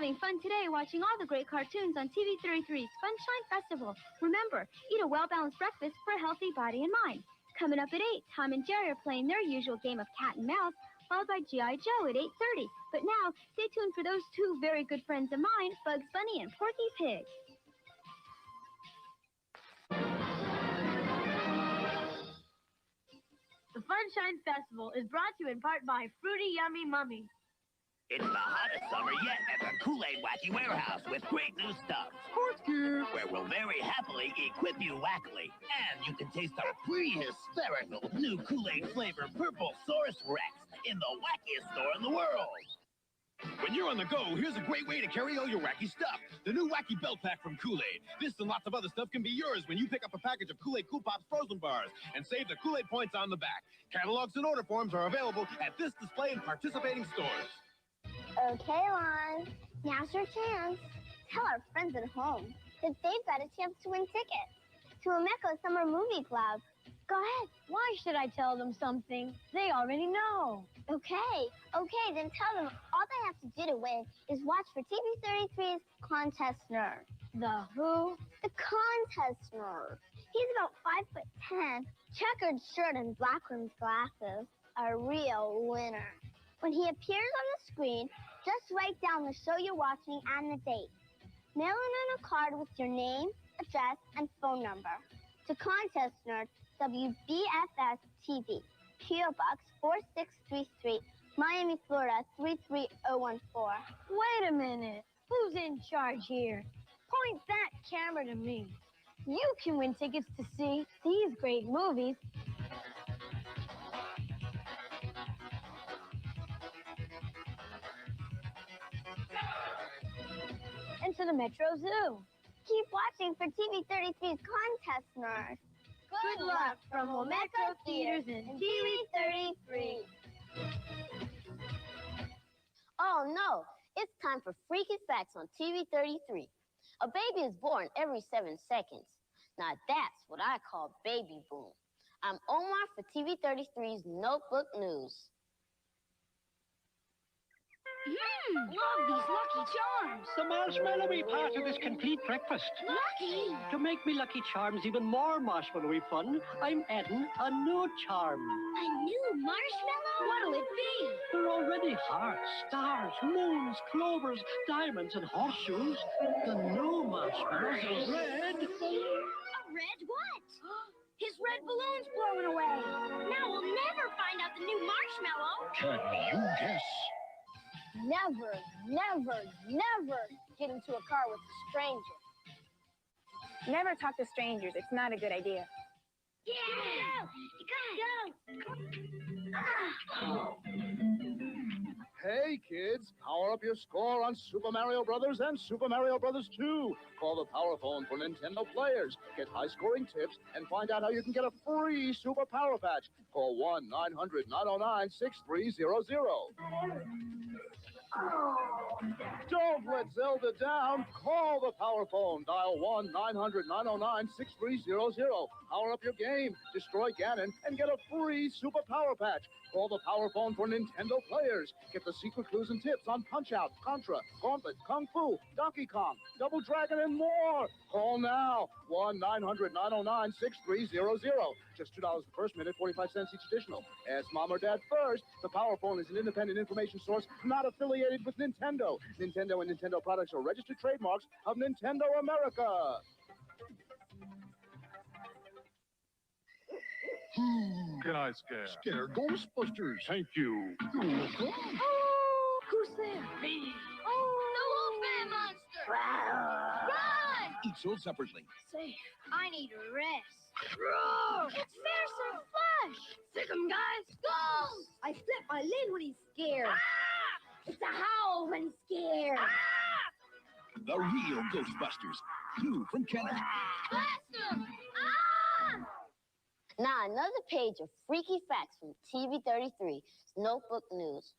having fun today watching all the great cartoons on TV 33's Funshine Festival. Remember, eat a well-balanced breakfast for a healthy body and mind. Coming up at 8, Tom and Jerry are playing their usual game of cat and mouse, followed by G.I. Joe at 8:30. But now, stay tuned for those two very good friends of mine, Bugs Bunny and Porky Pig. The Funshine Festival is brought to you in part by Fruity Yummy Mummy. It's the hottest summer yet at the Kool-Aid Wacky Warehouse with great new stuff. Sports gear, where we'll very happily equip you wackily. And you can taste our pre-hysterical new Kool-Aid flavor Purple Source Rex in the wackiest store in the world. When you're on the go, here's a great way to carry all your wacky stuff. The new Wacky Belt Pack from Kool-Aid. This and lots of other stuff can be yours when you pick up a package of Kool-Aid Cool Pops frozen bars and save the Kool-Aid points on the back. Catalogs and order forms are available at this display in participating stores. Okay, Lon. Now's your chance. Tell our friends at home that they've got a chance to win tickets to a Mecca Summer Movie Club. Go ahead. Why should I tell them something? They already know. Okay, then tell them all they have to do to win is watch for TV33's Contest Nerd. The who? The Contest Nerd. He's about 5'10", checkered shirt and black rimmed glasses. A real winner. When he appears on the screen, just write down the show you're watching and the date. Mail in a card with your name, address, and phone number to Contest Nerd, WBFS TV, P.O. Box 4633, Miami, Florida 33014. Wait a minute. Who's in charge here? Point that camera to me. You can win tickets to see these great movies. And to the Metro Zoo. Keep watching for TV33's Contest Nerd. Good luck from Olmeco Theaters and TV33. Oh no, it's time for Freaky Facts on TV33. A baby is born every 7 seconds. Now that's what I call baby boom. I'm Omar for TV33's Notebook News. Love these Lucky Charms. The marshmallowy part of this complete breakfast. Lucky! To make me Lucky Charms even more marshmallowy fun, I'm adding a new charm. A new marshmallow? What'll it be? There are already hearts, stars, moons, clovers, diamonds, and horseshoes. The new marshmallows are red. A red what? His red balloon's blowing away. Now we'll never find out the new marshmallow. Can you guess? Never, never, never get into a car with a stranger. Never talk to strangers. It's not a good idea. Yeah! Go! Hey, kids, power up your score on Super Mario Brothers and Super Mario Brothers 2. Call the Power Phone for Nintendo players. Get high-scoring tips and find out how you can get a free Super Power Patch. Call 1-900-909-6300. Don't let Zelda down. Call the Power Phone. Dial 1-900-909-6300. Power up your game, destroy Ganon, and get a free Super Power Patch. Call the Power Phone for Nintendo players. Get the secret clues and tips on Punch-Out, Contra, Gauntlet, Kung Fu, Donkey Kong, Double Dragon, and more. Call now. 1-900-909-6300. Just $2 the first minute, 45 cents each additional. Ask Mom or Dad first. The Power Phone is an independent information source not affiliated with Nintendo. Nintendo and Nintendo products are registered trademarks of Nintendo America. Can I scare? Scare Ghostbusters. Thank you. Oh, who's there? Me. Oh, the Wolfman Monster! Run! Each sold separately. Safe. I need a rest. Roar! It's fearsome flush! Sick 'em, guys! Go! I flip my lid when he's scared. Ah! It's a howl when he's scared. Ah! The real Ghostbusters. New from Canada. Blast 'em! Ah! Now another page of Freaky Facts from TV33's Notebook News.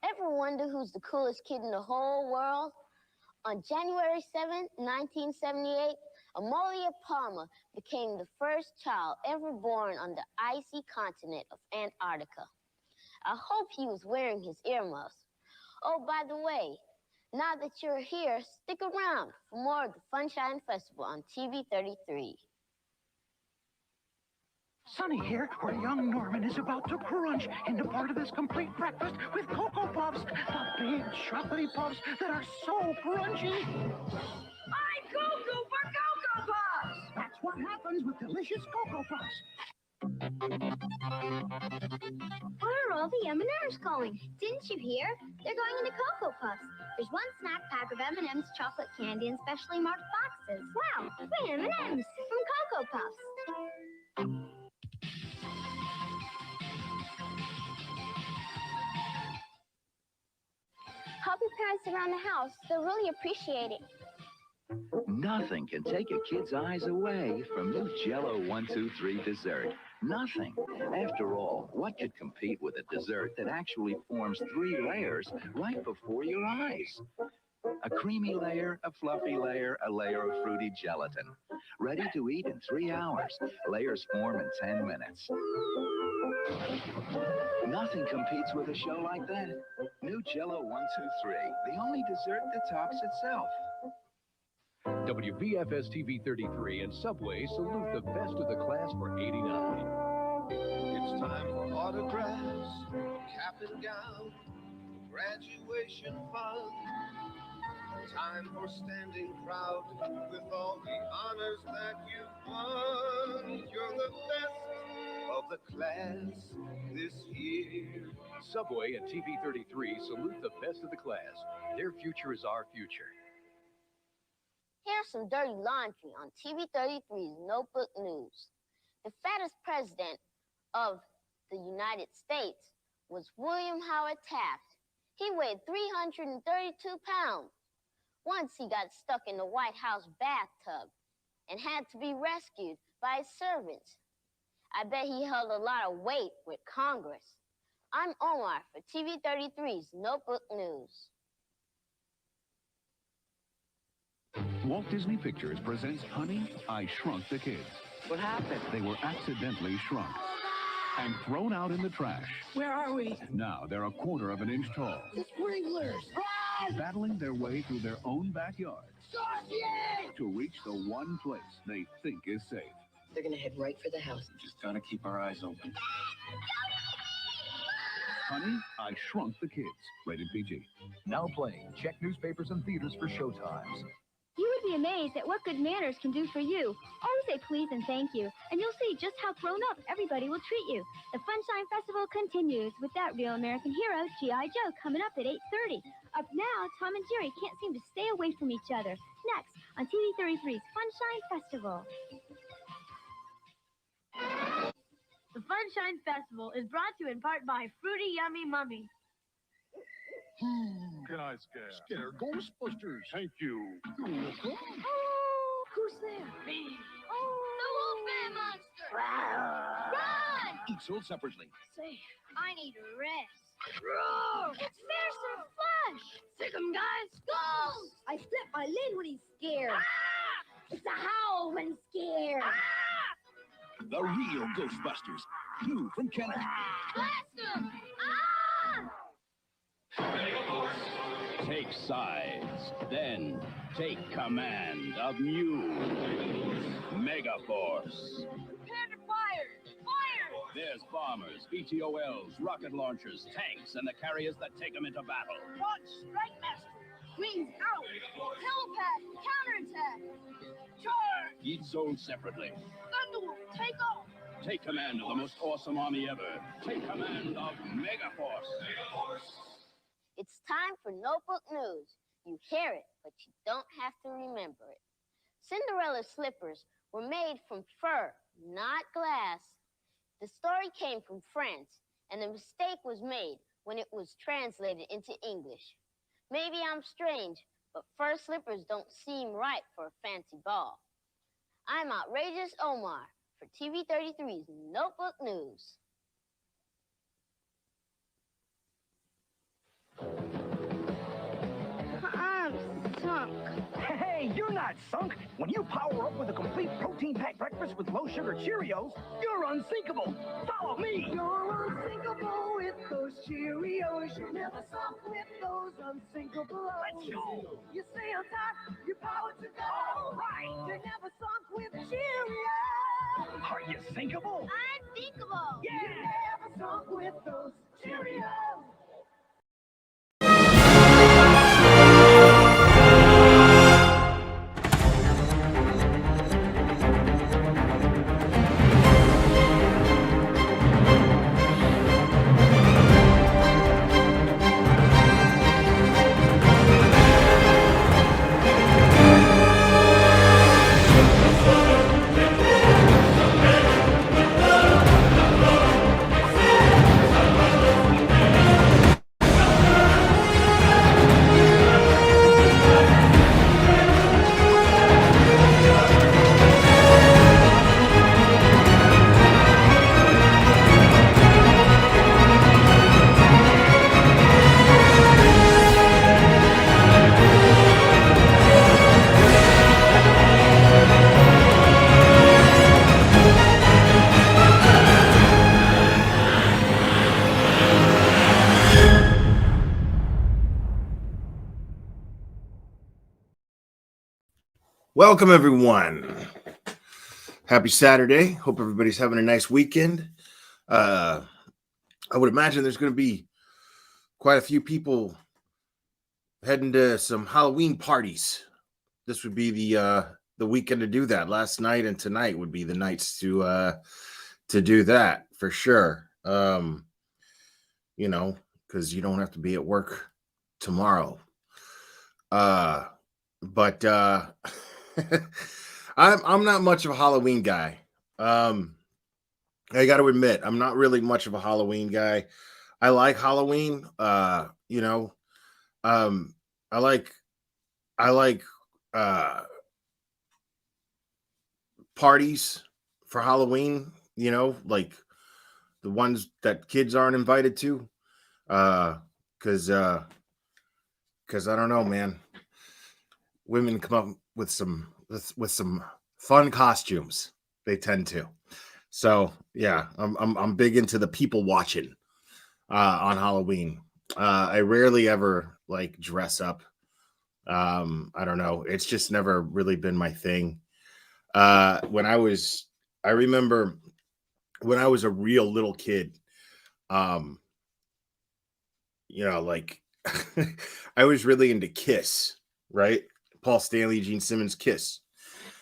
Ever wonder who's the coolest kid in the whole world? On January 7, 1978, Amalia Palmer became the first child ever born on the icy continent of Antarctica. I hope he was wearing his earmuffs. Oh, by the way, Now that you're here, stick around for more of the Funshine Festival on TV 33. Sunny here, where young Norman is about to crunch into part of this complete breakfast with Cocoa Puffs, the big chocolatey puffs that are so crunchy. I'm cuckoo for Cocoa Puffs! That's what happens with delicious Cocoa Puffs. What are all the M&Ms calling? Didn't you hear? They're going into Cocoa Puffs. There's one snack pack of M&M's chocolate candy in specially marked boxes. Wow, the M&Ms from Cocoa Puffs. Help your parents around the house. They'll really appreciate it. Nothing can take a kid's eyes away from new Jello 1, 2, 3 dessert. Nothing. After all, what could compete with a dessert that actually forms 3 layers right before your eyes? A creamy layer, a fluffy layer, a layer of fruity gelatin. Ready to eat in 3 hours. Layers form in 10 minutes. Nothing competes with a show like that. New Jello 1, 2, 3. The only dessert that tops itself. WBFS TV 33 and Subway salute the best of the class for '89. It's time for autographs, cap and gown, graduation fun. Time for standing proud with all the honors that you've won. You're the best of the class this year. Subway and TV 33 salute the best of the class. Their future is our future. Here's some dirty laundry on TV 33's Notebook News. The fattest president of the United States was William Howard Taft. He weighed 332 pounds. Once he got stuck in the White House bathtub and had to be rescued by his servants. I bet he held a lot of weight with Congress. I'm Omar for TV 33's Notebook News. Walt Disney Pictures presents Honey, I Shrunk the Kids. What happened? They were accidentally shrunk and thrown out in the trash. Where are we? Now they're a quarter of an inch tall, The sprinklers! battling their way through their own backyard to reach the one place they think is safe. They're gonna head right for the house. Just gotta keep our eyes open. Honey, I Shrunk the Kids. Rated PG. Now playing. Check newspapers and theaters for showtimes. You would be amazed at what good manners can do for you. Always say please and thank you, and you'll see just how grown up everybody will treat you. The Funshine Festival continues with that real American hero, G.I. Joe, coming up at 8:30. Up now, Tom and Jerry can't seem to stay away from each other. Next on TV 33's Funshine Festival. The Funshine Festival is brought to you in part by Fruity Yummy Mummy. Can I scare? Scare Ghostbusters. Thank you. Oh, who's there? Me. Oh, The Wolfman Monster! Run! Each sold separately. Say, I need a rest. Roar! It's fierce and flush! Sick 'em, guys. Go! I flip my lid when he's scared. Ah! It's a howl when scared. Ah! The real Ghostbusters. New from Canada. Blast him! Ah! Take sides, then take command of new Megaforce. Prepare to fire. Fire! There's bombers, ETOLs, rocket launchers, tanks, and the carriers that take them into battle. Launch Strike Master. Wings out. Helipad. Counterattack. Charge. Each sold separately. Thunderwolf. Take off. Take command of the most awesome army ever. Take command of Megaforce. It's time for Notebook News. You hear it, but you don't have to remember it. Cinderella's slippers were made from fur, not glass. The story came from France, and the mistake was made when it was translated into English. Maybe I'm strange, but fur slippers don't seem right for a fancy ball. I'm Outrageous Omar for TV 33's Notebook News. I'm sunk. Hey, Hey, you're not sunk. When you power up with a complete protein-packed breakfast with low-sugar Cheerios, you're unsinkable. Follow me. You're unsinkable with those Cheerios. You're never sunk with those unsinkable. Let's go. You stay on top, you're powered to go. Right. You're never sunk with Cheerios. Are you sinkable? Unthinkable. Yeah. You're never sunk with those Cheerios. Welcome, everyone. Happy Saturday. Hope everybody's having a nice weekend. I would imagine there's going to be quite a few people heading to some Halloween parties. This would be the weekend to do that. Last night and tonight would be the nights to do that for sure. You know, because you don't have to be at work tomorrow. But I'm not much of a Halloween guy. I got to admit, I'm not really much of a Halloween guy. I like Halloween. You know, I like parties for Halloween. You know, like the ones that kids aren't invited to. Because I don't know, man. Women come up with some fun costumes. They tend to. So yeah, I'm big into the people watching on Halloween. I rarely ever like dress up. I don't know. It's just never really been my thing. I remember when I was a real little kid, you know, like I was really into Kiss, right? Paul Stanley, Gene Simmons, Kiss,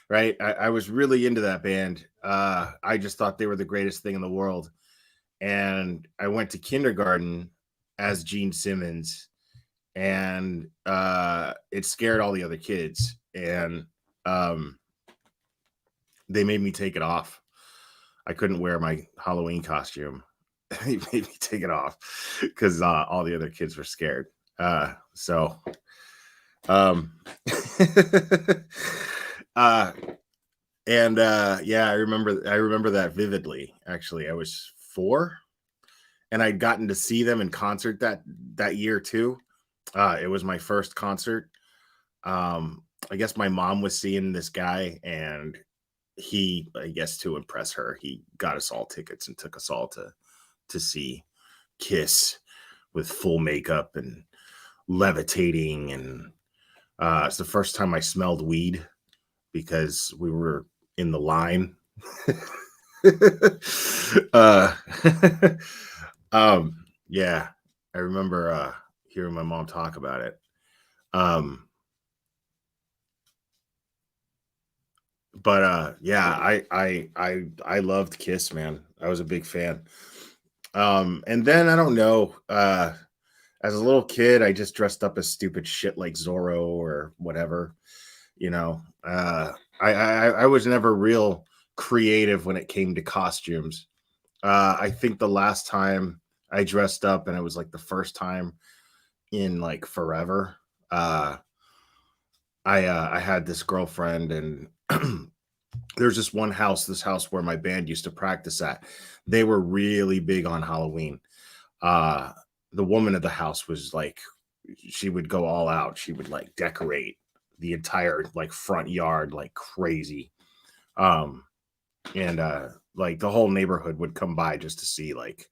right? I was really into that band. I just thought they were the greatest thing in the world. And I went to kindergarten as Gene Simmons, and it scared all the other kids. And they made me take it off. I couldn't wear my Halloween costume. They made me take it off because all the other kids were scared. Yeah, I remember that vividly. Actually, I was 4, and I'd gotten to see them in concert that year too. It was my first concert. I guess my mom was seeing this guy, and he, I guess to impress her, he got us all tickets and took us all to see Kiss with full makeup and levitating. And it's the first time I smelled weed because we were in the line. Yeah, I remember hearing my mom talk about it. Yeah, I loved Kiss, man. I was a big fan. And then I don't know, as a little kid, I just dressed up as stupid shit like Zorro or whatever, you know. I was never real creative when it came to costumes. I think the last time I dressed up, and it was like the first time in like forever, I had this girlfriend, and there's this house where my band used to practice at. They were really big on Halloween. The woman of the house was like, she would go all out. She would like decorate the entire like front yard like crazy. And like the whole neighborhood would come by just to see like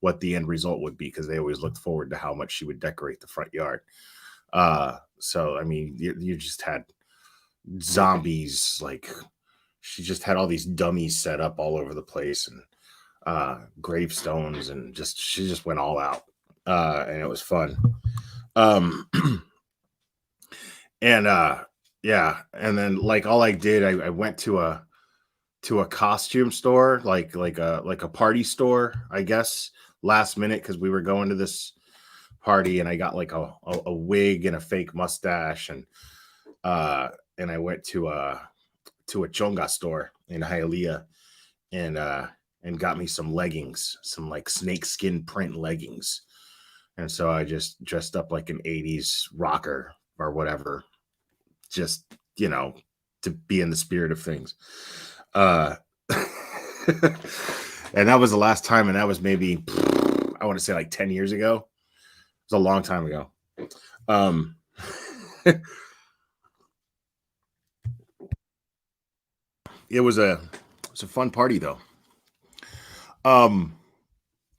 what the end result would be, because they always looked forward to how much she would decorate the front yard. So I mean, you just had zombies, like she just had all these dummies set up all over the place, and gravestones, and she just went all out. And it was fun. And yeah, and then like all I did, I went to a costume store, like a party store, I guess, last minute, because we were going to this party, and I got like a wig and a fake mustache, and I went to a chonga store in Hialeah, and got me some leggings, some like snakeskin print leggings. And so I just dressed up like an 80s rocker or whatever, just, to be in the spirit of things. And that was the last time, and that was maybe, I want to say like 10 years ago. It was a long time ago. It was a fun party though.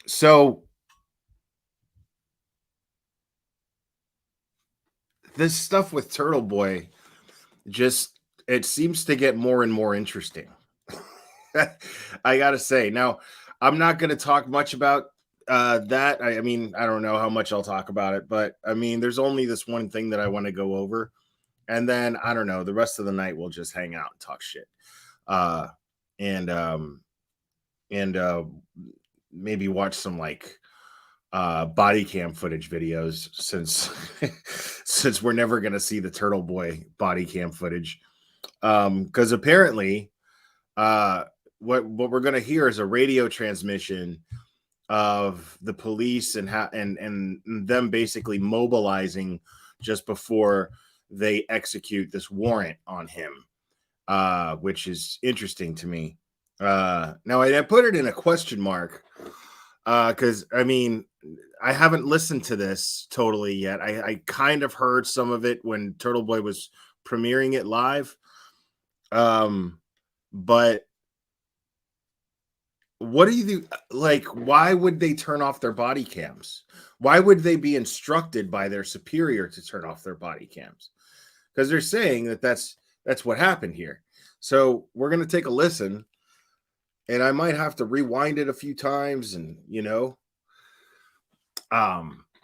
So this stuff with Turtle Boy, it seems to get more and more interesting. I gotta say. Now, I'm not gonna talk much about that. I mean, I don't know how much I'll talk about it, but I mean, there's only this one thing that I want to go over, and then I don't know, the rest of the night we'll just hang out and talk shit. And maybe watch some like body cam footage videos, since we're never gonna see the Turtle Boy body cam footage, because apparently what we're gonna hear is a radio transmission of the police and them basically mobilizing just before they execute this warrant on him, which is interesting to me. Now I put it in a question mark, because I mean, I haven't listened to this totally yet. I kind of heard some of it when Turtle Boy was premiering it live. But what do you do? Like, why would they turn off their body cams? Why would they be instructed by their superior to turn off their body cams? Because they're saying that's what happened here. So we're going to take a listen, and I might have to rewind it a few times, and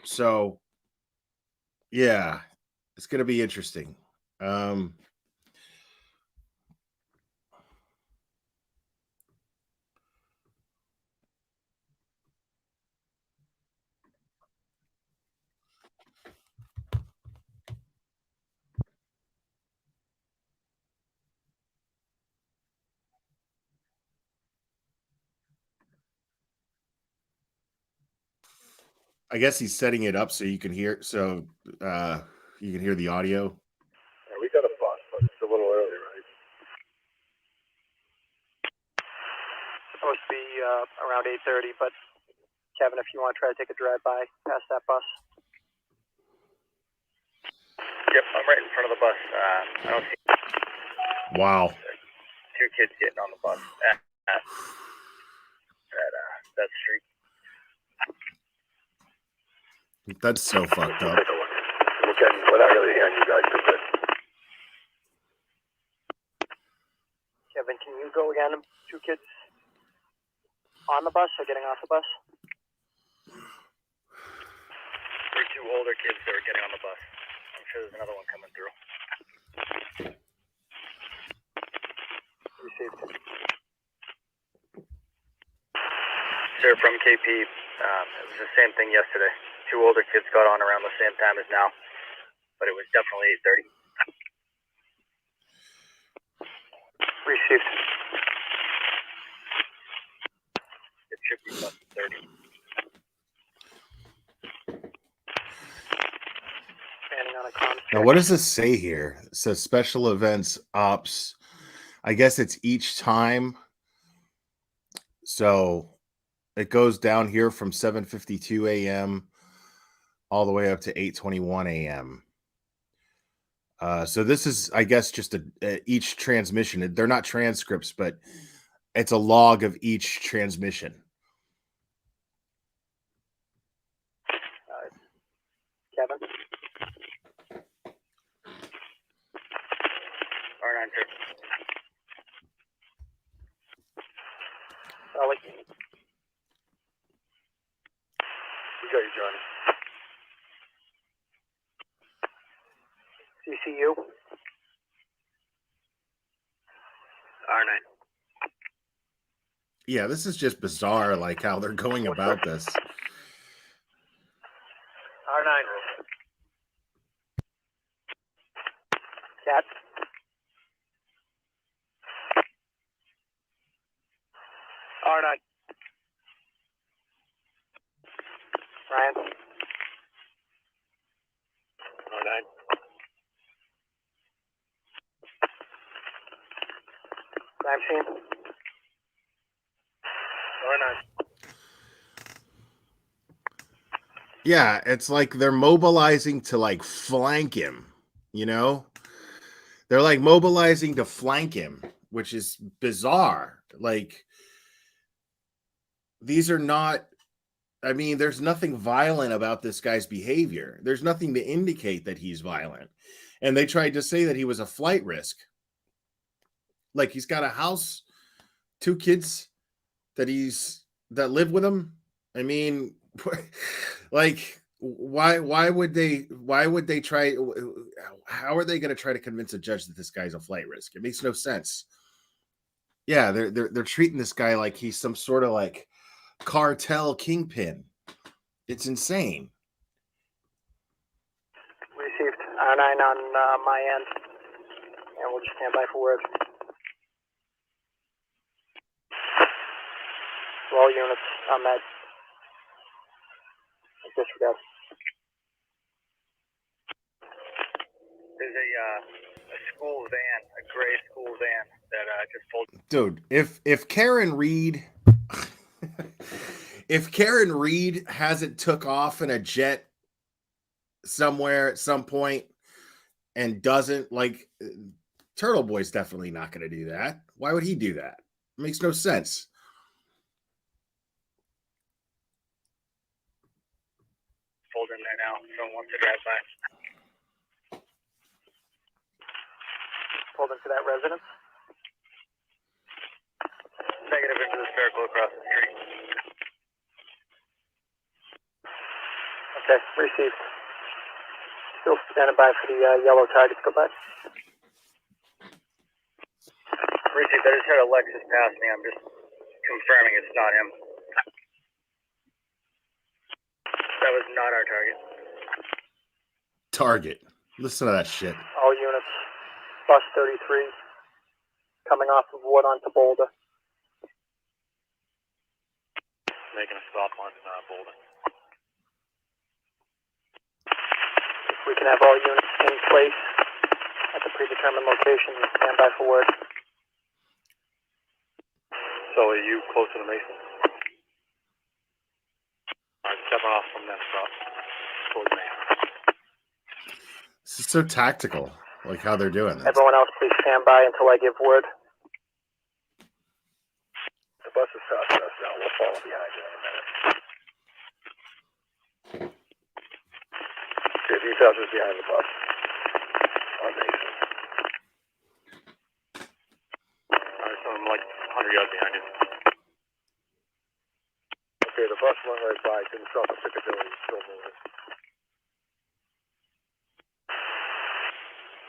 so yeah, it's going to be interesting. I guess he's setting it up so you can hear, you can hear the audio. Yeah, we got a bus, but it's a little early, right? Supposed to be around 8:30, but Kevin, if you want to try to take a drive by past that bus. Yep, I'm right in front of the bus. I don't see. Wow. Two kids getting on the bus at that street. That's so fucked up. Without really hearing you guys do it. Kevin, can you go again? Two kids on the bus or getting off the bus? There are two older kids that are getting on the bus. I'm sure there's another one coming through. Received. Sir, from KP, it was the same thing yesterday. Two older kids got on around the same time as now, but it was definitely 8:30. Received. It should be bus 30. Now, what does this say here? It says special events ops. I guess it's each time. So it goes down here from 7:52 a.m. all the way up to 8:21 a.m. So this is, I guess, just each transmission. They're not transcripts, but it's a log of each transmission. Kevin? R9, sir. Ollie? We got you, Johnny. CCU? R9. Yeah, this is just bizarre, like how they're going about this. R9. Cat? R9. Ryan? R9. Crime scene? R9. Yeah, it's like they're mobilizing to like flank him, you know? They're like mobilizing to flank him, which is bizarre. Like, these are not, I mean, there's nothing violent about this guy's behavior. There's nothing to indicate that he's violent. And they tried to say that he was a flight risk. Like, he's got a house, 2 kids that live with him. I mean, like, why would they try? How are they going to try to convince a judge that this guy's a flight risk? It makes no sense. Yeah, they're treating this guy like he's some sort of like cartel kingpin. It's insane. Received R9 on my end, and we'll just stand by for word. All units on that. Disregard. There's a school van, a gray school van that just pulled. Dude, if Karen Reed if Karen Reed hasn't took off in a jet somewhere at some point and doesn't, like, TurtleBoy's definitely not going to do that. Why would he do that? It makes no sense. Pulled in there now. Someone wants to drive by. Pulled into that residence. Negative into the circle across the street. Okay, received. Still standing by for the yellow target to go by. Received. I just heard a Lexus pass me. I'm just confirming it's not him. That was not our target. Target. Listen to that shit. All units. Bus 33 coming off of Wood onto Boulder. Making a stop on Boulder. If we can have all units in place at the predetermined location, stand by for word. So are you close to the Mason? I'm stepping off from that stop. Towards me. This is so tactical, like how they're doing this. Everyone else, please stand by until I give word. The bus is passing us now. We'll follow behind you in a minute. If he passes behind the bus on Mason. So I'm like 100 yards behind you. Okay, the bus went right by. Didn't stop at Piccadilly. Still moving.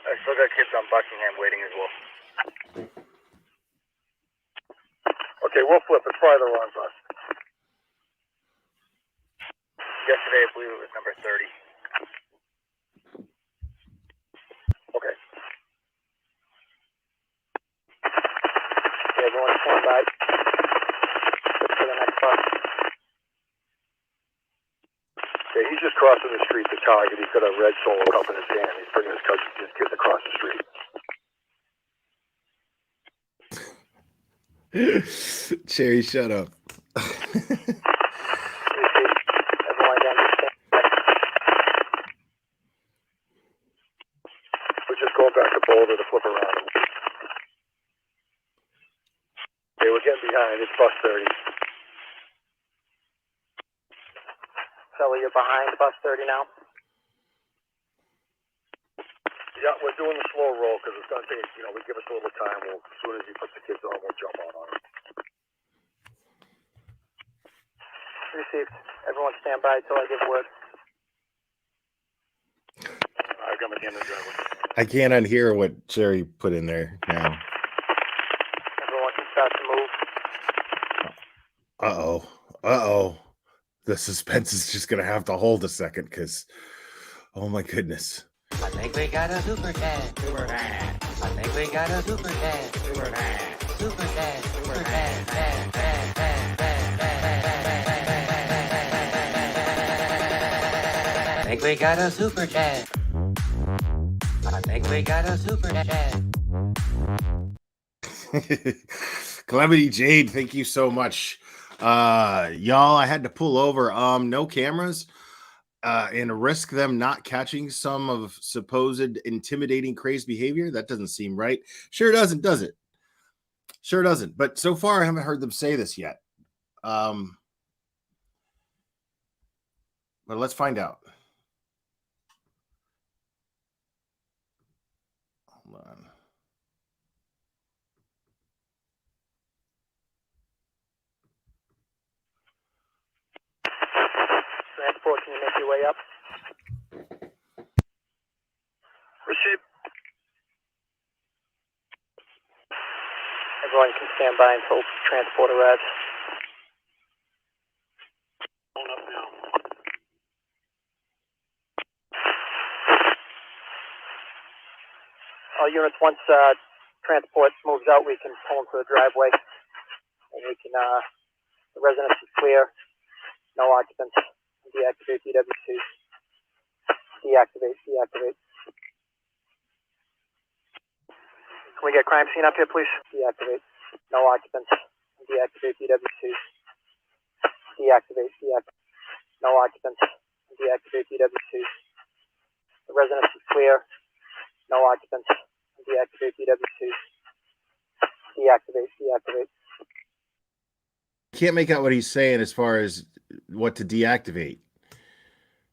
I still got kids on Buckingham waiting as well. Okay, we'll flip. It's probably the wrong bus. Yesterday, I believe it was number 30. Okay. Okay, everyone stand by. Look for the next bus. Okay, he's just crossing the street to Target. He's got a red Solo cup in his hand. He's bringing his kids across the street. Cherry, shut up. Which just going back to Boulder to flip around. They were getting behind. It's bus 30. Fella, you're behind bus 30 now? Yeah, we're doing the slow roll because it's going to take, we give us a little time. As soon as he puts the kids on, we'll jump on him. Received. Everyone stand by until I give word. I got my hand in the driver. I can't unhear what Sherry put in there now. Everyone can start to move. Uh-oh. The suspense is just going to have to hold a second because, oh my goodness. I think we got a super dad. Super dad. I think we got a super dad. Super dad. Super dad. Super dad. I think we got a super dad. I think we got a super dad. Calamity Jade, thank you so much. Y'all, I had to pull over. No cameras. And risk them not catching some of supposed intimidating, crazed behavior. That doesn't seem right. Sure doesn't, does it? Sure doesn't. But so far, I haven't heard them say this yet. But let's find out. Hold on. Transport, can you make your way up? Receive. Everyone can stand by until transport arrives. Going up now. All units, once transport moves out, we can pull into the driveway. And we can, the residence is clear. No occupants. Deactivate BWC. Deactivate. Can we get crime scene up here, please? Deactivate. No occupants. Deactivate BWC. Deactivate. No occupants. Deactivate BWC. The residence is clear. No occupants. Deactivate BWC. Deactivate. Can't make out what he's saying as far as what to deactivate.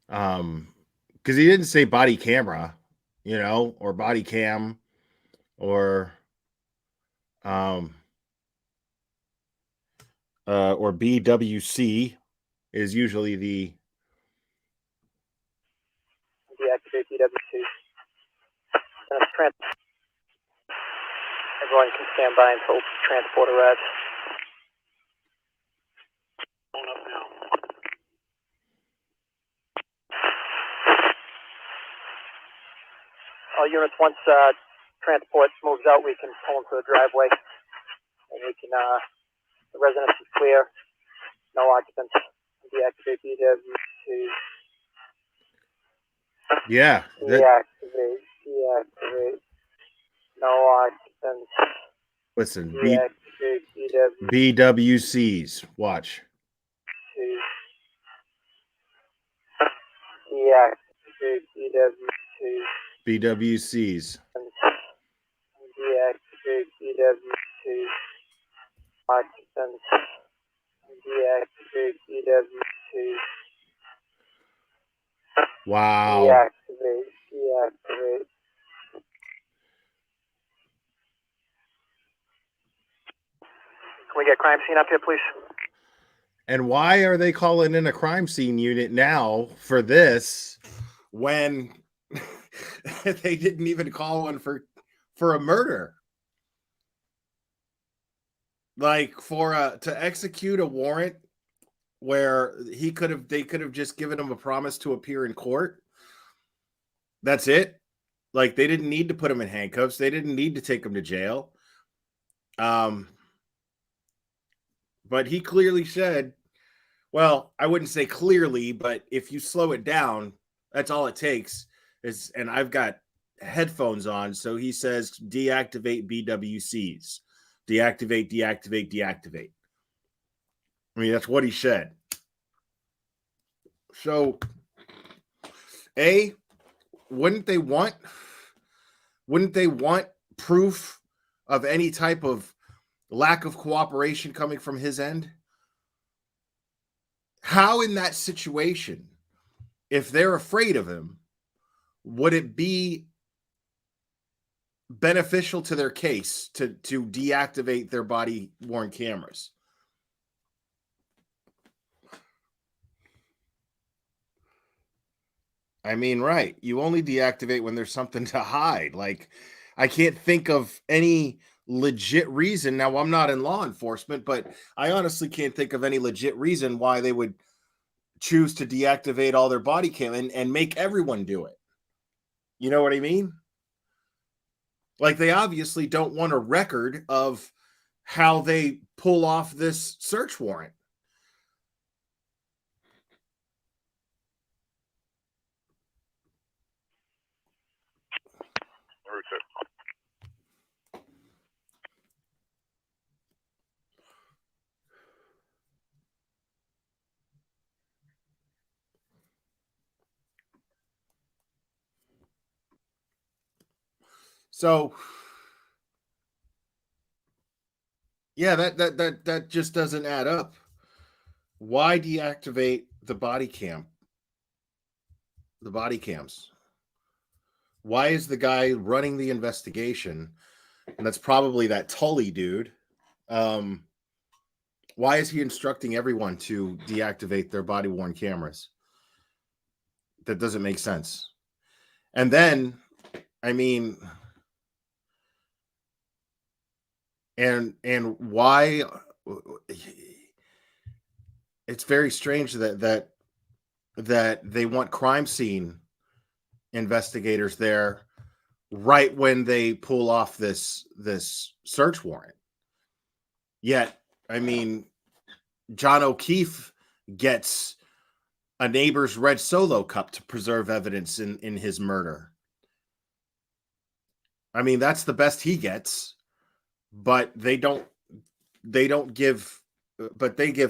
Because he didn't say body camera, or body cam, or BWC is usually the Deactivate BWC. Everyone can stand by until transport arrives. Going up now. All units, once transport moves out, we can pull into the driveway. And we can, the residence is clear. No occupants. Deactivate BWC. Yeah. Deactivate. No occupants. Listen, Deactivate BWCs. Watch. Deactivate BWC. BWCs. Deactivate BWC. Occupants. Deactivate BWC. Wow. Deactivate. Can we get crime scene up here, please? And why are they calling in a crime scene unit now for this when they didn't even call one for a murder? Like to execute a warrant where they could have just given him a promise to appear in court. That's it. Like they didn't need to put him in handcuffs. They didn't need to take him to jail. But he clearly said, well, I wouldn't say clearly, but if you slow it down, that's all it takes. And I've got headphones on, so he says deactivate BWCs. Deactivate. I mean, that's what he said. So, wouldn't they want Wouldn't they want proof of any type of lack of cooperation coming from his end? How in that situation, if they're afraid of him, would it be beneficial to their case to deactivate their body-worn cameras? I mean, right. You only deactivate when there's something to hide. Like, I can't think of any legit reason. Now, I'm not in law enforcement, but I honestly can't think of any legit reason why they would choose to deactivate all their body cam and make everyone do it. You know what I mean? Like, they obviously don't want a record of how they pull off this search warrant. So, yeah, that just doesn't add up. Why deactivate the body cams? Why is the guy running the investigation, and that's probably that Tully dude, why is he instructing everyone to deactivate their body-worn cameras? That doesn't make sense. And then, I mean, and why? It's very strange that they want crime scene investigators there right when they pull off this search warrant. Yet, I mean, John O'Keefe gets a neighbor's red Solo cup to preserve evidence in his murder. I mean, that's the best he gets, but they give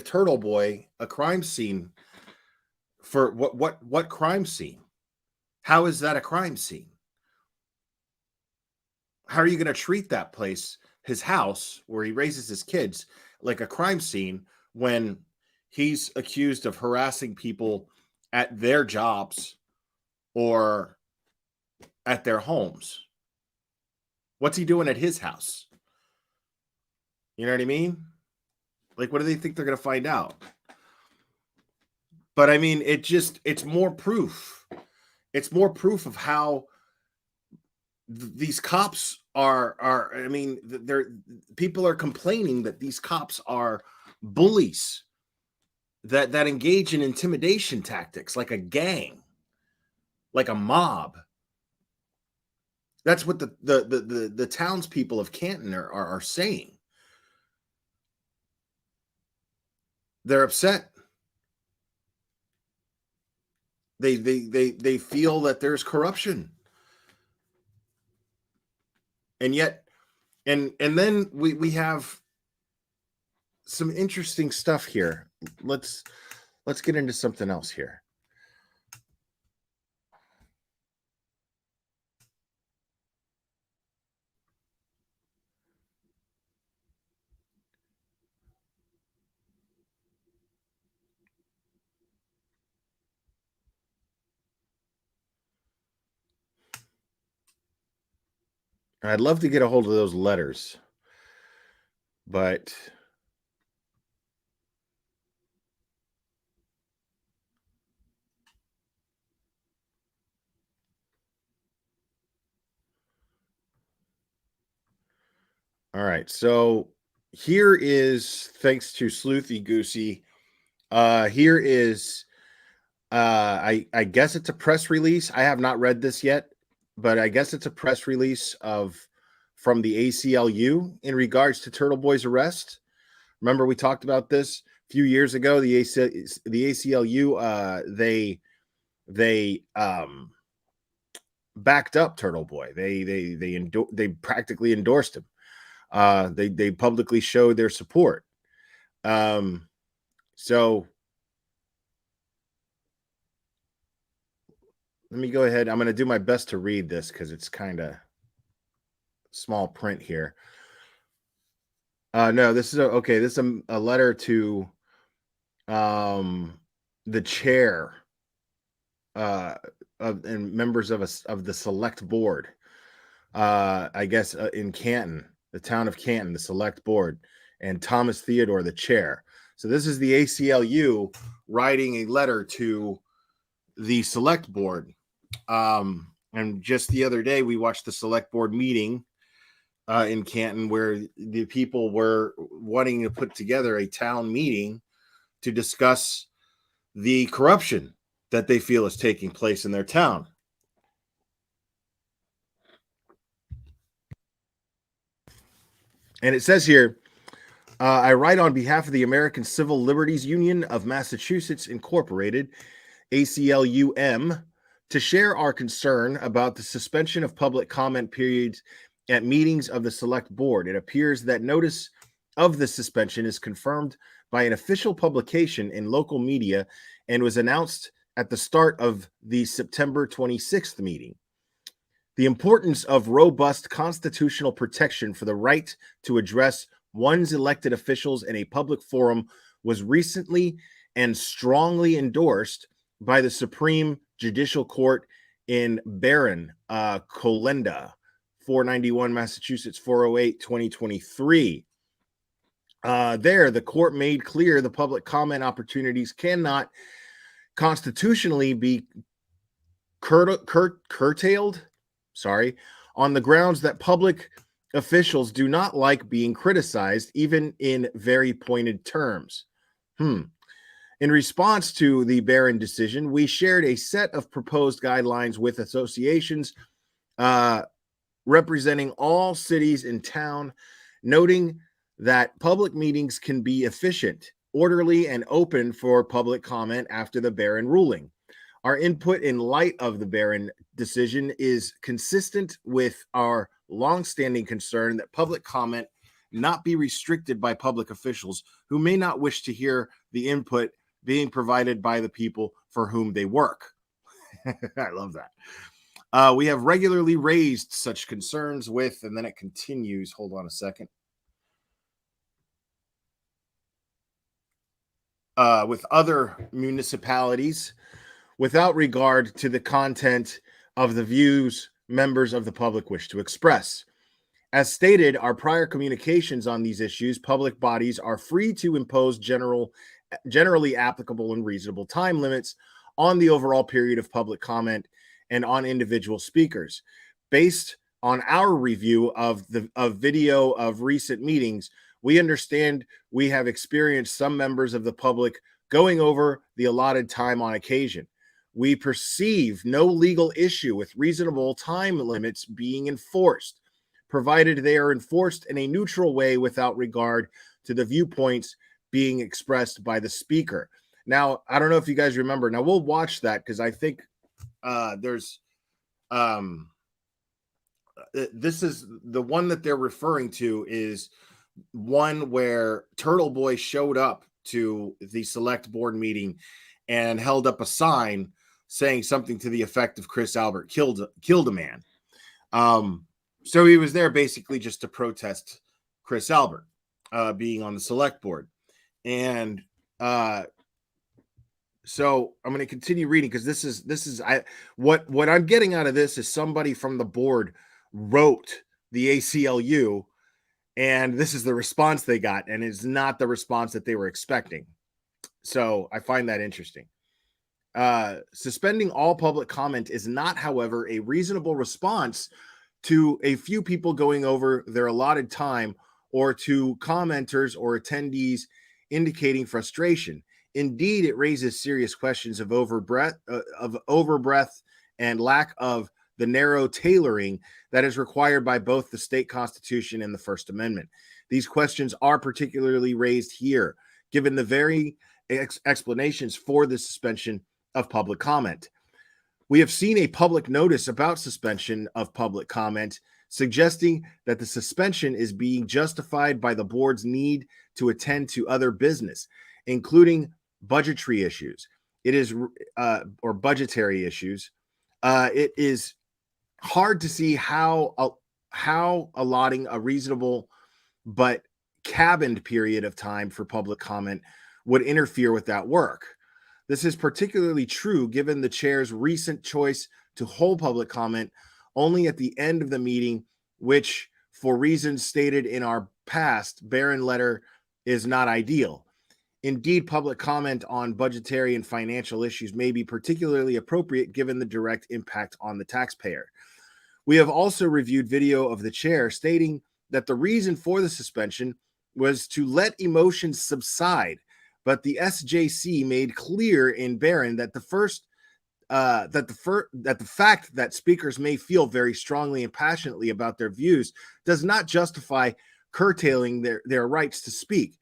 Turtle Boy a crime scene for what crime scene? How is that a crime scene? How are you going to treat that place, his house where he raises his kids, like a crime scene when he's accused of harassing people at their jobs or at their homes? What's he doing at his house? You know what I mean? Like, what do they think they're going to find out? But I mean, it's more proof. It's more proof of how these cops are. I mean, people are complaining that these cops are bullies that engage in intimidation tactics, like a gang, like a mob. That's what the townspeople of Canton are saying. They're upset. They feel that there's corruption. And yet, and then we have some interesting stuff here. Let's get into something else here. I'd love to get a hold of those letters, but all right. So here is, thanks to Sleuthy Goosey, here is I guess it's a press release. I have not read this yet, but I guess it's a press release from the ACLU in regards to Turtle Boy's arrest. Remember, we talked about this a few years ago. The ACLU they backed up Turtle Boy. They practically endorsed him. They publicly showed their support. So let me go ahead. I'm going to do my best to read this because it's kind of small print here. No, this is okay. This is a letter to the chair and members of the select board. I guess in Canton, the town of Canton, the select board, and Thomas Theodore, the chair. So this is the ACLU writing a letter to the select board. And just the other day, we watched the select board meeting in Canton, where the people were wanting to put together a town meeting to discuss the corruption that they feel is taking place in their town. And it says here, I write on behalf of the American Civil Liberties Union of Massachusetts, Incorporated, ACLUM, to share our concern about the suspension of public comment periods at meetings of the select board. It appears that notice of the suspension is confirmed by an official publication in local media and was announced at the start of the September 26th meeting. The importance of robust constitutional protection for the right to address one's elected officials in a public forum was recently and strongly endorsed by the Supreme Judicial Court in Barron, Colenda, 491 Massachusetts, 408, 2023. There, the court made clear the public comment opportunities cannot constitutionally be curtailed, on the grounds that public officials do not like being criticized, even in very pointed terms. In response to the Barron decision, we shared a set of proposed guidelines with associations representing all cities in town, noting that public meetings can be efficient, orderly, and open for public comment after the Barron ruling. Our input in light of the Barron decision is consistent with our longstanding concern that public comment not be restricted by public officials who may not wish to hear the input being provided by the people for whom they work. I love that. We have regularly raised such concerns with, and then it continues. Hold on a second. With other municipalities, without regard to the content of the views members of the public wish to express. As stated, our prior communications on these issues, public bodies are free to impose generally applicable and reasonable time limits on the overall period of public comment and on individual speakers. Based on our review of video of recent meetings, we understand we have experienced some members of the public going over the allotted time on occasion. We perceive no legal issue with reasonable time limits being enforced, provided they are enforced in a neutral way without regard to the viewpoints being expressed by the speaker. Now, I don't know if you guys remember. Now, we'll watch that because I think there's this is the one that they're referring to is one where TurtleBoy showed up to the select board meeting and held up a sign saying something to the effect of Chris Albert killed a man. So he was there basically just to protest Chris Albert being on the select board. And so I'm going to continue reading because this is what I'm getting out of this is somebody from the board wrote the ACLU, and this is the response they got, and it's not the response that they were expecting. So I find that interesting. Suspending all public comment is not, however, a reasonable response to a few people going over their allotted time or to commenters or attendees indicating frustration. Indeed, it raises serious questions of overbreadth and lack of the narrow tailoring that is required by both the state constitution and the First Amendment. These questions are particularly raised here, given the very explanations for the suspension of public comment. We have seen a public notice about suspension of public comment, suggesting that the suspension is being justified by the board's need to attend to other business, including budgetary issues. It is or budgetary issues. It is hard to see how how allotting a reasonable but cabined period of time for public comment would interfere with that work. This is particularly true given the chair's recent choice to hold public comment only at the end of the meeting, which, for reasons stated in our past Barron letter, is not ideal. Indeed, public comment on budgetary and financial issues may be particularly appropriate given the direct impact on the taxpayer. We have also reviewed video of the chair stating that the reason for the suspension was to let emotions subside, but the SJC made clear in Barron that the fact that speakers may feel very strongly and passionately about their views does not justify curtailing their rights to speak.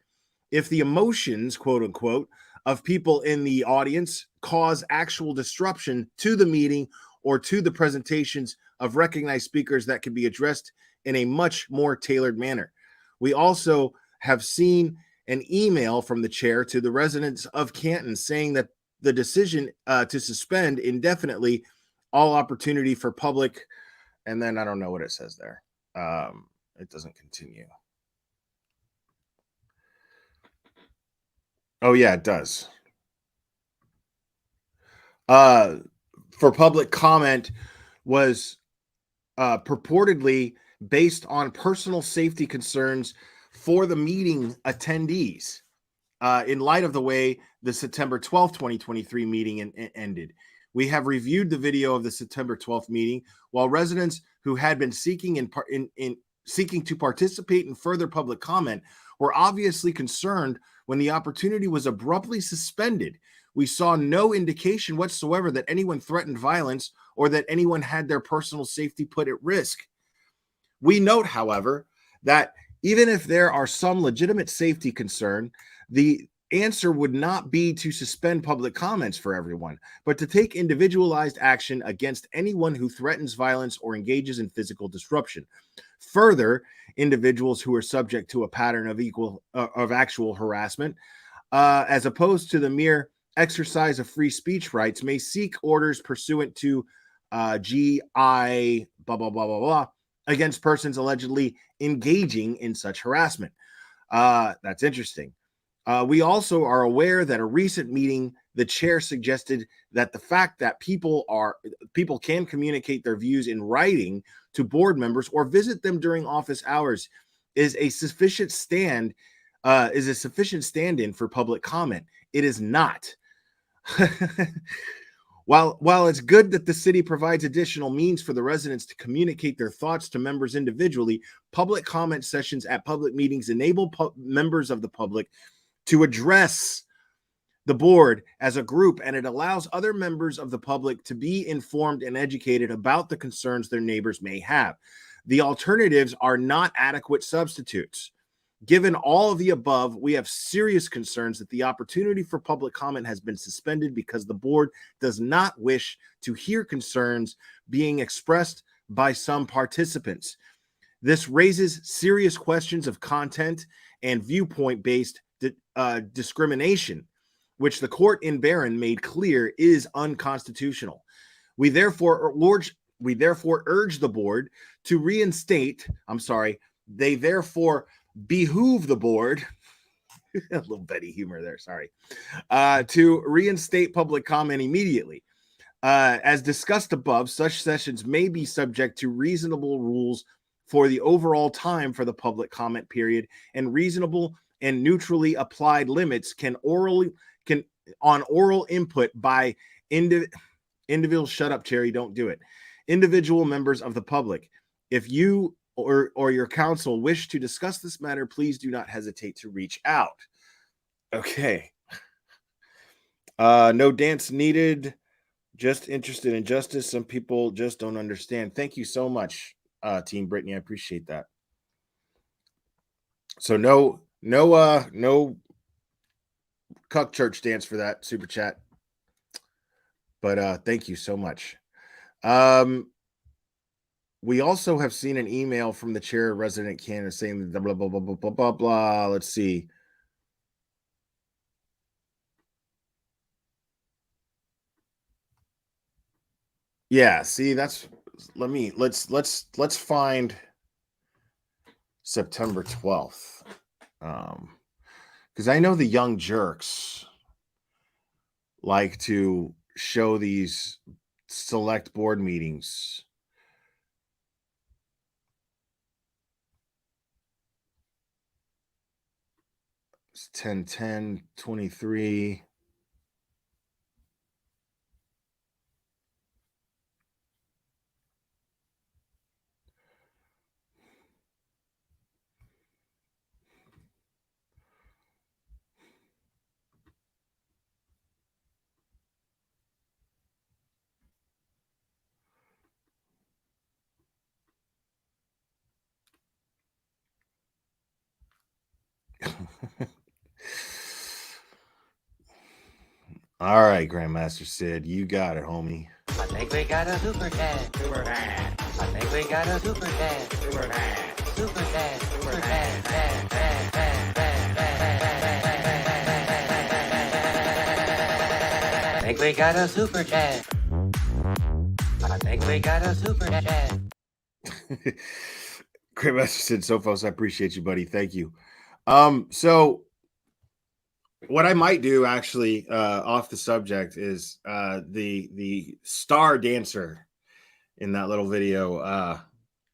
If the emotions, quote unquote, of people in the audience cause actual disruption to the meeting or to the presentations of recognized speakers, that can be addressed in a much more tailored manner. We also have seen an email from the chair to the residents of Canton saying that the decision to suspend indefinitely all opportunity for public, and then I don't know what it says there. It doesn't continue. Oh yeah, it does. For public comment was purportedly based on personal safety concerns for the meeting attendees in light of the way the September 12th, 2023 meeting ended. We have reviewed the video of the September 12th meeting. While residents who had been seeking to participate in further public comment were obviously concerned when the opportunity was abruptly suspended, we saw no indication whatsoever that anyone threatened violence or that anyone had their personal safety put at risk. We note, however, that even if there are some legitimate safety concern, the answer would not be to suspend public comments for everyone, but to take individualized action against anyone who threatens violence or engages in physical disruption. Further, individuals who are subject to a pattern of actual harassment, as opposed to the mere exercise of free speech rights, may seek orders pursuant to GI blah blah blah blah blah against persons allegedly engaging in such harassment. That's interesting. We also are aware that a recent meeting, the chair suggested that the fact that people can communicate their views in writing to board members or visit them during office hours is a sufficient stand-in for public comment. It is not. While it's good that the city provides additional means for the residents to communicate their thoughts to members individually, public comment sessions at public meetings enable members of the public to address the board as a group, and it allows other members of the public to be informed and educated about the concerns their neighbors may have. The alternatives are not adequate substitutes. Given all of the above, we have serious concerns that the opportunity for public comment has been suspended because the board does not wish to hear concerns being expressed by some participants. This raises serious questions of content and viewpoint-based discrimination, which the court in Barron made clear is unconstitutional. We therefore urge the board to reinstate, they therefore behoove the board, a little Betty humor there, sorry, to reinstate public comment immediately. As discussed above, such sessions may be subject to reasonable rules for the overall time for the public comment period, and reasonable and neutrally applied limits on oral input by individual shut up, Cherry, don't do it. Individual members of the public. If you or your counsel wish to discuss this matter, please do not hesitate to reach out. Okay. No dance needed. Just interested in justice. Some people just don't understand. Thank you so much, Team Brittany. I appreciate that. So no cuck church dance for that super chat. But thank you so much. We also have seen an email from the chair of resident Canada saying blah, blah, blah, blah, blah, blah, blah, blah. Let's see. Yeah, see, let's find September 12th. Because I know the young jerks like to show these select board meetings. It's 10/10/23. All right, Grandmaster Sid, you got it, homie. I think we got a super cat. Super cat. I think we got a super cat. Super cat. Super cat. Super cat. I think we got a super cat. I think we got a super cat. Grandmaster Sid Sophos, I appreciate you, buddy. Thank you. So what I might do actually, off the subject, is the star dancer in that little video,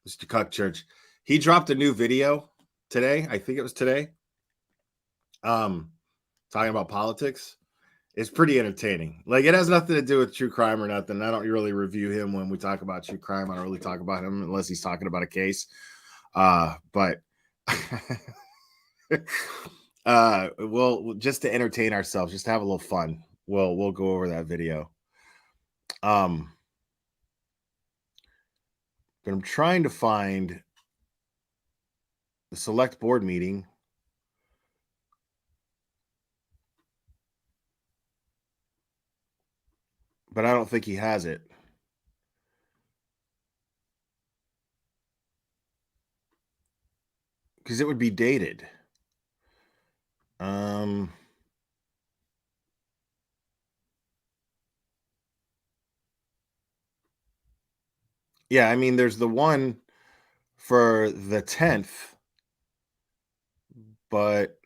Mr. Cuck Church. He dropped a new video today. I think it was today. Talking about politics. It's pretty entertaining. Like, it has nothing to do with true crime or nothing. I don't really review him when we talk about true crime. I don't really talk about him unless he's talking about a case. But we'll just to entertain ourselves, just to have a little fun. We'll go over that video. But I'm trying to find the select board meeting. But I don't think he has it. Because it would be dated. Yeah, I mean, there's the one for the 10th, but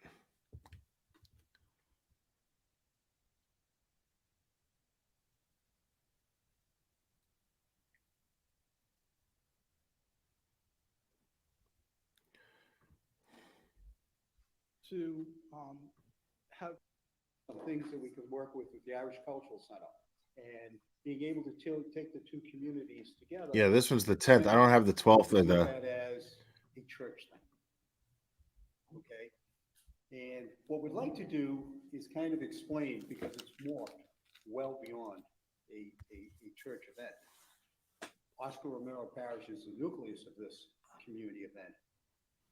to have some things that we could work with the Irish Cultural Center and being able to take the two communities together. yeah, this one's the 10th. I don't have the 12th or the. That as a church thing. Okay. And what we'd like to do is kind of explain, because it's more well beyond a church event. Oscar Romero Parish is the nucleus of this community event,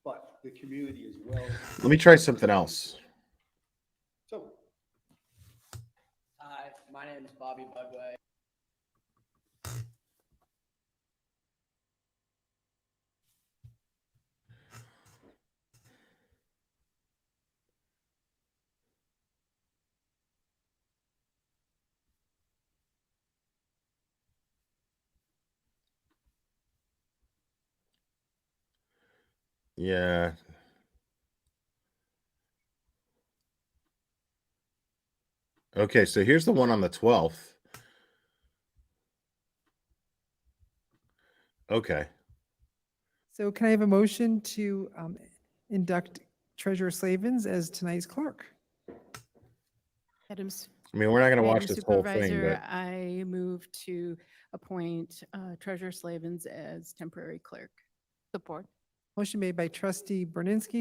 but the community as well. Let me try something else. So, hi, my name is Bobby Budway. Yeah. Okay, so here's the one on the 12th. Okay. So can I have a motion to induct Treasurer Slavens as tonight's clerk? Adams. I mean, we're not going to watch Madam this whole thing. Supervisor, But... I move to appoint Treasurer Slavens as temporary clerk. Support. Motion made by Trustee Berninski.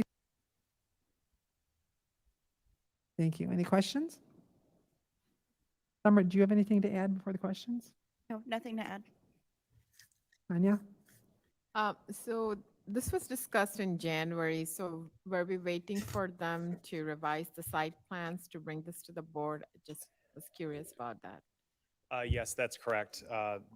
Thank you. Any questions? Summer, do you have anything to add before the questions? No, nothing to add. Anya? So this was discussed in January, so were we waiting for them to revise the site plans to bring this to the board? Just was curious about that. Yes, that's correct.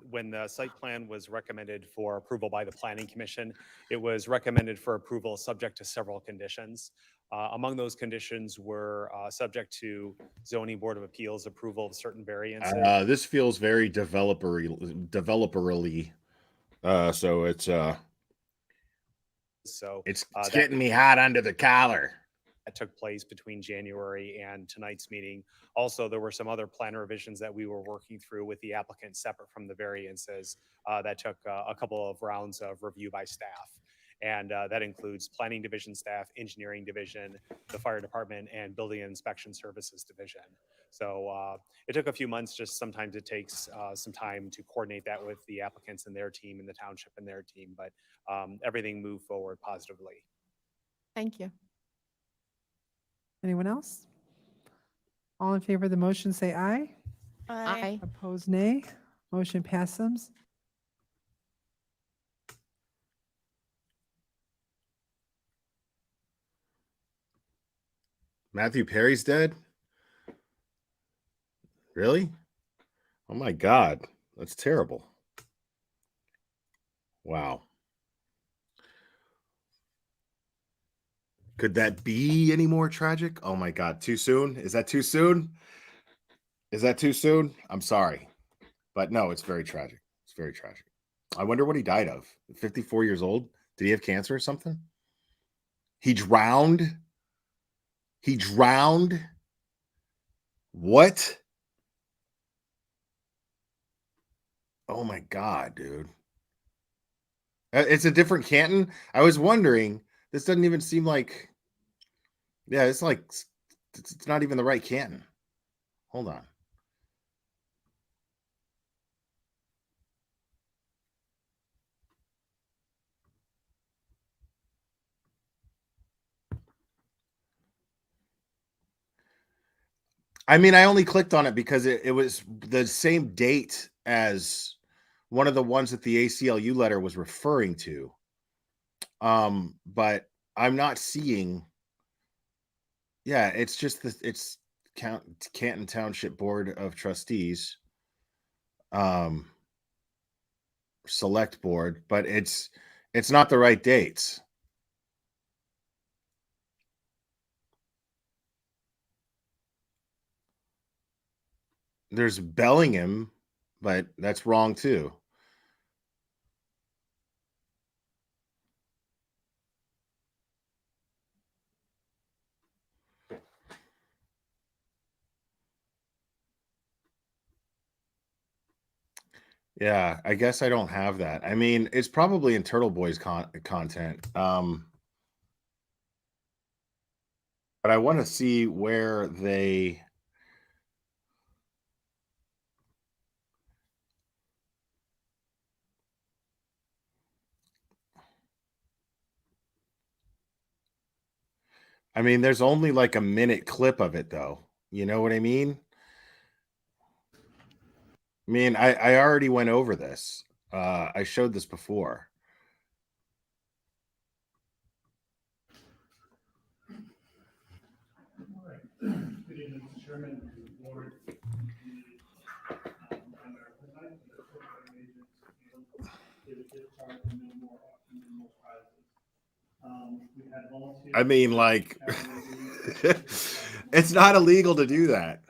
When the site plan was recommended for approval by the Planning Commission, it was recommended for approval subject to several conditions. Among those conditions were subject to Zoning Board of Appeals approval of certain variances. This feels very developerly. So it's So It's that getting me hot under the collar. that took place between January and tonight's meeting. Also, there were some other plan revisions that we were working through with the applicant separate from the variances that took a couple of rounds of review by staff. And that includes planning division staff, engineering division, the fire department, and building and inspection services division. So it took a few months. Just sometimes it takes some time to coordinate that with the applicants and their team and the township and their team, but everything moved forward positively. Thank you. Anyone else? All in favor of the motion, say aye. Aye. Opposed, nay. Motion passes. Matthew Perry's dead? Really? Oh my God. That's terrible. Wow. Could that be any more tragic? Oh my God. Too soon? Is that too soon? Is that too soon? I'm sorry. But no, it's very tragic. It's very tragic. I wonder what he died of. 54 years old? Did he have cancer or something? He drowned? He drowned? What? Oh my God, dude. It's a different Canton. I was wondering, this doesn't even seem like, yeah, it's like, it's not even the right Canton. Hold on. I mean, I only clicked on it because it was the same date as one of the ones that the ACLU letter was referring to. But I'm not seeing. Yeah, it's just it's Canton Township Board of Trustees, select board, but it's not the right dates. There's Bellingham, but that's wrong too. Yeah, I guess I don't have that. I mean, it's probably in TurtleBoy's content. But I want to see where they. I mean, there's only like a minute clip of it, though. You know what I mean? I mean, I already went over this. I showed this before. Good evening, Mr. Chairman, board. I mean, like, it's not illegal to do that.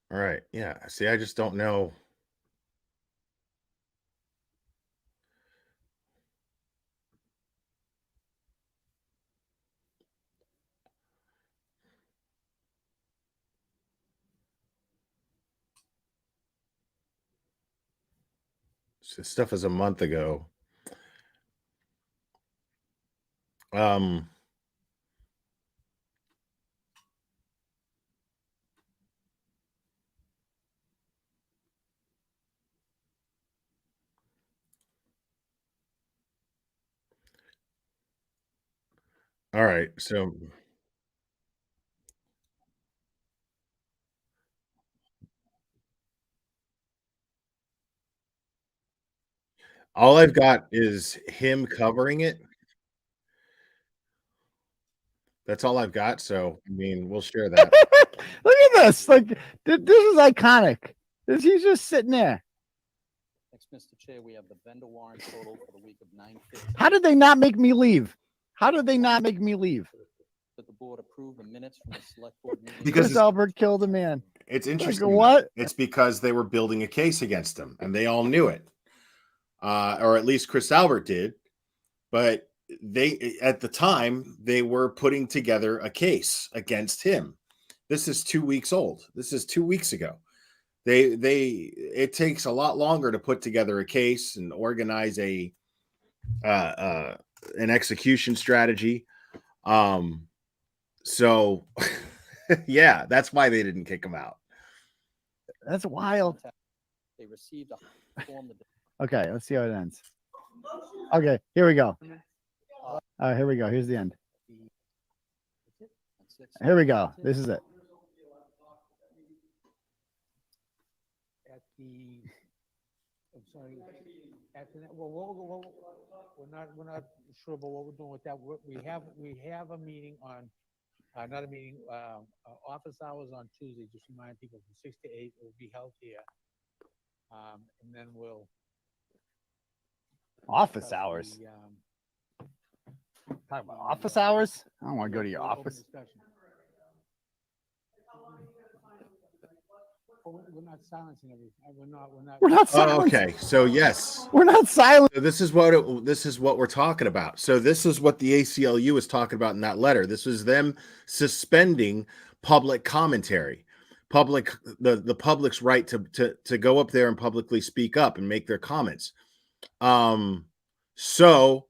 All right. Yeah. See, I just don't know. This stuff is a month ago. All right. So all I've got is him covering it. That's all I've got. So, I mean, we'll share that. Look at this. Like, this is iconic. He's just sitting there. Next, Mr. Chair, we have the vendor warrant total for the week of 9/15. How did they not make me leave? How did they not make me leave? That the board approve the minutes from the select board meeting. Because Chris Albert killed a man. It's Like, interesting. what? It's because they were building a case against him, and they all knew it, or at least Chris Albert did. But they, at the time, they were putting together a case against him. This is 2 weeks old. This is 2 weeks ago. It takes a lot longer to put together a case and organize an execution strategy. So yeah, that's why they didn't kick him out. That's wild. They received a form. Okay, let's see how it ends. Okay, here we go. Here we go. Here's the end. Here we go. This is it. At the, I'm sorry. After that, well, we're not sure about what we're doing with that. We have a meeting on, not a meeting, office hours on Tuesday. Just remind people from 6 to 8 will be held here, and then we'll. Office hours. Talk about office hours? I don't want to go to your office. We're not silencing everything. We're not silencing. Okay, so yes, we're not silent. So this is what we're talking about. So this is what the ACLU is talking about in that letter. This was them suspending public commentary, the public's right to go up there and publicly speak up and make their comments. So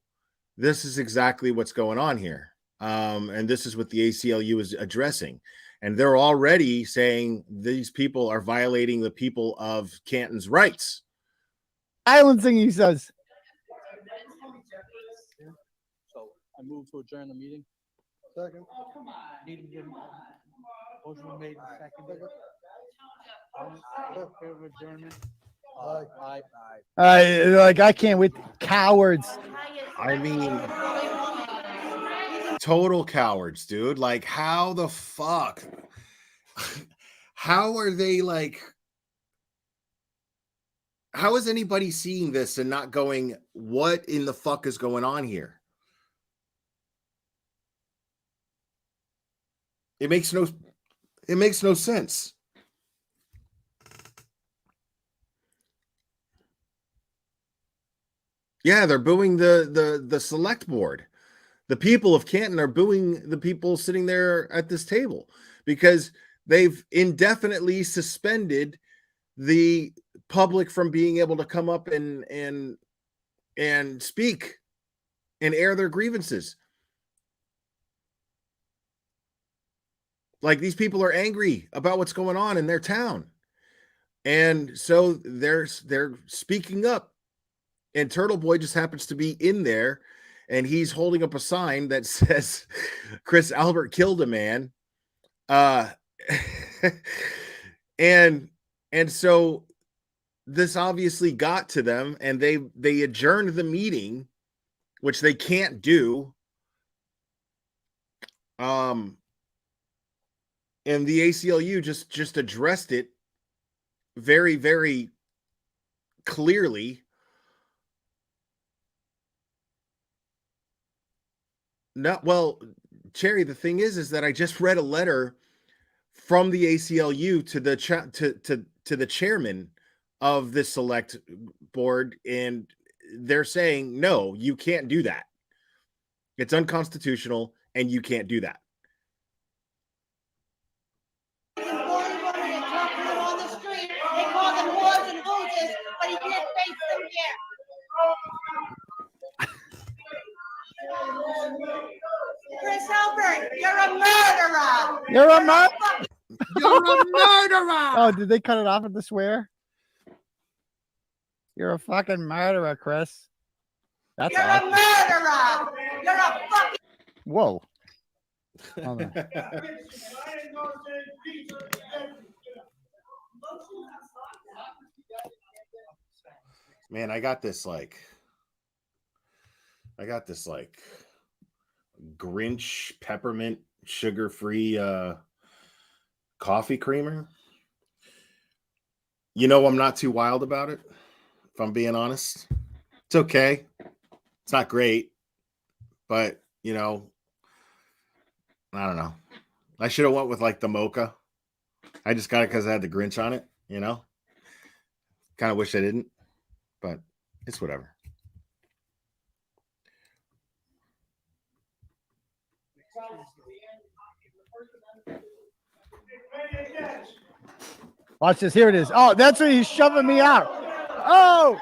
this is exactly what's going on here. And this is what the ACLU is addressing. And they're already saying these people are violating the people of Canton's rights. Silencing, he says. So I move to adjourn the meeting. Second. Motion made and seconded. All in favor of adjournment? Aye. Like, I can't wait. Cowards. I mean, total cowards, dude. Like, how the fuck? How are they like? How is anybody seeing this and not going, what in the fuck is going on here? It makes no sense. Yeah, they're booing the select board. The people of Canton are booing the people sitting there at this table because they've indefinitely suspended the public from being able to come up and speak and air their grievances. Like, these people are angry about what's going on in their town. And so they're speaking up. And Turtle Boy just happens to be in there, and he's holding up a sign that says Chris Albert killed a man. And so this obviously got to them, and they adjourned the meeting, which they can't do. And the ACLU just addressed it very, very clearly. No, well, Cherry, the thing is that I just read a letter from the ACLU to the chairman of this select board, and they're saying, no, you can't do that. It's unconstitutional, and you can't do that. On the street, they call them whores and losers, but he can't face them here. Chris Albert, you're a murderer. You're a murderer. You're a murderer. Oh, did they cut it off at the swear? You're a fucking murderer, Chris. That's You're a murderer. You're a fucking. Whoa. Hold on. Man, I got this like Grinch peppermint sugar-free coffee creamer. You know, I'm not too wild about it, if I'm being honest. It's okay. It's not great, but you know, I don't know. I should have went with like the mocha. I just got it because I had the Grinch on it, you know. Kind of wish I didn't, but it's whatever. Watch this. Here it is. Oh, that's where he's shoving me out. Oh,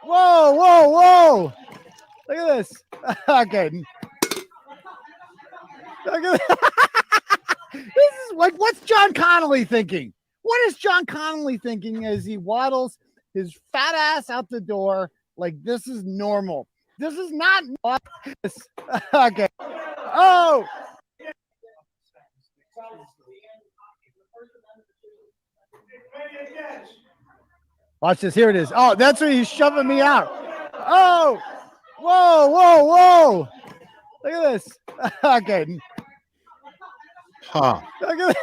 whoa, whoa, whoa. Look at this. Okay. Look at this. This is like, what's John Connolly thinking? What is John Connolly thinking as he waddles his fat ass out the door like this is normal? This is not. Okay. Oh. Watch this. Here it is. Oh, that's where he's shoving me out. Oh, whoa, whoa, whoa. Look at this. Okay. Huh. Look at this.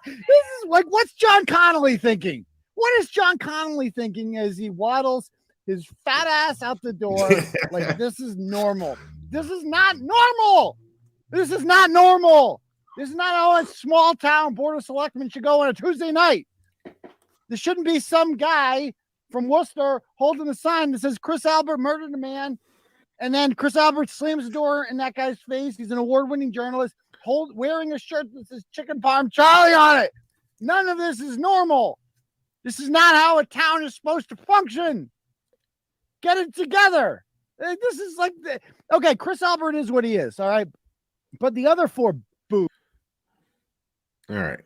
This is like, what's John Connolly thinking? What is John Connolly thinking as he waddles his fat ass out the door like this is normal? This is not normal. This is not normal. This is not how a small town board of selectmen should go on a Tuesday night. There shouldn't be some guy from Worcester holding a sign that says Chris Albert murdered a man, and then Chris Albert slams the door in that guy's face. He's an award-winning journalist, wearing a shirt that says Chicken Parm Charlie on it. None of this is normal. This is not how a town is supposed to function. Get it together. This is like, okay, Chris Albert is what he is, all right? But the other four, boo. All right.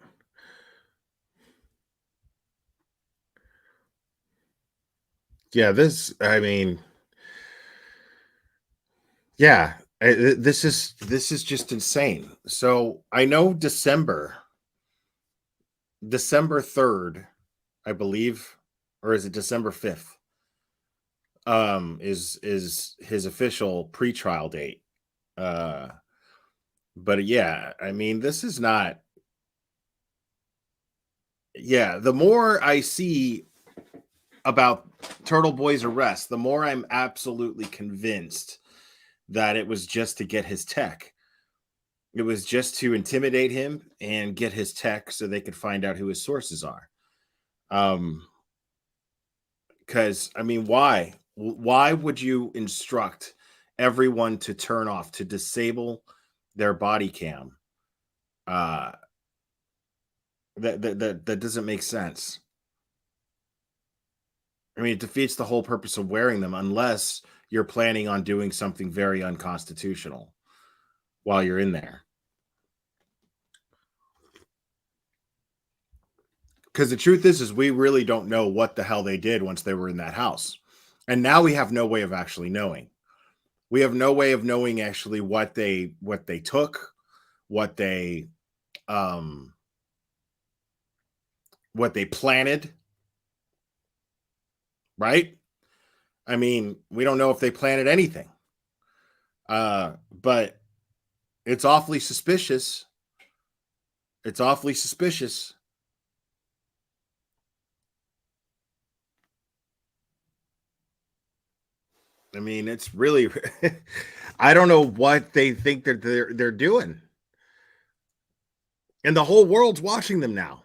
Yeah, this is just insane. So I know December 3rd, I believe, or is it December 5th? Is his official pretrial date. But yeah, I mean, this is not. Yeah, the more I see about TurtleBoy's arrest, the more I'm absolutely convinced that it was just to get his tech. It was just to intimidate him and get his tech so they could find out who his sources are. Because, I mean, why? Why would you instruct everyone to turn off, to disable their body cam? That doesn't make sense. I mean, it defeats the whole purpose of wearing them unless you're planning on doing something very unconstitutional while you're in there. Because the truth is we really don't know what the hell they did once they were in that house. And now we have no way of actually knowing. We have no way of knowing actually what they took, what they planted. Right? I mean, we don't know if they planted anything. But it's awfully suspicious. It's awfully suspicious. I mean, it's really I don't know what they think that they're doing. And the whole world's watching them now.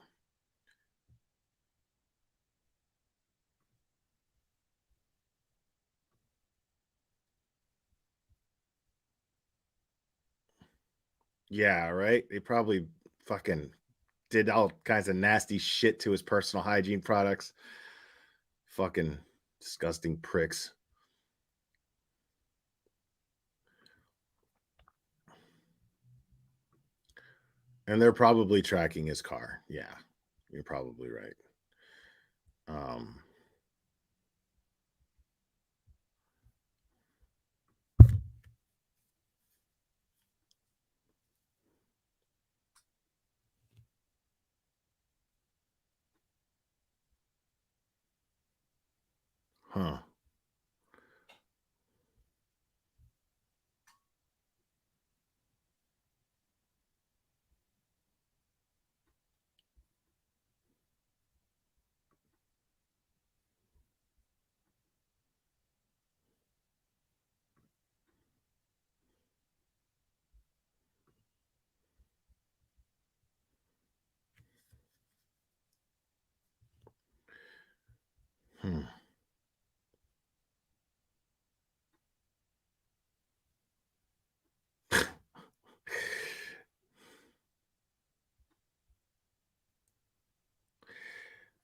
Yeah, right. They probably fucking did all kinds of nasty shit to his personal hygiene products. Fucking disgusting pricks. And they're probably tracking his car. Yeah, you're probably right.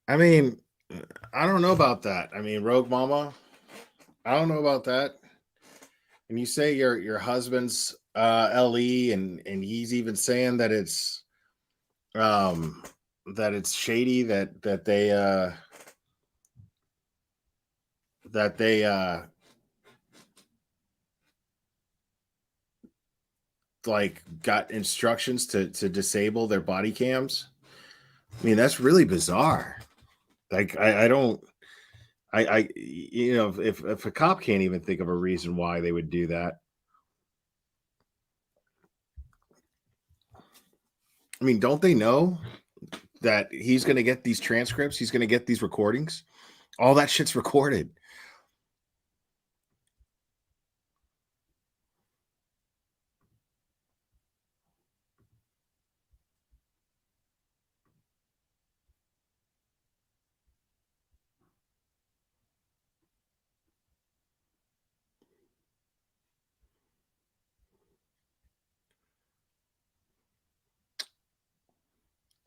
I mean, I don't know about that. I mean, Rogue Mama, I don't know about that. And you say your husband's LE, and he's even saying that it's shady that they like got instructions to disable their body cams. I mean, that's really bizarre. Like I don't you know, if a cop can't even think of a reason why they would do that. I mean, don't they know that he's going to get these transcripts? He's going to get these recordings. All that shit's recorded.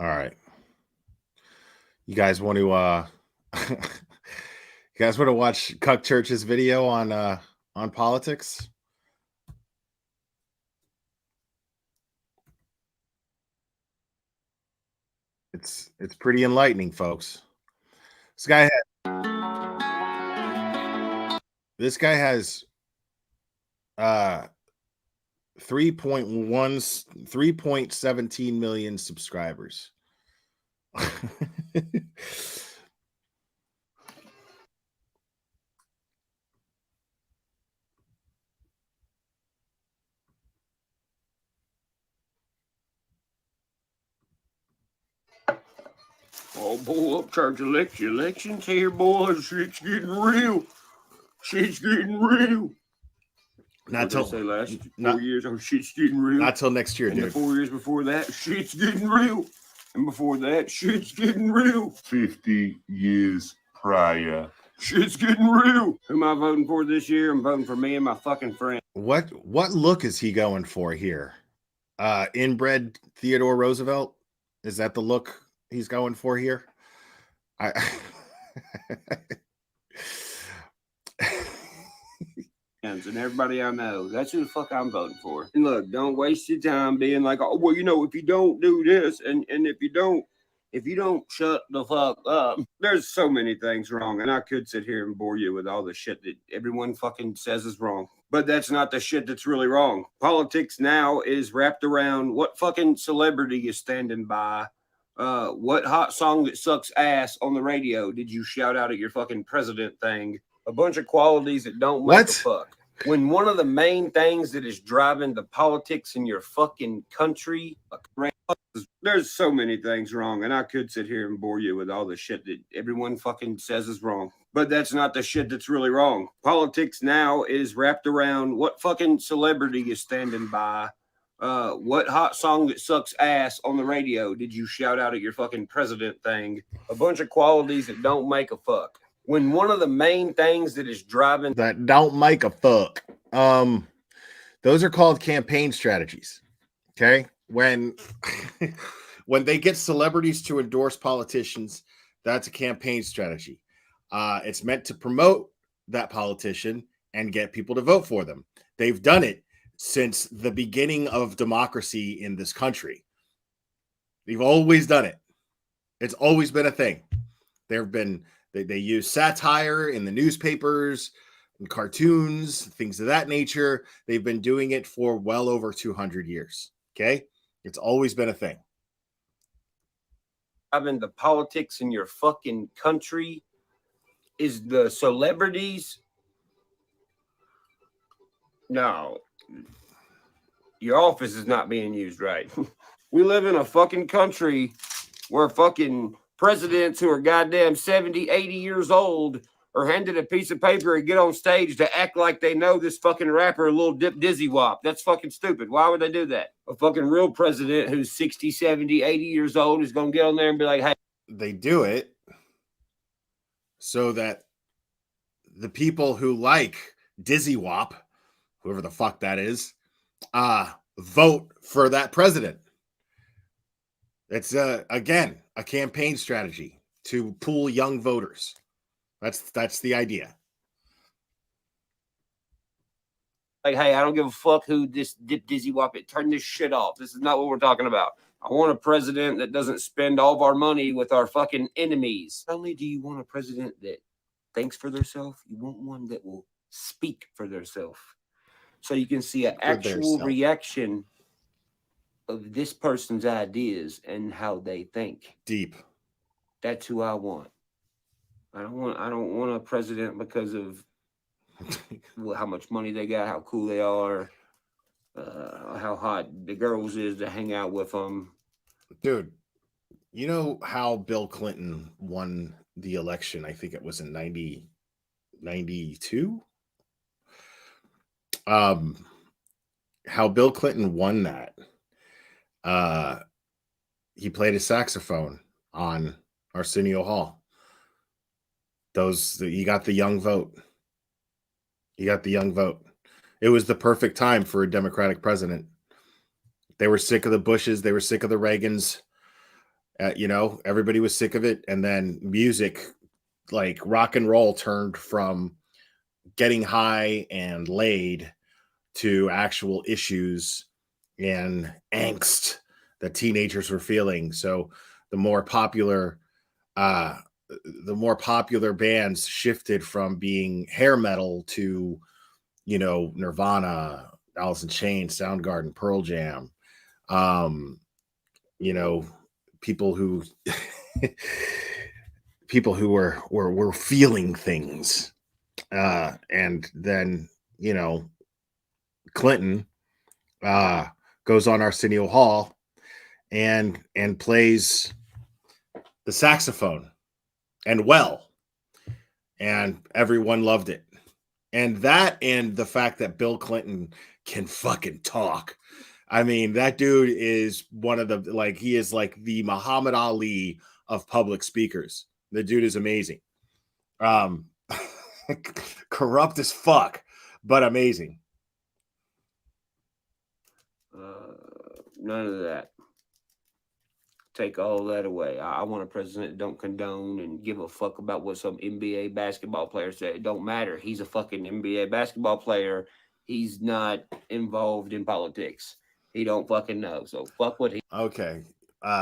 All right. You guys want to you guys want to watch Cuck Church's video on politics? It's pretty enlightening, folks. This guy has 3.17 million subscribers. Oh, boy, upcharge elections here, boys. Shit's getting real. Shit's getting real. Not till say last 4 years. Oh, shit's getting real. Not till next year, and dude. The 4 years before that, shit's getting real. And before that, shit's getting real. 50 years prior. Shit's getting real. Who am I voting for this year? I'm voting for me and my fucking friend. What look is he going for here? Inbred Theodore Roosevelt? Is that the look he's going for here? And everybody I know, that's who the fuck I'm voting for. And look, don't waste your time being like, oh, well, you know, if you don't do this and if you don't shut the fuck up, there's so many things wrong. And I could sit here and bore you with all the shit that everyone fucking says is wrong. But that's not the shit that's really wrong. Politics now is wrapped around what fucking celebrity is standing by. What hot song that sucks ass on the radio did you shout out at your fucking president thing? A bunch of qualities that don't make a fuck. When one of the main things that is driving the politics in your fucking country, there's so many things wrong. And I could sit here and bore you with all the shit that everyone fucking says is wrong. But that's not the shit that's really wrong. Politics now is wrapped around what fucking celebrity is standing by. What hot song that sucks ass on the radio did you shout out at your fucking president thing? A bunch of qualities that don't make a fuck. When one of the main things that is driving that don't make a fuck. Those are called campaign strategies. Okay. When they get celebrities to endorse politicians, that's a campaign strategy. It's meant to promote that politician and get people to vote for them. They've done it since the beginning of democracy in this country. They've always done it. It's always been a thing. They use satire in the newspapers and cartoons, things of that nature. They've been doing it for well over 200 years. Okay. It's always been a thing. Driving the politics in your fucking country is the celebrities. No, your office is not being used right. We live in a fucking country where fucking presidents who are goddamn 70, 80 years old are handed a piece of paper and get on stage to act like they know this fucking rapper, a little dizzy wop. That's fucking stupid. Why would they do that? A fucking real president who's 60, 70, 80 years old is going to get on there and be like, hey. They do it so that the people who like Dizzy Wop, whoever the fuck that is, vote for that president. It's again a campaign strategy to pull young voters. That's the idea. Like, hey, I don't give a fuck who this Dizzy Wop it. Turn this shit off. This is not what we're talking about. I want a president that doesn't spend all of our money with our fucking enemies. Not only do you want a president that thinks for themselves, you want one that will speak for themselves. So you can see an actual reaction of this person's ideas and how they think. Deep. That's who I want. I don't want a president because of how much money they got, how cool they are, how hot the girls is to hang out with them. Dude, you know how Bill Clinton won the election? I think it was in 92. How Bill Clinton won that. He played a saxophone on Arsenio Hall. He got the young vote. He got the young vote. It was the perfect time for a Democratic president. They were sick of the Bushes. They were sick of the Reagans. Everybody was sick of it. And then music, like rock and roll, turned from getting high and laid to actual issues and angst that teenagers were feeling. So the more popular bands shifted from being hair metal to, Nirvana, Alice in Chains, Soundgarden, Pearl Jam. People who were feeling things. And then, Clinton goes on Arsenio Hall and plays the saxophone and everyone loved it. And the fact that Bill Clinton can fucking talk. I mean, that dude is one of he is like the Muhammad Ali of public speakers. The dude is amazing. Corrupt as fuck, but amazing. None of that. Take all that away. I want a president that don't condone and give a fuck about what some NBA basketball player said. It don't matter. He's a fucking NBA basketball player. He's not involved in politics. He don't fucking know. So fuck what he. Okay.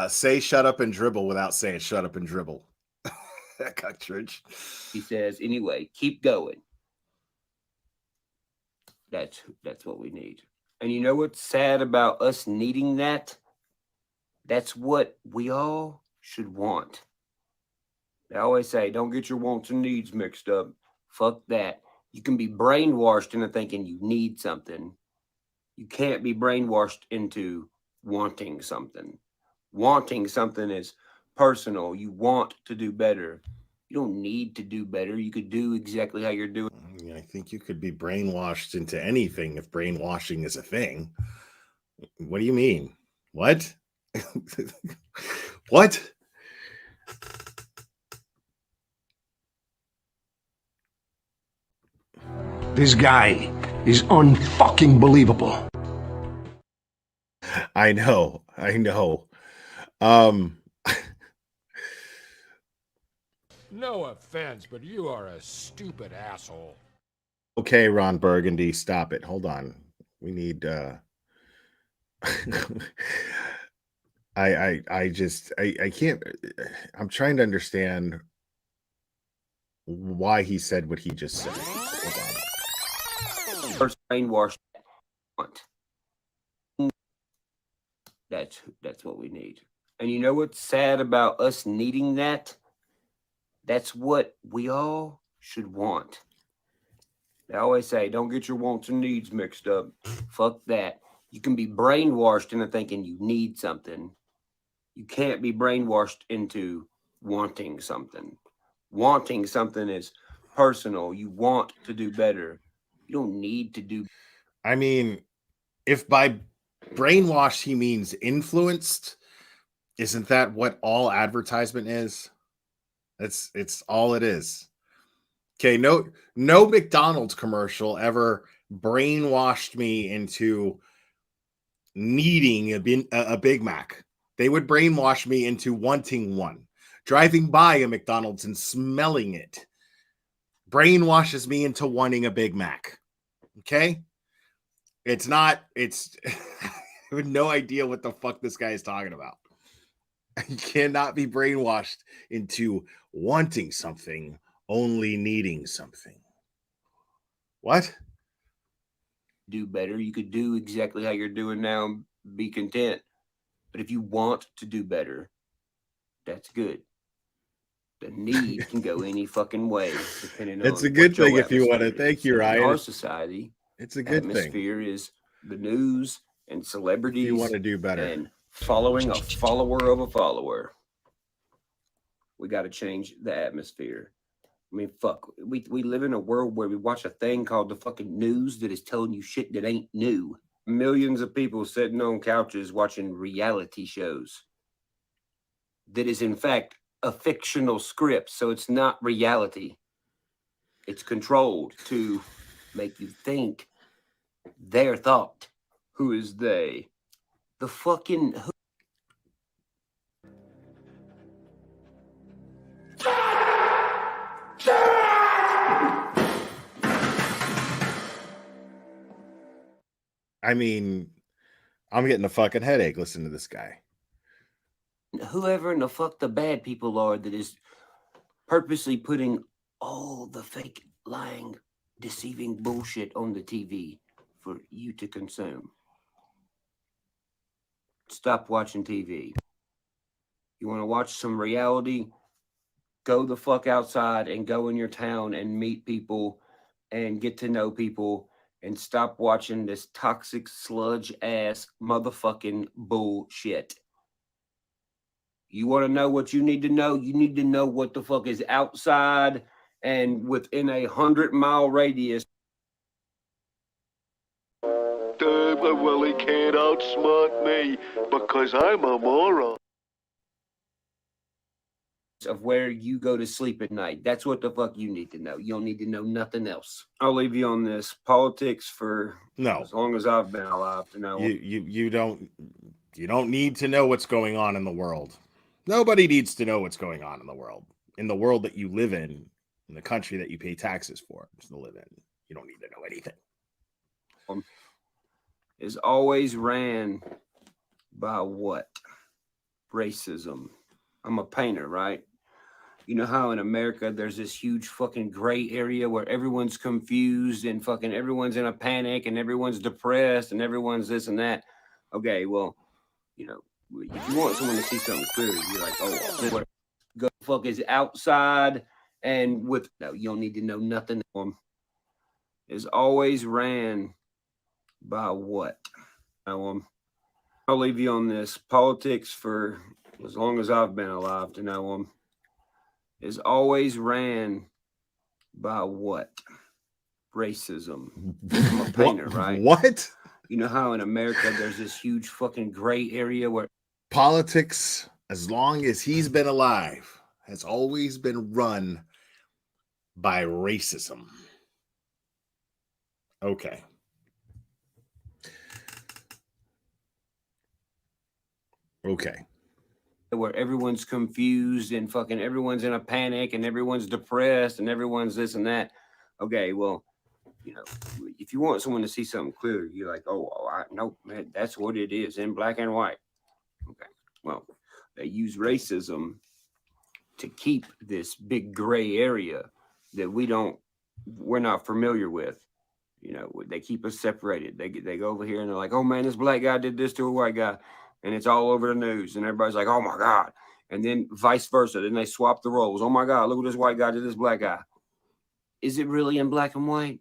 Say shut up and dribble without saying shut up and dribble. That got church. He says, anyway, keep going. That's what we need. And you know what's sad about us needing that? That's what we all should want. They always say, don't get your wants and needs mixed up. Fuck that. You can be brainwashed into thinking you need something. You can't be brainwashed into wanting something. Wanting something is personal. You want to do better. You don't need to do better. You could do exactly how you're doing. I think you could be brainwashed into anything if brainwashing is a thing. What do you mean? What? What? This guy is unfucking believable. I know. No offense, but you are a stupid asshole. Okay, Ron Burgundy, stop it. Hold on. We need I can't. I'm trying to understand why he said what he just said. First brainwashed. That's what we need. And you know what's sad about us needing that? That's what we all should want. They always say, don't get your wants and needs mixed up. Fuck that. You can be brainwashed into thinking you need something. You can't be brainwashed into wanting something. Wanting something is personal. You want to do better. You don't need to do. I mean, if by brainwashed he means influenced, isn't that what all advertisement is? It's all it is. Okay, no McDonald's commercial ever brainwashed me into needing a Big Mac. They would brainwash me into wanting one. Driving by a McDonald's and smelling it brainwashes me into wanting a Big Mac. Okay? It's I have no idea what the fuck this guy is talking about. You cannot be brainwashed into wanting something, only needing something. What? Do better. You could do exactly how you're doing now and be content. But if you want to do better, that's good. The need can go any fucking way, depending on It's a good what your thing if you want to. atmosphere is. Thank you, In Ryan. our society, It's a good thing. atmosphere is the news and celebrities. If you want to do better. And following a follower of a follower. We got to change the atmosphere. I mean, fuck. We live in a world where we watch a thing called the fucking news that is telling you shit that ain't new. Millions of people sitting on couches watching reality shows. That is, in fact, a fictional script, so it's not reality. It's controlled to make you think their thought. Who is they? The fucking... I mean, I'm getting a fucking headache listening to this guy. Whoever in the fuck the bad people are that is purposely putting all the fake, lying, deceiving bullshit on the TV for you to consume. Stop watching TV. You want to watch some reality? Go the fuck outside and go in your town and meet people and get to know people and stop watching this toxic sludge ass motherfucking bullshit. You want to know what you need to know? You need to know what the fuck is outside and within 100-mile radius. Well, he can't outsmart me because I'm a moron. Of where you go to sleep at night. That's what the fuck you need to know. You don't need to know nothing else. I'll leave you on this. Politics for as long as I've been alive to know. You don't need to know what's going on in the world. Nobody needs to know what's going on in the world that you live in the country that you pay taxes for to live in. You don't need to know anything. Is always ran by what? Racism. I'm a painter, right? You know how in America there's this huge fucking gray area where everyone's confused and fucking everyone's in a panic and everyone's depressed and everyone's this and that. Okay, well, you know, if you want someone to see something clearly, you're like, oh, what the fuck is outside and with no, you don't need to know nothing. Is always ran by what? I'll leave you on this. Politics for as long as I've been alive to know them is always ran by what? Racism. I'm a painter, right? What? You know how in America there's this huge fucking gray area where politics, as long as he's been alive, has always been run by racism. Okay. Okay. Where everyone's confused and fucking everyone's in a panic and everyone's depressed and everyone's this and that. Okay, well, you know, if you want someone to see something clear, you're like, no, man, that's what it is in black and white. Okay, well, they use racism to keep this big gray area that we're not familiar with. You know, they keep us separated. They go over here and they're like, oh man, this black guy did this to a white guy. And it's all over the news, and everybody's like, oh my God. And then vice versa. Then they swap the roles. Oh my God, look what this white guy did, this black guy. Is it really in black and white?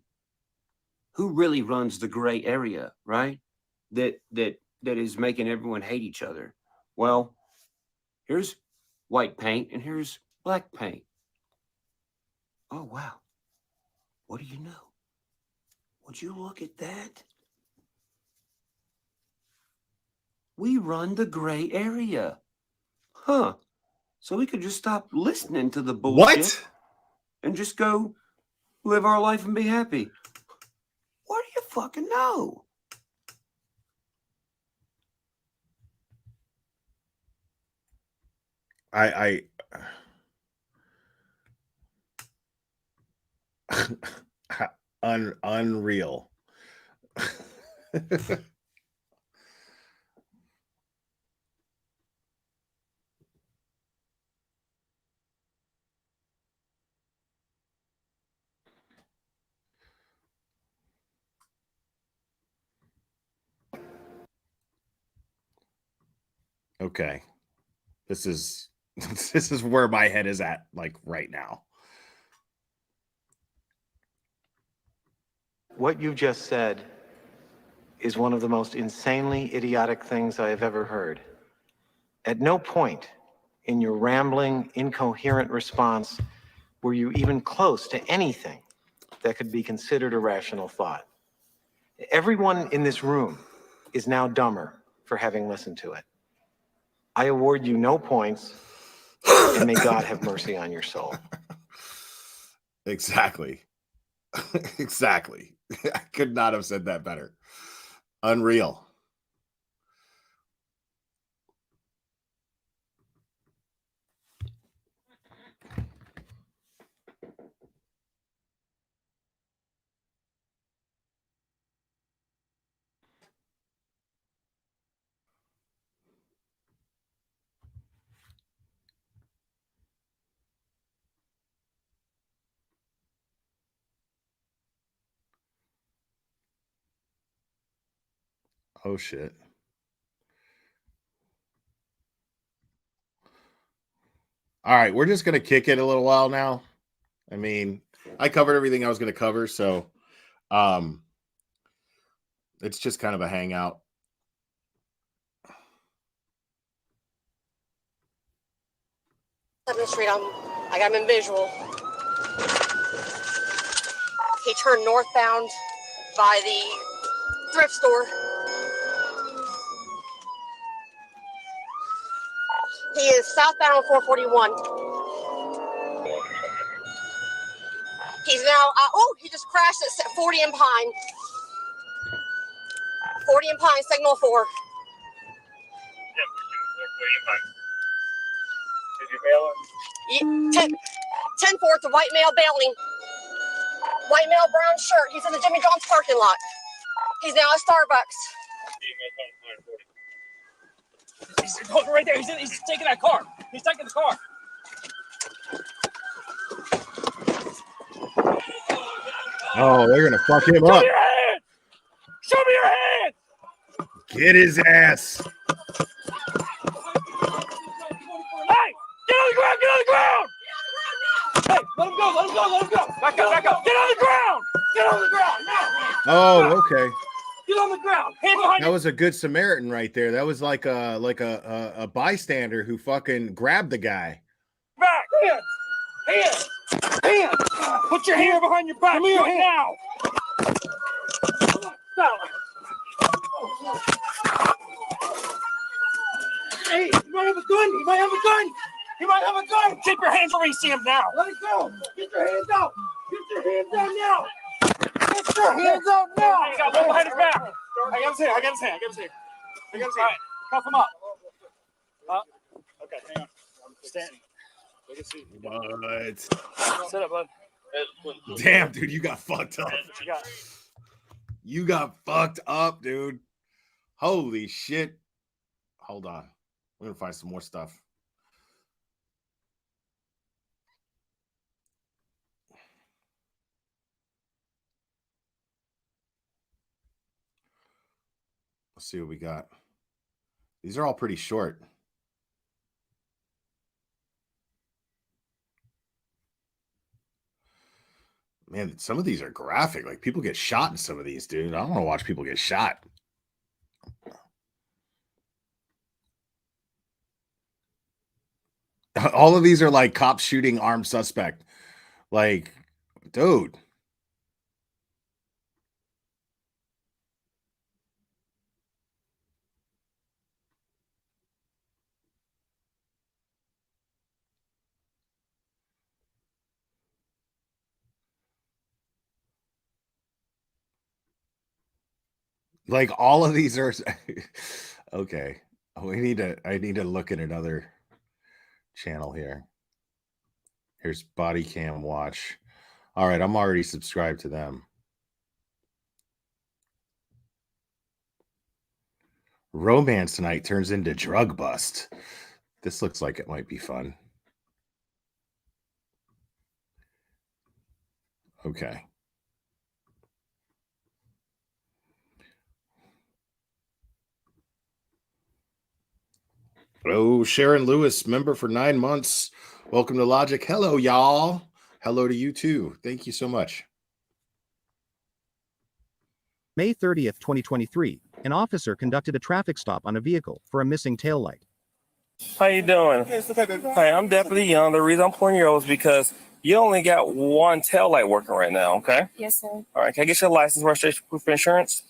Who really runs the gray area, right? That is making everyone hate each other. Well, here's white paint and here's black paint. Oh wow. What do you know? Would you look at that? We run the gray area. Huh. So we could just stop listening to the bullshit. What? And just go live our life and be happy. What do you fucking know? Unreal. Okay. This is this is where my head is at, like, right now. What you just said is one of the most insanely idiotic things I have ever heard. At no point in your rambling, incoherent response were you even close to anything that could be considered a rational thought. Everyone in this room is now dumber for having listened to it. I award you no points, and may God have mercy on your soul. Exactly. Exactly. I could not have said that better. Unreal. Oh shit. All right, we're just going to kick it a little while now. I mean, I covered everything I was going to cover, so it's just kind of a hangout. The street, I got him in visual. He turned northbound by the thrift store. He is southbound on 441. He's now, he just crashed at 40 and Pine. 40 and Pine, signal 4. Did you bail him? 10 4, it's a white male bailing. White male, brown shirt. He's in the Jimmy John's parking lot. He's now at Starbucks. He's right there. He's taking that car. He's taking the car. Oh, they're going to fuck him Show up. me your hand! Show me your hand! Get his ass. Hey! Get on the ground! Get on the ground! Hey, let him go! Let him go! Let him go! Back up! Back up! Get on the ground! Get on the ground! Now! Oh, okay. Get on the ground! Hands behind That was a good Samaritan right there. That was like a bystander who fucking grabbed the guy. back! Hands! Hands! Hands! Put your hand behind your back right now! Stop! Hey, he might have a gun! He might have a gun! He might have a gun! Keep your hands where you see him now! Let it go! Get your hands out! Get your hands out now! Get your hands out now! He got one behind his back! I got his hand! I got his hand! I got his hand! I got his hand! All right, cuff him up! Okay, hang on. I'm standing. What? Sit up, bud. Damn, dude, you got fucked up. What you got? You got fucked up, dude. Holy shit. Hold on. We're gonna find some more stuff. Let's see what we got. These are all pretty short. Man, some of these are graphic. Like, people get shot in some of these, dude. I don't want to watch people get shot. All of these are like cops shooting armed suspect. Like, dude. Like all of these are okay. I need to look at another channel here. Here's Body Cam Watch. All right, I'm already subscribed to them. Romance Night turns into drug bust. This looks like it might be fun. Okay. Oh, Sharon Lewis, member for 9 months. Welcome to Logic. Hello, y'all. Hello to you too. Thank you so much. May 30th, 2023, an officer conducted a traffic stop on a vehicle for a missing taillight. How you doing? Hi, I'm Deputy Young. The reason I'm pulling you over is because you only got one tail light working right now, okay? Yes, sir. All right, can I get your license, registration, proof of insurance?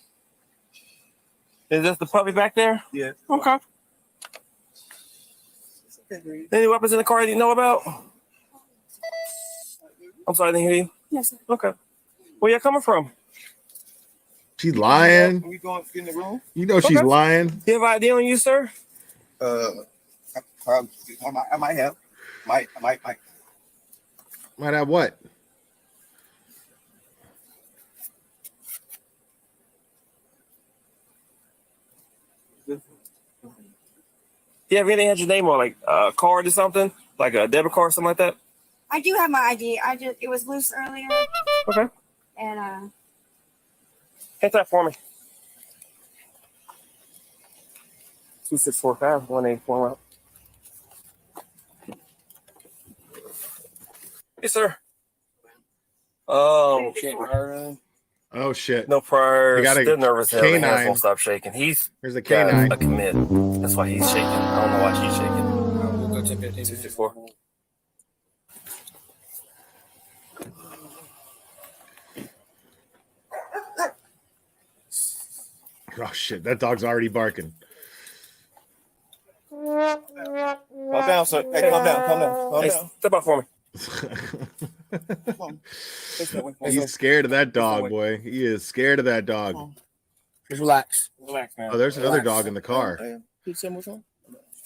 Is this the puppy back there? Yeah. Okay. Any weapons in the car that you know about? I'm sorry, I didn't hear you. Yes, sir. Okay. Where you coming from? She's lying. We going in the room? You know she's lying. You have ID on you, sir? I might have. Might have what? You have anything at your name or like a card or something? Like a debit card or something like that? I do have my ID. It was loose earlier. Okay. And Hit that for me. 2645 184. Yes, sir. Oh, Oh shit. no prior. I got a Still nervous. His hands canine. won't stop shaking. He's There's a got canine. a commit. That's why he's shaking. I don't know why she's shaking. We'll go to 264. Oh shit, that dog's already barking. Calm down, sir. Hey, calm down. Calm down. Step out for me. He's scared of that dog, boy. He is scared of that dog. Just relax. Relax, man. Oh, there's another dog in the car.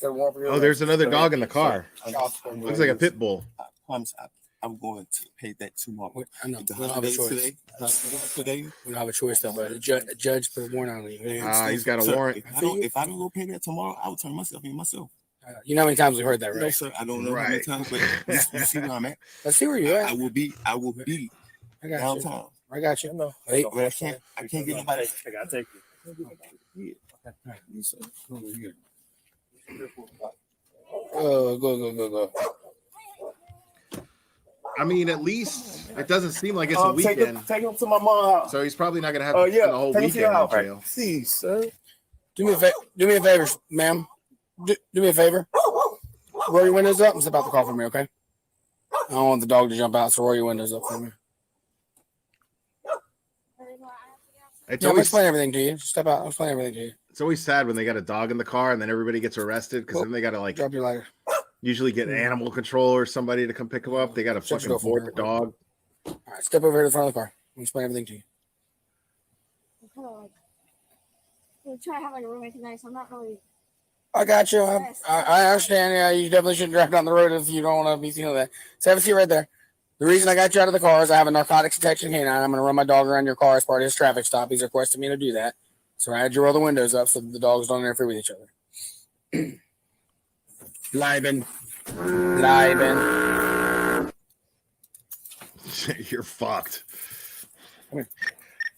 Oh, there's another dog in the car. Looks like a pit bull. I'm going to pay that tomorrow. I know. The We don't have a holidays choice. today. We don't have a choice, though, but a judge put a warrant on you. He's got a Sir, warrant. If I don't go pay that tomorrow, I will turn myself in myself. You know how many times we've heard that, right? No, sir. I don't know how many times, but you see where I'm at. Let's see where you're at. I will be I got downtown. you. I got you. No. But I can't get nobody. I gotta take you. Go. I mean, at least it doesn't seem like it's a weekend. Take him to my mom's house. So he's probably not gonna have to spend the whole take him to your weekend in house. jail. Please, sir. Do me a favor, ma'am. Do me a favor. Roll your windows up and step out the car for me, okay? I don't want the dog to jump out, so roll your windows up for me. It's I'm always explain everything to you. Just step out. I'll explain everything to you. it's always sad when they got a dog in the car and then everybody gets arrested because then they gotta like Drop your lighter. usually get animal control or somebody to come pick them up. They gotta Shut fucking your door board the for me. dog. All right, step over here to the front of the car. I'll explain everything to you. we're trying to have like a roommate tonight, so I'm not really. I got you. I understand. Yeah, you definitely shouldn't drive down the road if you don't want to be seen with that. So have a seat right there. The reason I got you out of the car is I have a narcotics detection canine. I'm going to run my dog around your car as part of his traffic stop. He's requested me to do that. So I had you roll the windows up so that the dogs don't interfere with each other. Lieben. You're fucked.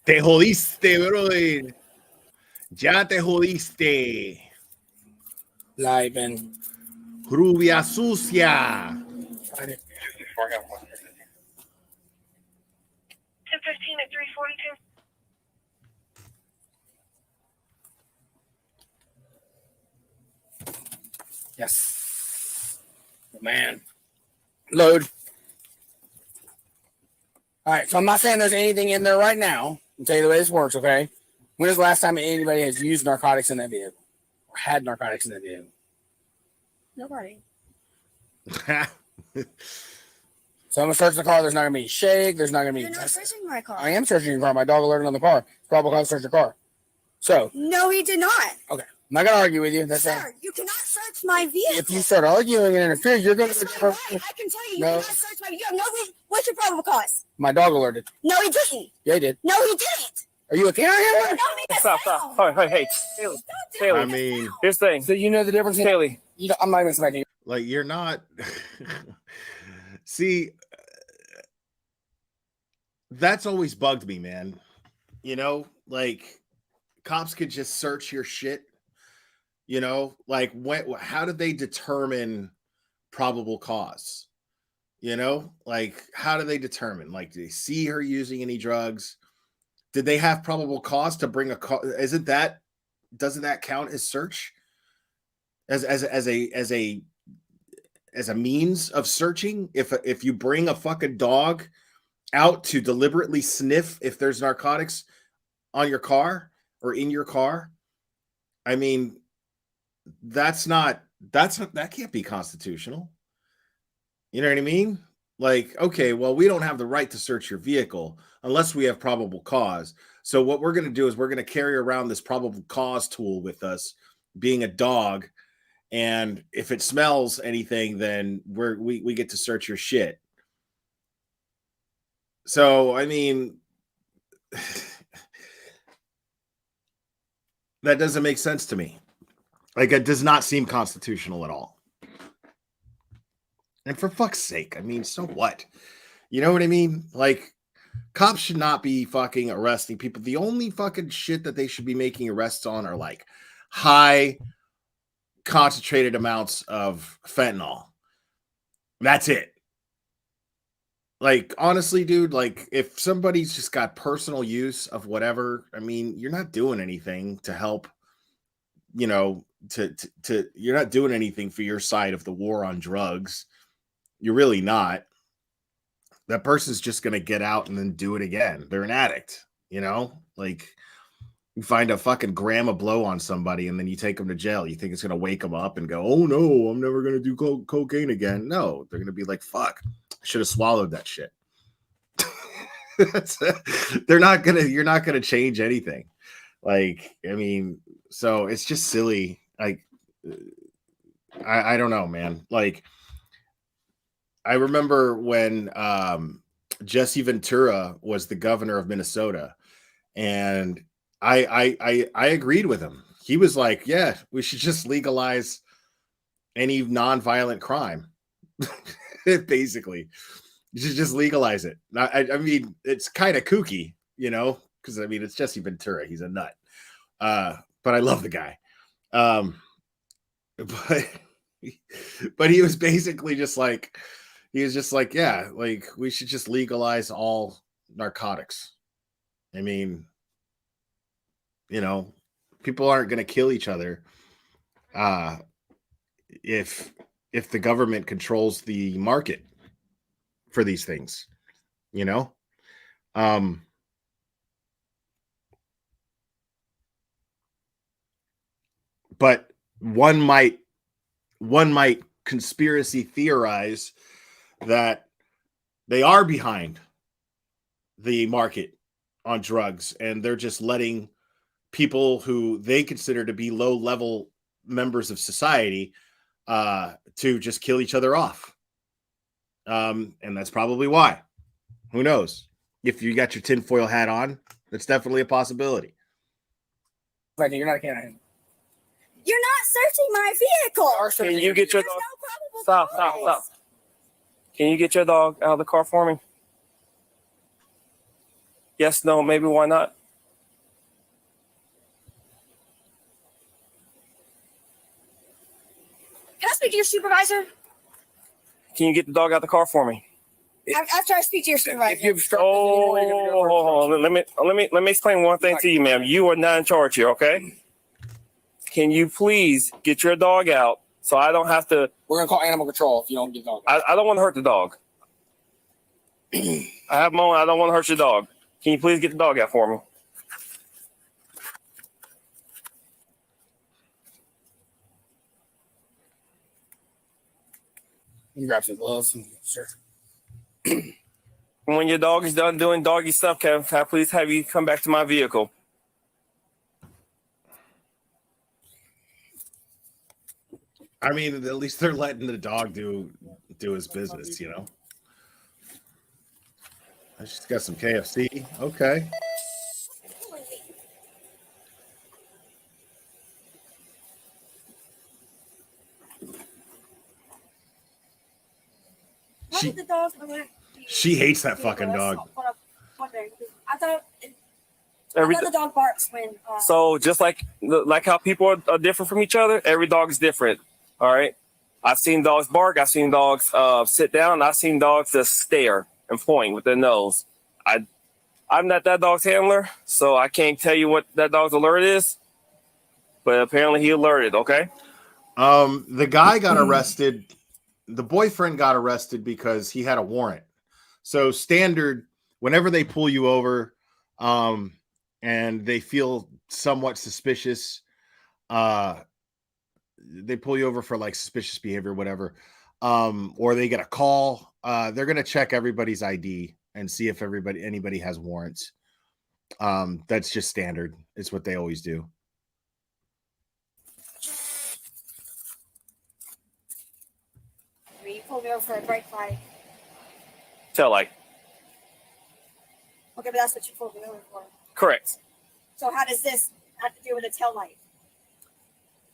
Te jodiste, bro. Ya te jodiste. Lieben. Rubia sucia. 10:15 at 3:42. Yes. Man. Load. All right, so I'm not saying there's anything in there right now. I'll tell you the way this works, okay? When is the last time anybody has used narcotics in that vehicle? Or had narcotics in that vehicle? Nobody. So I'm going to search the car. There's not going to be shake. There's not going to be... You're not searching my car. I am searching your car. My dog alerted on the car. It's probably because I search your car. So. No, he did not. Okay. I'm not gonna argue with you. That's Sir, fine. you cannot search my vehicle. If you start arguing and interfere, you're gonna. That's not right. I can tell you, you cannot search my vehicle. You have no reason. What's your probable cause? My dog alerted. No, he didn't. Yeah, he did. No, he didn't. Are you a canine handler? Stop. Hey, Haley. I mean, Here's the thing. So you know the difference, Haley. You know, I'm not even expecting you. like you're not. See, that's always bugged me, man. You know, like cops could just search your shit. You know, like how did they determine probable cause? You know, like how do they determine? Like, do they see her using any drugs? Did they have probable cause to bring a car? Doesn't that count as search? As a means of searching? If you bring a fucking dog out to deliberately sniff if there's narcotics on your car or in your car, I mean, that can't be constitutional. You know what I mean? Like, okay, well, we don't have the right to search your vehicle unless we have probable cause. So what we're going to do is we're going to carry around this probable cause tool with us, being a dog. And if it smells anything, then we get to search your shit. So, I mean, that doesn't make sense to me. Like, it does not seem constitutional at all. And for fuck's sake, I mean, so what? You know what I mean? Like, cops should not be fucking arresting people. The only fucking shit that they should be making arrests on are like high concentrated amounts of fentanyl. That's it. Like, honestly, dude, like if somebody's just got personal use of whatever, I mean, you're not doing anything to help, you know, to you're not doing anything for your side of the war on drugs. You're really not. That person's just going to get out and then do it again. They're an addict, you know? Like, you find a fucking gram of blow on somebody and then you take them to jail. You think it's going to wake them up and go, oh no, I'm never going to do cocaine again. No, they're going to be like, fuck, I should have swallowed that shit. You're not going to change anything. Like, I mean, so it's just silly. Like, I don't know, man. Like, I remember when Jesse Ventura was the governor of Minnesota, and I agreed with him. He was like, yeah, we should just legalize any nonviolent crime. Basically, you should just legalize it. I mean, it's kind of kooky, you know, because I mean, it's Jesse Ventura. He's a nut. But I love the guy. But he was basically just like, yeah, like we should just legalize all narcotics. I mean, you know, people aren't going to kill each other if the government controls the market for these things, you know? But one might conspiracy theorize that they are behind the market on drugs and they're just letting people who they consider to be low-level members of society to just kill each other off. And that's probably why. Who knows? If you got your tinfoil hat on, that's definitely a possibility. Like, you're not a canine. You're not searching my vehicle. Can you get your dog? Stop. Can you get your dog out of the car for me? Yes, no, maybe, why not? Can I speak to your supervisor? Can you get the dog out of the car for me? After I speak to your supervisor. Let me explain one thing to you, ma'am. You are not in charge here, okay? Can you please get your dog out so I don't have to... We're going to call animal control if you don't get the dog. I don't want to hurt the dog. I have my own. I don't want to hurt your dog. Can you please get the dog out for me? You grab some gloves, sir. When your dog is done doing doggy stuff, can I please have you come back to my vehicle? I mean, at least they're letting the dog do his business, you know. I just got some KFC. Okay. She hates that fucking dog. I thought Every, the dog barks when. so just like how people are different from each other, every dog is different. All right. I've seen dogs bark. I've seen dogs sit down. I've seen dogs just stare and point with their nose. I'm not that dog's handler, so I can't tell you what that dog's alert is. But apparently he alerted. Okay. The guy got arrested. The boyfriend got arrested because he had a warrant. So standard, whenever they pull you over, and they feel somewhat suspicious, they pull you over for like suspicious behavior, whatever, or they get a call, they're going to check everybody's ID and see if anybody has warrants. That's just standard. It's what they always do. You pulled me over for a bright light. Tail light. Okay, but that's what you pulled me over for. Correct. So how does this have to do with a tail light?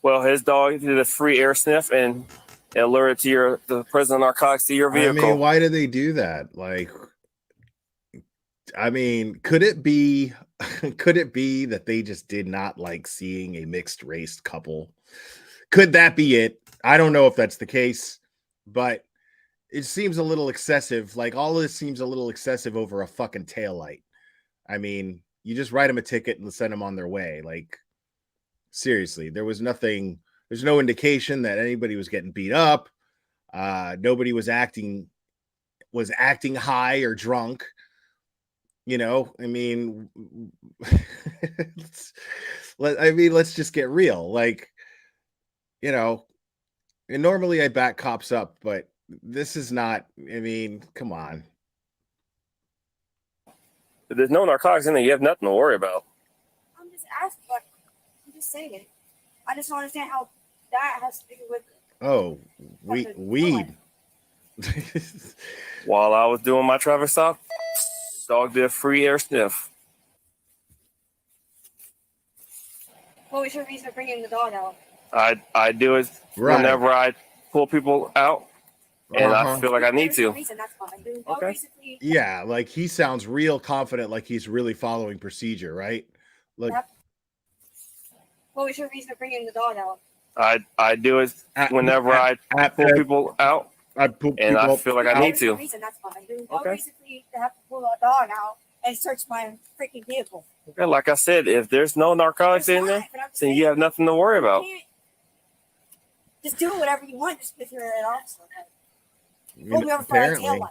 Well, his dog did a free air sniff and alerted to the presence of narcotics to your vehicle. I mean, why do they do that? Like, I mean, could it be that they just did not like seeing a mixed race couple? Could that be it? I don't know if that's the case, but it seems a little excessive. Like, all of this seems a little excessive over a fucking taillight. I mean, you just write them a ticket and send them on their way. Like, seriously, there's no indication that anybody was getting beat up. Nobody was acting high or drunk. You know, I mean, let's just get real. Like, you know, and normally I back cops up, but this is not, I mean, come on. If there's no narcotics in there, you have nothing to worry about. I'm just asking, but I'm just saying it. I just don't understand how that has to do with. Oh, weed. While I was doing my traffic stop, dog did a free air sniff. What was your reason for bringing the dog out? I do it whenever I pull people out, and I feel like I need to. Okay. Yeah, like he sounds real confident, like he's really following procedure, right? Look. What was your reason for bringing the dog out? I do it whenever I pull people out, and I feel like I need to. No reason to have to pull a dog out and search my freaking vehicle. Okay, like I said, if there's no narcotics in there, then you have nothing to worry about. Just do whatever you want, just if you're an officer. Pull me over for a tail light.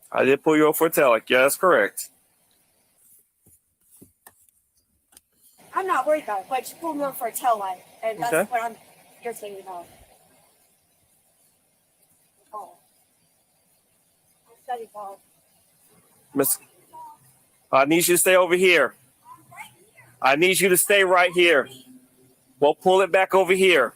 I did pull you over for a tail light. Yeah, that's correct. I'm not worried about it, but just pull me over for a tail light, and that's what I'm irritated about. Oh. Study dog. Miss, I need you to stay over here. I need you to stay right here. We'll pull it back over here.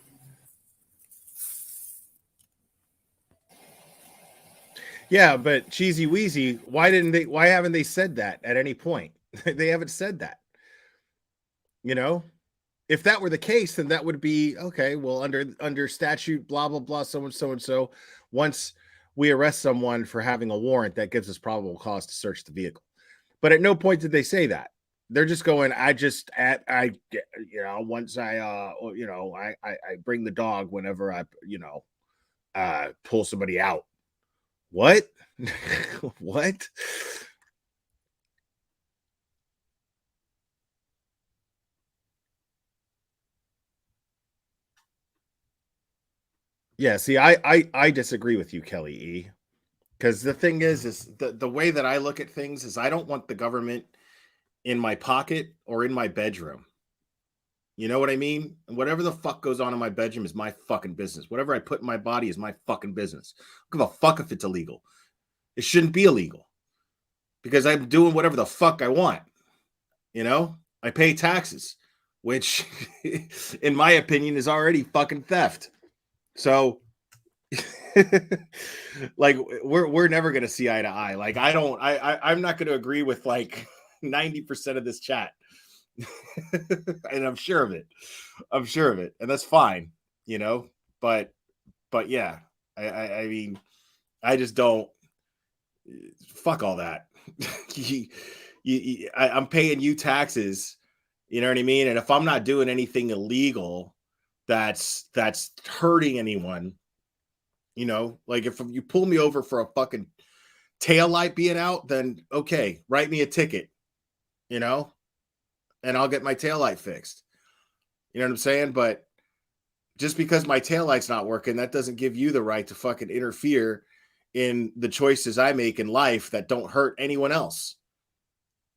Yeah, but Cheesy Wheezy, why haven't they said that at any point? They haven't said that. You know, if that were the case, then that would be okay. Well, under statute, blah blah blah, so and so. Once we arrest someone for having a warrant, that gives us probable cause to search the vehicle. But at no point did they say that. They're just going. Once I bring the dog whenever I pull somebody out. What? What? Yeah, see, I disagree with you, Kelly E. Because the thing is the way that I look at things is I don't want the government in my pocket or in my bedroom. You know what I mean? And whatever the fuck goes on in my bedroom is my fucking business. Whatever I put in my body is my fucking business. I don't give a fuck if it's illegal. It shouldn't be illegal. Because I'm doing whatever the fuck I want. You know? I pay taxes. which in my opinion is already fucking theft. So like we're never gonna see eye to eye. Like I'm not gonna agree with like 90% of this chat. And I'm sure of it. And that's fine, you know, but yeah, I mean, I just don't, fuck all that. I'm paying you taxes, you know what I mean? And if I'm not doing anything illegal that's hurting anyone, you know, like if you pull me over for a fucking tail light being out, then okay, write me a ticket, you know, and I'll get my tail light fixed. You know what I'm saying? But just because my taillight's not working, that doesn't give you the right to fucking interfere in the choices I make in life that don't hurt anyone else.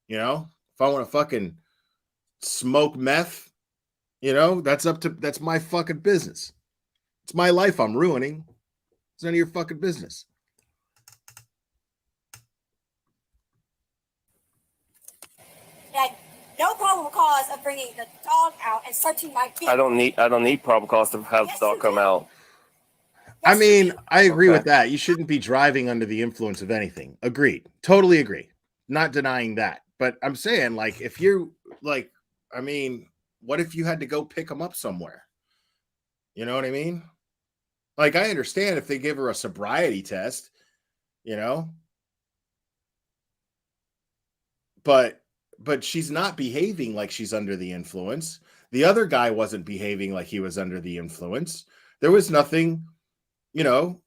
You know, if I want to fucking smoke meth, you know, that's my fucking business. It's my life I'm ruining. It's none of your fucking business. No probable cause of bringing the dog out and searching my vehicle. I don't need probable cause to have the dog come out. I mean, I agree with that. You shouldn't be driving under the influence of anything. Agreed. Totally agree. Not denying that. But I'm saying, like, if you like, I mean, what if you had to go pick them up somewhere? You know what I mean? Like, I understand if they give her a sobriety test, you know, but she's not behaving like she's under the influence. The other guy wasn't behaving like he was under the influence. There was nothing, you know,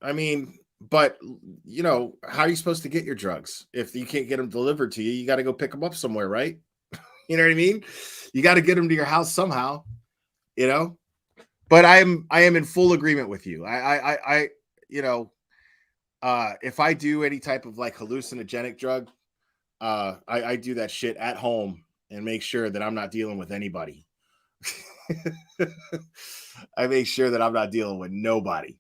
I mean, but, you know, how are you supposed to get your drugs? If you can't get them delivered to you, you got to go pick them up somewhere, right? You know what I mean? You got to get them to your house somehow, you know? But I am in full agreement with you. I you know, if I do any type of like hallucinogenic drug, I do that shit at home and make sure that I'm not dealing with anybody. I make sure that I'm not dealing with nobody.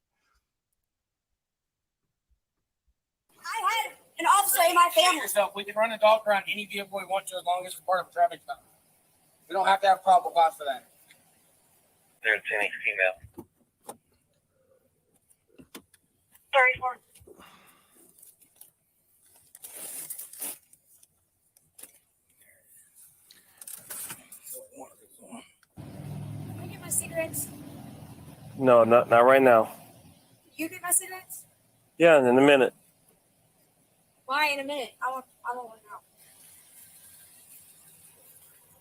I had an officer in my family. We can run a dog around any vehicle we want to as long as it's part of a traffic stop. We don't have to have probable cause for that. There's any female. 34. Can I get my cigarettes? No, not right now. You get my cigarettes? Yeah, in a minute. Why in a minute? I don't want to know.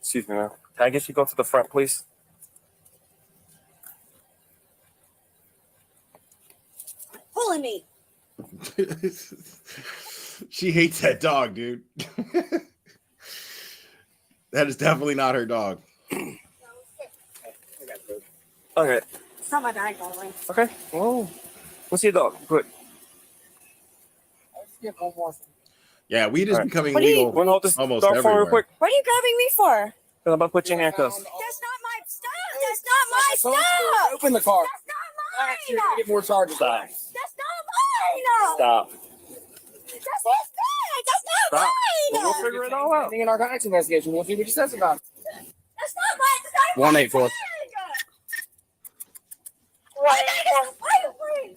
Excuse me, ma'am. Can I get you to go to the front, please? Pulling me. She hates that dog, dude. That is definitely not her dog. Okay. It's not my bag, by the way. Okay. Whoa. Let's see the dog. Good. Let's get one more. Yeah, weed is becoming What do you- legal Wanna hold this almost dog for me real everywhere. quick? What are you grabbing me for? Because I'm about to put you in handcuffs. That's not my stuff. That's not my stuff. Open the car. That's not mine. You're gonna get more charges. Stop. That's not mine. Stop. That's his bag. That's not Stop. mine. We'll figure it all out. In our narcotics investigation, we'll see what he says about it. That's not mine. That's not 184. my bag. What?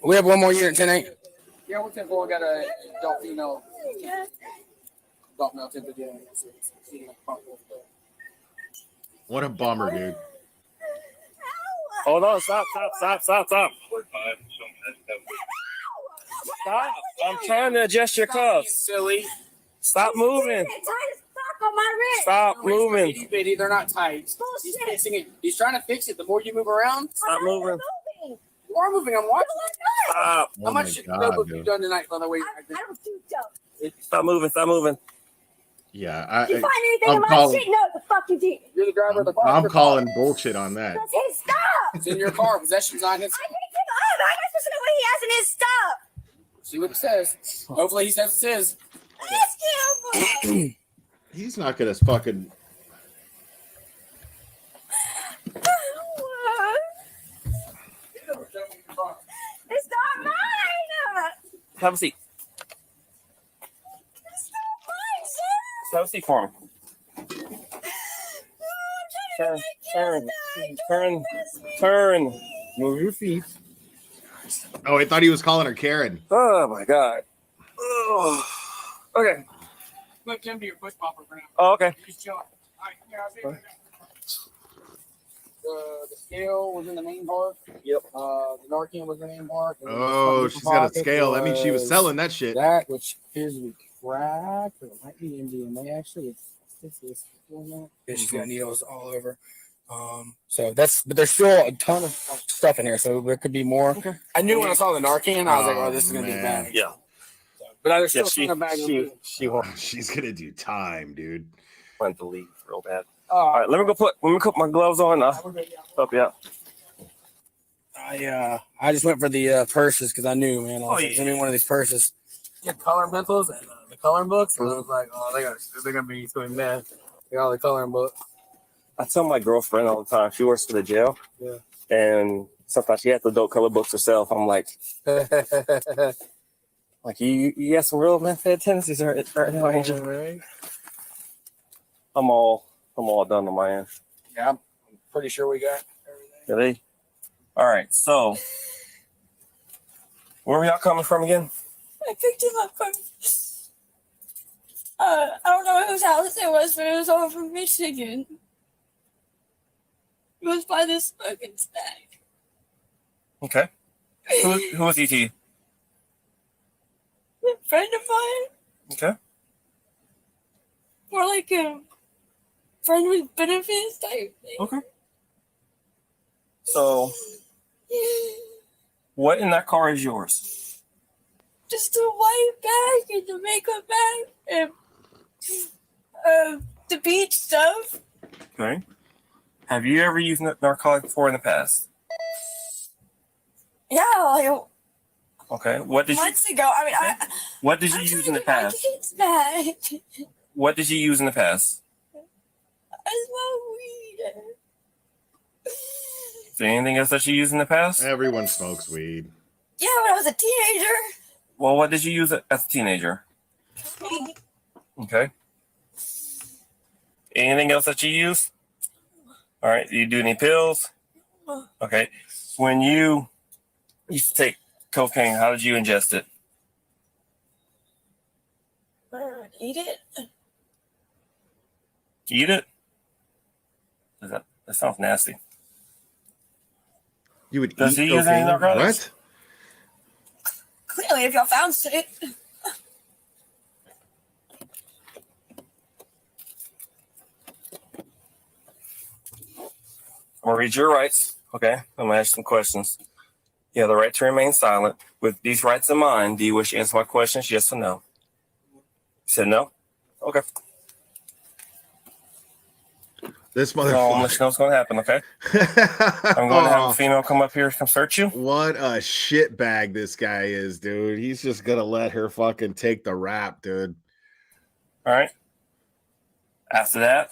We have one more year in 10-8. Yeah, we're 10-4. We got a adult female. Adult male 10-50. What a bummer, dude. Hold on. Stop. Stop. I'm trying to adjust your cuffs. Silly. Stop moving. On my wrist. Stop moving. Itty bitty, they're not tight. He's fixing it. He's trying to fix it. The more you move around, Stop moving. you are moving. I'm watching. Stop. How much notebook you done tonight, by the way? I don't do stuff. Stop moving. Yeah, You find anything I'm in my calling- shit? No, the fuck you did. You're the driver of the car. I'm calling bullshit on that. That's his stuff. It's in your car. Possession's on his. I picked him up. I'm not supposed to know what he has in his stuff. See what it says. Hopefully he says it's his. Ask him. He's not gonna fucking. It's not mine. Have a seat. It's not mine, sir. Have a seat for him. Turn. Move your feet. Oh, I thought he was calling her Karen. Oh my God. Oh. Okay. Let Tim do your push popper for now. Oh, okay. He's chilling. All right. Yeah, I'll see you. The scale was in the main park. Yep. The Narcan was in the main park. and then the Oh, fucking she's got a pocket scale. That means she was selling that shit. That which appears to be cracked, but it might be MDMA actually. It's yeah, she's got needles all over. So that's, but there's still a ton of stuff in here, so there could be more. Okay. I knew when I saw the Narcan, I was like, oh, this is gonna be bad. Yeah. But there's still a ton of bags. She's gonna do time, dude. Want to leave real bad. All right, let me put my gloves on. Help you out. I just went for the purses because I knew, man. I was like, give me one of these purses. Yeah, coloring pencils and the coloring books. And I was like, oh, they're gonna be so mad. They got all the coloring books. I tell my girlfriend all the time. She works for the jail. Yeah. And sometimes she has the adult color books herself. I'm like, you got some real meth head tendencies right now, Angel. Right. I'm all done on my end. Yeah, I'm pretty sure we got everything. Really? All right. So, where were y'all coming from again? I picked him up from, I don't know whose house it was, but it was over from Michigan. It was by this smoking snack. Okay. Who was ET? A friend of mine. Okay. More like a friend with benefits type thing. Okay. So, what in that car is yours? Just a white bag and the makeup bag and the beach stuff. Okay. Have you ever used narcotic before in the past? Yeah, like Okay. What did months ago. I mean, What did you use in the past? It's bad. What did you use in the past? I smoke weed. Is there anything else that you used in the past? Everyone smokes weed. Yeah, when I was a teenager. Well, what did you use as a teenager? Okay. Anything else that you use? All right. Do you do any pills? Okay. When you used to take cocaine, how did you ingest it? Eat it. Eat it? That sounds nasty. You would Does eat he use any cocaine? narcotics? What? Clearly, if y'all found it. I'm gonna read your rights. Okay. I'm gonna ask you some questions. You have the right to remain silent. With these rights in mind, do you wish to answer my questions? Yes or no? You said no? Okay. This So I'm gonna let you know what's gonna happen, okay? I'm going to have a female come up here, come search you. What a shit bag this guy is, dude. He's just gonna let her fucking take the rap, dude. All right. After that,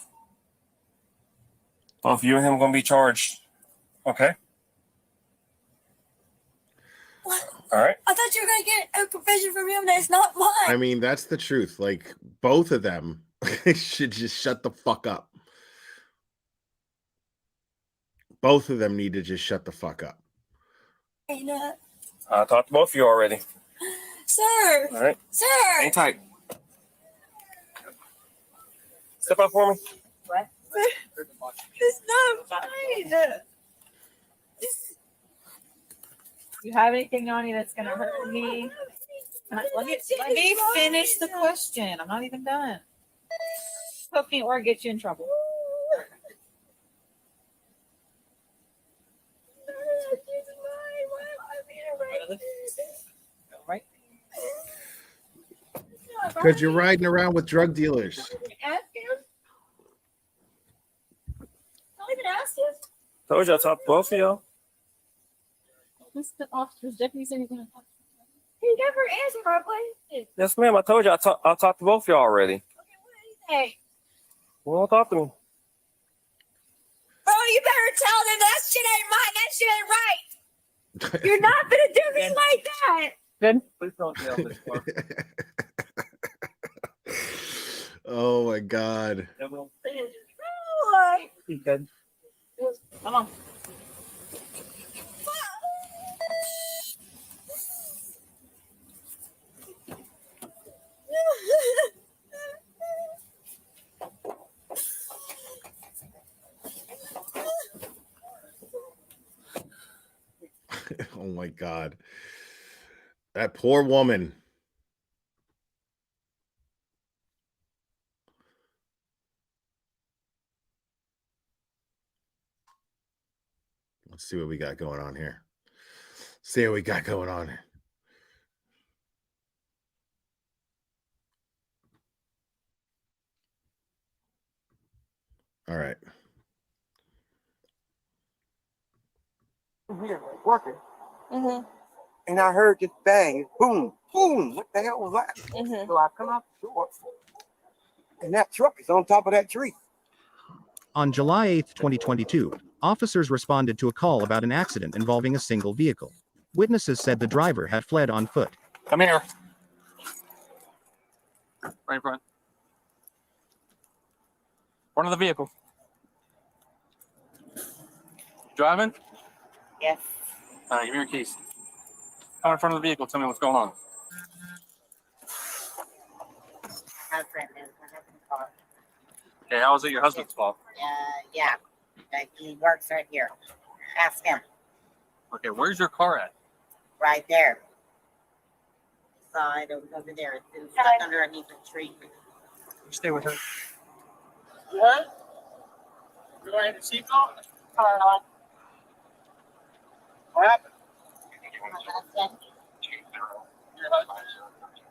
both you and him are gonna be charged. Okay. What? All right. I thought you were gonna get a confession from him that's not mine. I mean, that's the truth. Like, both of them should just shut the fuck up. Both of them need to just shut the fuck up. Hey, no. I talked to both of you already. Sir. All right. Sir. Hang tight. Step up for me. What? It's not fine. You have anything on you that's gonna hurt me? Let me finish the question. I'm not even done. Poke me or get you in trouble. Right? Because you're riding around with drug dealers. Ask him. Don't even ask him. Told you I talked to both of y'all. Mr. Officer's deputy said he's gonna talk to him. He never answered my question. Yes, ma'am. I told you I talked to both of y'all already. Hey, Well, talk to me. bro, you better tell them that shit ain't mine. That shit ain't right. You're not gonna do me like that. Ben, please don't yell this far. Oh my god. Oh, You good? Come on. Oh my God. That poor woman. Let's see what we got going on here. See what we got going on here. All right. Here, working. And I heard this bang, boom, boom. What the hell was that? So I come out the door, and that truck is on top of that tree. On July 8, 2022, officers responded to a call about an accident involving a single vehicle. Witnesses said the driver had fled on foot. Come here. Right in front. Front of the vehicle. Driving? Yes. Give me your keys. Come in front of the vehicle. Tell me what's going on. Okay, how is it your husband's fault? Yeah. He works right here. Ask him. Okay, where's your car at? Right there. Side over there. It's been stuck underneath the tree. Stay with her. What? You want to hit the seatbelt? What happened?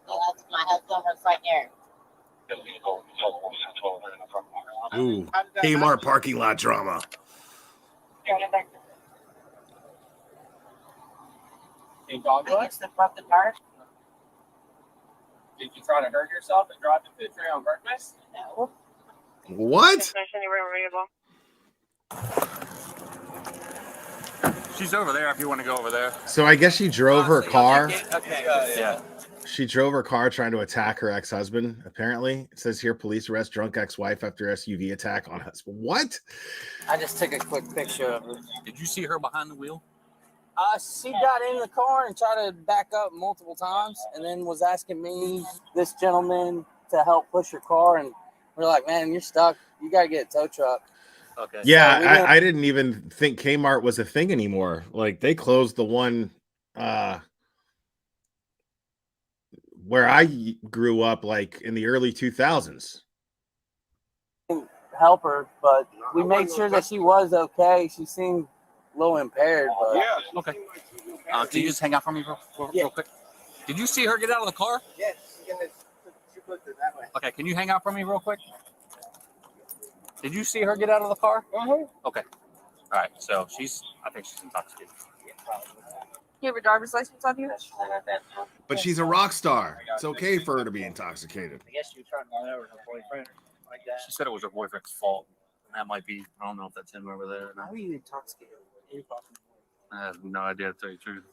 That's my husband works right there. Ooh, Kmart parking lot drama. Hey, dog, what? The fucking car? Did you try to hurt yourself and drive the tree on purpose? No. What? She's over there if you want to go over there. So I guess she drove her car. Okay. Yeah. She drove her car trying to attack her ex-husband, apparently. It says here, police arrest drunk ex-wife after SUV attack on husband. What? I just took a quick picture of her. Did you see her behind the wheel? She got in the car and tried to back up multiple times and then was asking me, this gentleman, to help push her car. And we're like, man, you're stuck. You got to get a tow truck. Okay. Yeah, So I didn't even think Kmart was a thing anymore. Like, they closed the one where I grew up, like in the early 2000s. help her, but we made sure that she was okay. She seemed a little impaired, but Yeah. Okay. Can you just hang out for me real quick? Did you see her get out of the car? yes, she put it that way. Okay. Can you hang out for me real quick? Did you see her get out of the car? Okay. All right. So I think she's intoxicated. You have a driver's license on you? But she's a rock star. It's okay for her to be intoxicated. I guess you were trying to run over her boyfriend like that. She said it was her boyfriend's fault. And that might be, I don't know if that's him over there. How are you intoxicated? I have no idea, to tell you the truth.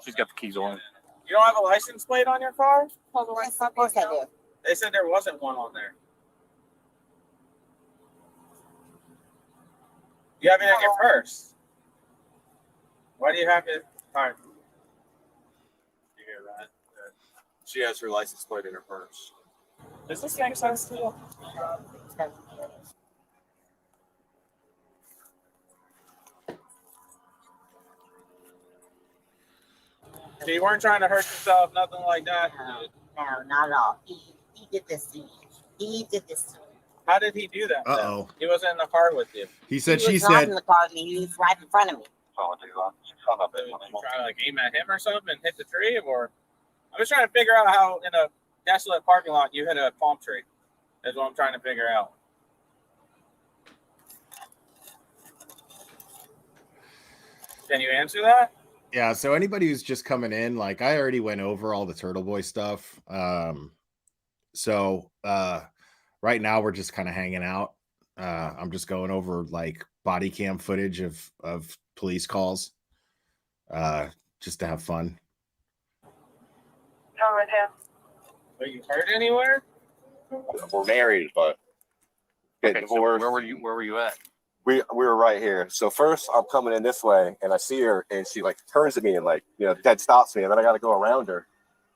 She's got the keys on. You don't have a license plate on your car? Yes, of course I do. They said there wasn't one on there. You have it on your purse. Why do you have it? All right. You hear that? She has her license plate in her purse. Does this make sense to you? So you weren't trying to hurt yourself, nothing like that? No, not at all. He did this to me. He did this to me. How did he do that? Uh-oh. He wasn't in the car with you. He said, He was not in the car with me. He was right in front of me. You try to like aim at him or something and hit the tree, or I'm just trying to figure out how in a desolate parking lot you hit a palm tree. That's what I'm trying to figure out. Can you answer that? Yeah, so anybody who's just coming in, like, I already went over all the Turtle Boy stuff. So right now we're just kind of hanging out. I'm just going over like body cam footage of police calls, just to have fun. Over here. Are you hurt anywhere? We're married, but getting divorced. Where were you at? We were right here. So first I'm coming in this way and I see her and she like turns to me and like, dead stops me, and then I got to go around her.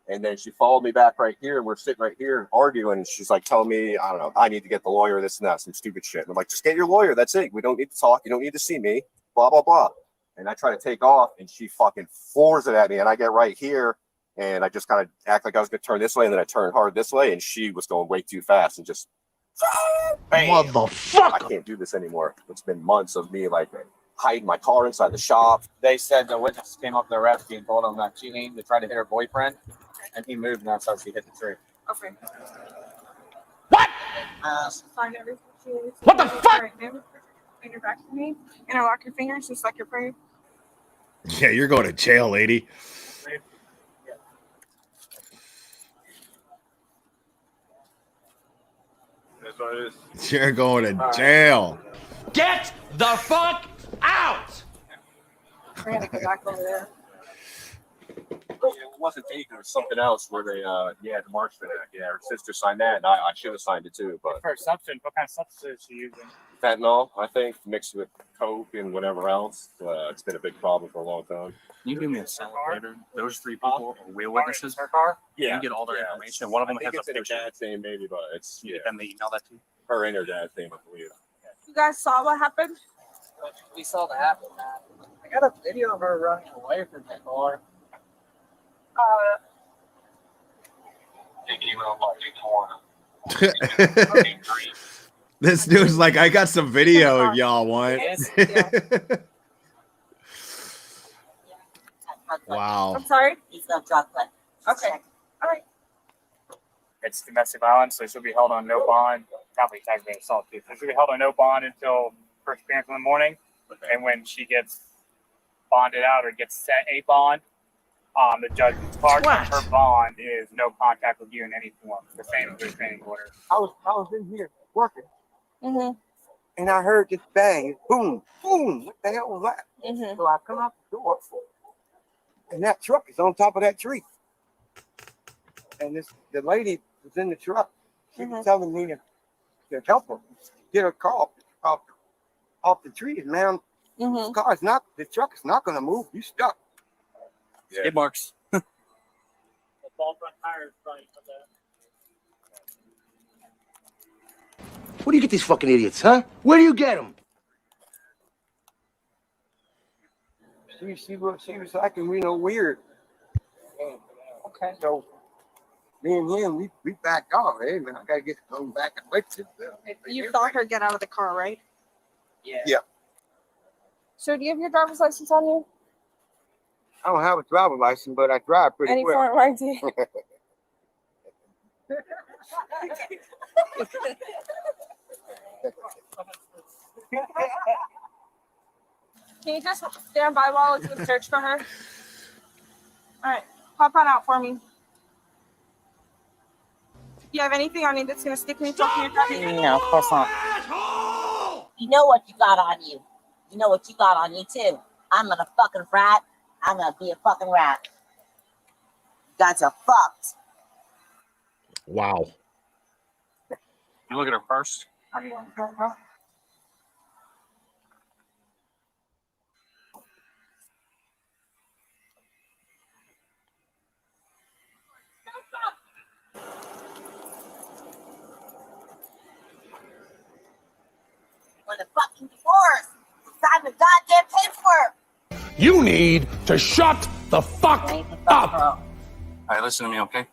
And then she followed me back right here, and we're sitting right here arguing, and she's like telling me, I don't know, I need to get the lawyer, this and that, some stupid shit. And I'm like, just get your lawyer, that's it. We don't need to talk, you don't need to see me, blah, blah, blah. And I try to take off and she fucking floors it at me, and I get right here and I just kind of act like I was gonna turn this way, and then I turned hard this way, and she was going way too fast and just motherfucker. I can't do this anymore. It's been months of me like hiding my car inside the shop. They said the witness came up to the rescue and told them that she aimed to try to hit her boyfriend, and he moved, and that's how she hit the tree. Okay. What? Find everything she is. What the fuck? Right now. And your back to me, and I lock your fingers just like you're praying. Yeah, you're going to jail, lady. That's what it is. You're going to jail. Get the fuck out! We're gonna go back over there. It wasn't taken, it was something else where they the Marksman Act. Yeah, her sister signed that, and I should have signed it too. But For substance, what kind of substance is she using? fentanyl, I think, mixed with coke and whatever else. It's been a big problem for a long time. Can you do me a solid later? Those three people are real witnesses. Her car? Yeah, You get all their information. One of them I think has it's a in her picture. dad's name, maybe, but it's You get them to email that to you. her and her dad's name, I believe. You guys saw what happened? We saw that happen, man. I got a video of her running away from the car. This dude's like, I got some video if y'all want. Wow. I'm sorry? He's no drug but Okay. All right. It's domestic violence, so she'll be held on no bond. Probably aggravated assault too. So she'll be held on no bond until first appearance in the morning. And when she gets bonded out or gets set a bond, the judge's part of her bond is no contact with you in any form. The same as the restraining order. I was in here working, Mm-hmm. and I heard this bang, boom, boom. What the hell was that? Mm-hmm. So I come out the door, and that truck is on top of that tree. And the lady was in the truck. She was telling me to help her get her car off the tree. Man, the truck is not going to move. You stuck. Skid marks. The ball front tire is probably Where do you get these fucking idiots, huh? Where do you get them? She was acting weird. Okay. So me and him, we backed off. Hey man, I gotta get going back and wait. You saw her get out of the car, right? Yeah. So do you have your driver's license on you? I don't have a driver's license, but I drive pretty Any well. foreign ID? Can you just stand by while it's a search for her? All right, pop on out for me. You have anything on you that's gonna stick me in your driving? No, of course not. You know what you got on you. You know what you got on you too. I'm gonna fucking rat. I'm gonna be a fucking rat. You guys are fucked. Wow. You look at her first. When the fucking divorce, sign the goddamn paperwork. You need to shut the fuck up. All right, listen to me, okay?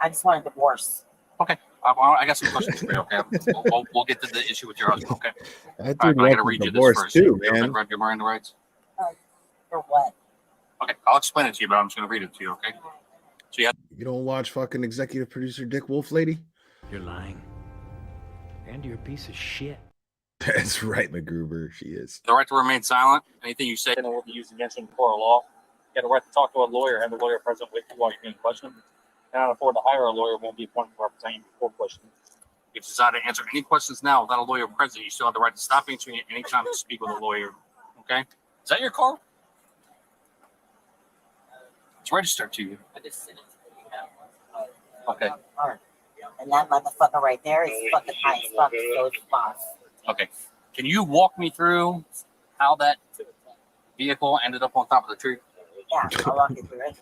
I just want a divorce. Okay. I got some questions for you, okay? We'll get to the issue with your husband, okay? That All right, dude but I gotta wants read a you this divorce first. too, You ever man. read your Miranda rights? For what? Okay, I'll explain it to you, but I'm just gonna read it to you, okay? So you have You don't watch fucking executive producer Dick Wolf, lady? You're lying. And you're a piece of shit. That's right, MacGruber. She is. the right to remain silent. Anything you say will be used against you in the court of law. You have the right to talk to a lawyer, have a lawyer present with you while you're being questioned. Cannot afford to hire a lawyer, won't be appointed to represent you before questioning. If you decide to answer any questions now without a lawyer present, you still have the right to stop answering at any time to speak with a lawyer. Okay? Is that your car? It's registered to you. Okay. And that motherfucker right there is fucking high as fuck. So it's boss. Okay. Can you walk me through how that vehicle ended up on top of the tree? Yeah, I'll walk you through it.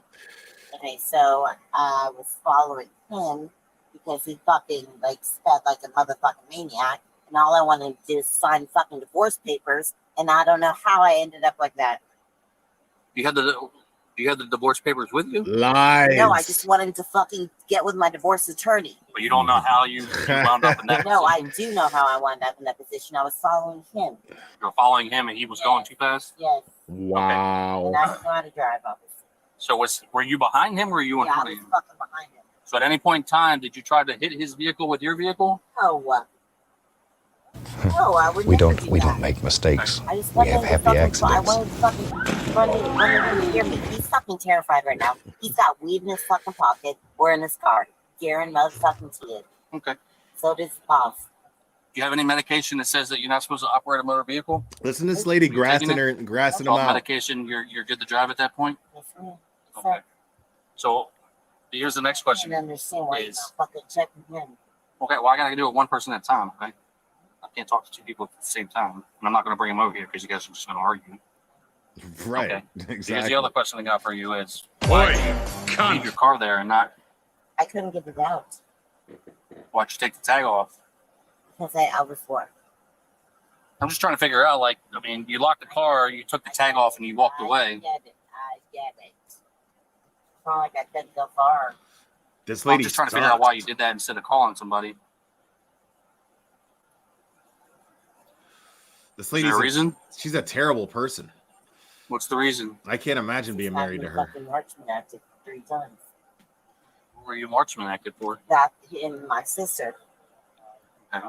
Okay, so I was following him because he fucking like sped like a motherfucking maniac, and all I wanted to do is sign fucking divorce papers, and I don't know how I ended up like that. You had the divorce papers with you? Lies. No, I just wanted to fucking get with my divorce attorney. But you don't know how you wound up in that No, I position. do know how I wound up in that position. I was following him. You're following him and he was going too fast? Yes. Wow. And I don't know how to drive, obviously. So were you behind him or were you in Yeah, I front was of him? fucking behind him. So at any point in time, did you try to hit his vehicle with your vehicle? Oh, what? No, I would We never don't do we that. don't make mistakes. I just We wanted have to happy fucking, I accidents. wanted to fucking run in to hear me. He's fucking terrified right now. He's got weed in his fucking pocket. We're in his car. Garen motherfucking T. Okay. So does the boss. Do you have any medication that says that you're not supposed to operate a motor vehicle? Listen to this lady Are you taking grassing So him out. medication, you're good to drive at that point? Yes, ma'am. Okay. So here's the next I question. don't understand why you're Is not fucking checking him. okay, well I gotta do it one person at a time, okay? I can't talk to two people at the same time. And I'm not gonna bring them over here because you guys are just gonna argue. Right. Okay. Exactly. Here's the other question I got for you is why did you leave your car there and not I couldn't get it out why'd you take the tag off? because I was what? I'm just trying to figure out, like, I mean, you locked the car, you took the tag off and you walked away. I get it. It's not like I couldn't go far. This I'm lady. just trying to figure out why you did that instead of calling somebody. This there lady's a reason? She's a terrible person. What's the reason? I can't imagine being married to her. Fucking marching acted 3 times. What were you marksman acted for? That and my sister Okay.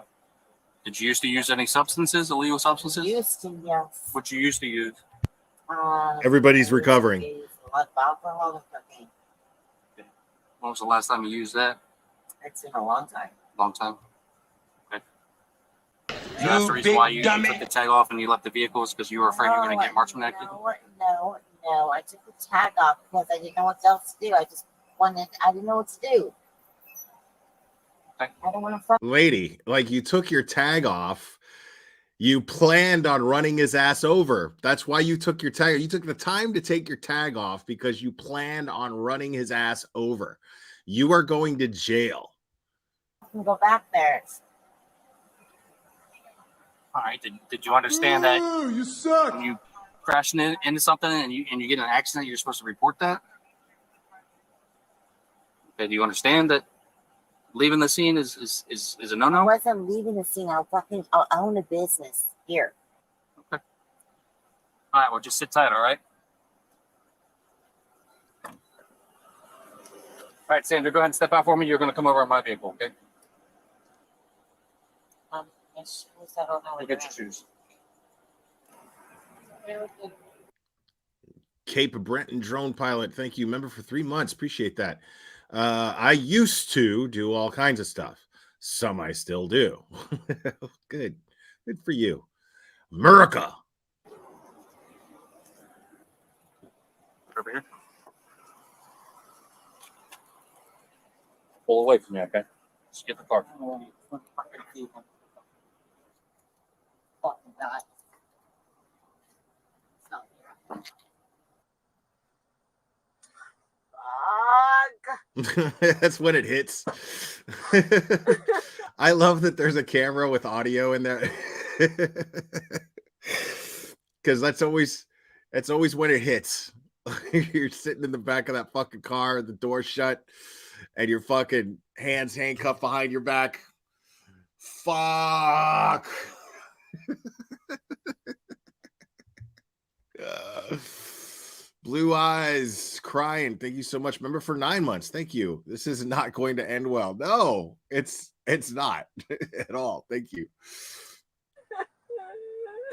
Did you used to use any substances, illegal substances? used to, yes. What you used to use? Everybody's recovering. A lot of alcohol and cocaine. When was the last time you used that? It's been a long time. Long time. Okay. So that's the reason why you took the tag off and you left the vehicles because you were afraid you were going to get marksman acted? No. I took the tag off because I didn't know what else to do. I didn't know what to do. Okay. I don't want to fuck. Lady, like you took your tag off. You planned on running his ass over. That's why you took your tag. You took the time to take your tag off because you planned on running his ass over. You are going to jail. I can go back there. All right. Did you understand that? You suck. When you crash into something and you get in an accident, you're supposed to report that? Okay. Do you understand that leaving the scene is a I no-no? wasn't leaving the scene. I own a business here. Okay. All right. Well, just sit tight. All right. All right, Sandra, go ahead and step out for me. You're going to come over on my vehicle, okay? Yes, I don't know. Go get your shoes. Cape Breton drone pilot. Thank you. Member for 3 months. Appreciate that. I used to do all kinds of stuff. Some I still do. Good. Good for you. America. Over here. Pull away from me, okay? Just get the car. Fucking God. That's when it hits. I love that there's a camera with audio in there. Because that's always when it hits. You're sitting in the back of that fucking car, the door shut, and your fucking hands handcuffed behind your back. Fuck. Blue eyes crying. Thank you so much. Remember for 9 months. Thank you. This is not going to end well. No, it's not at all. Thank you.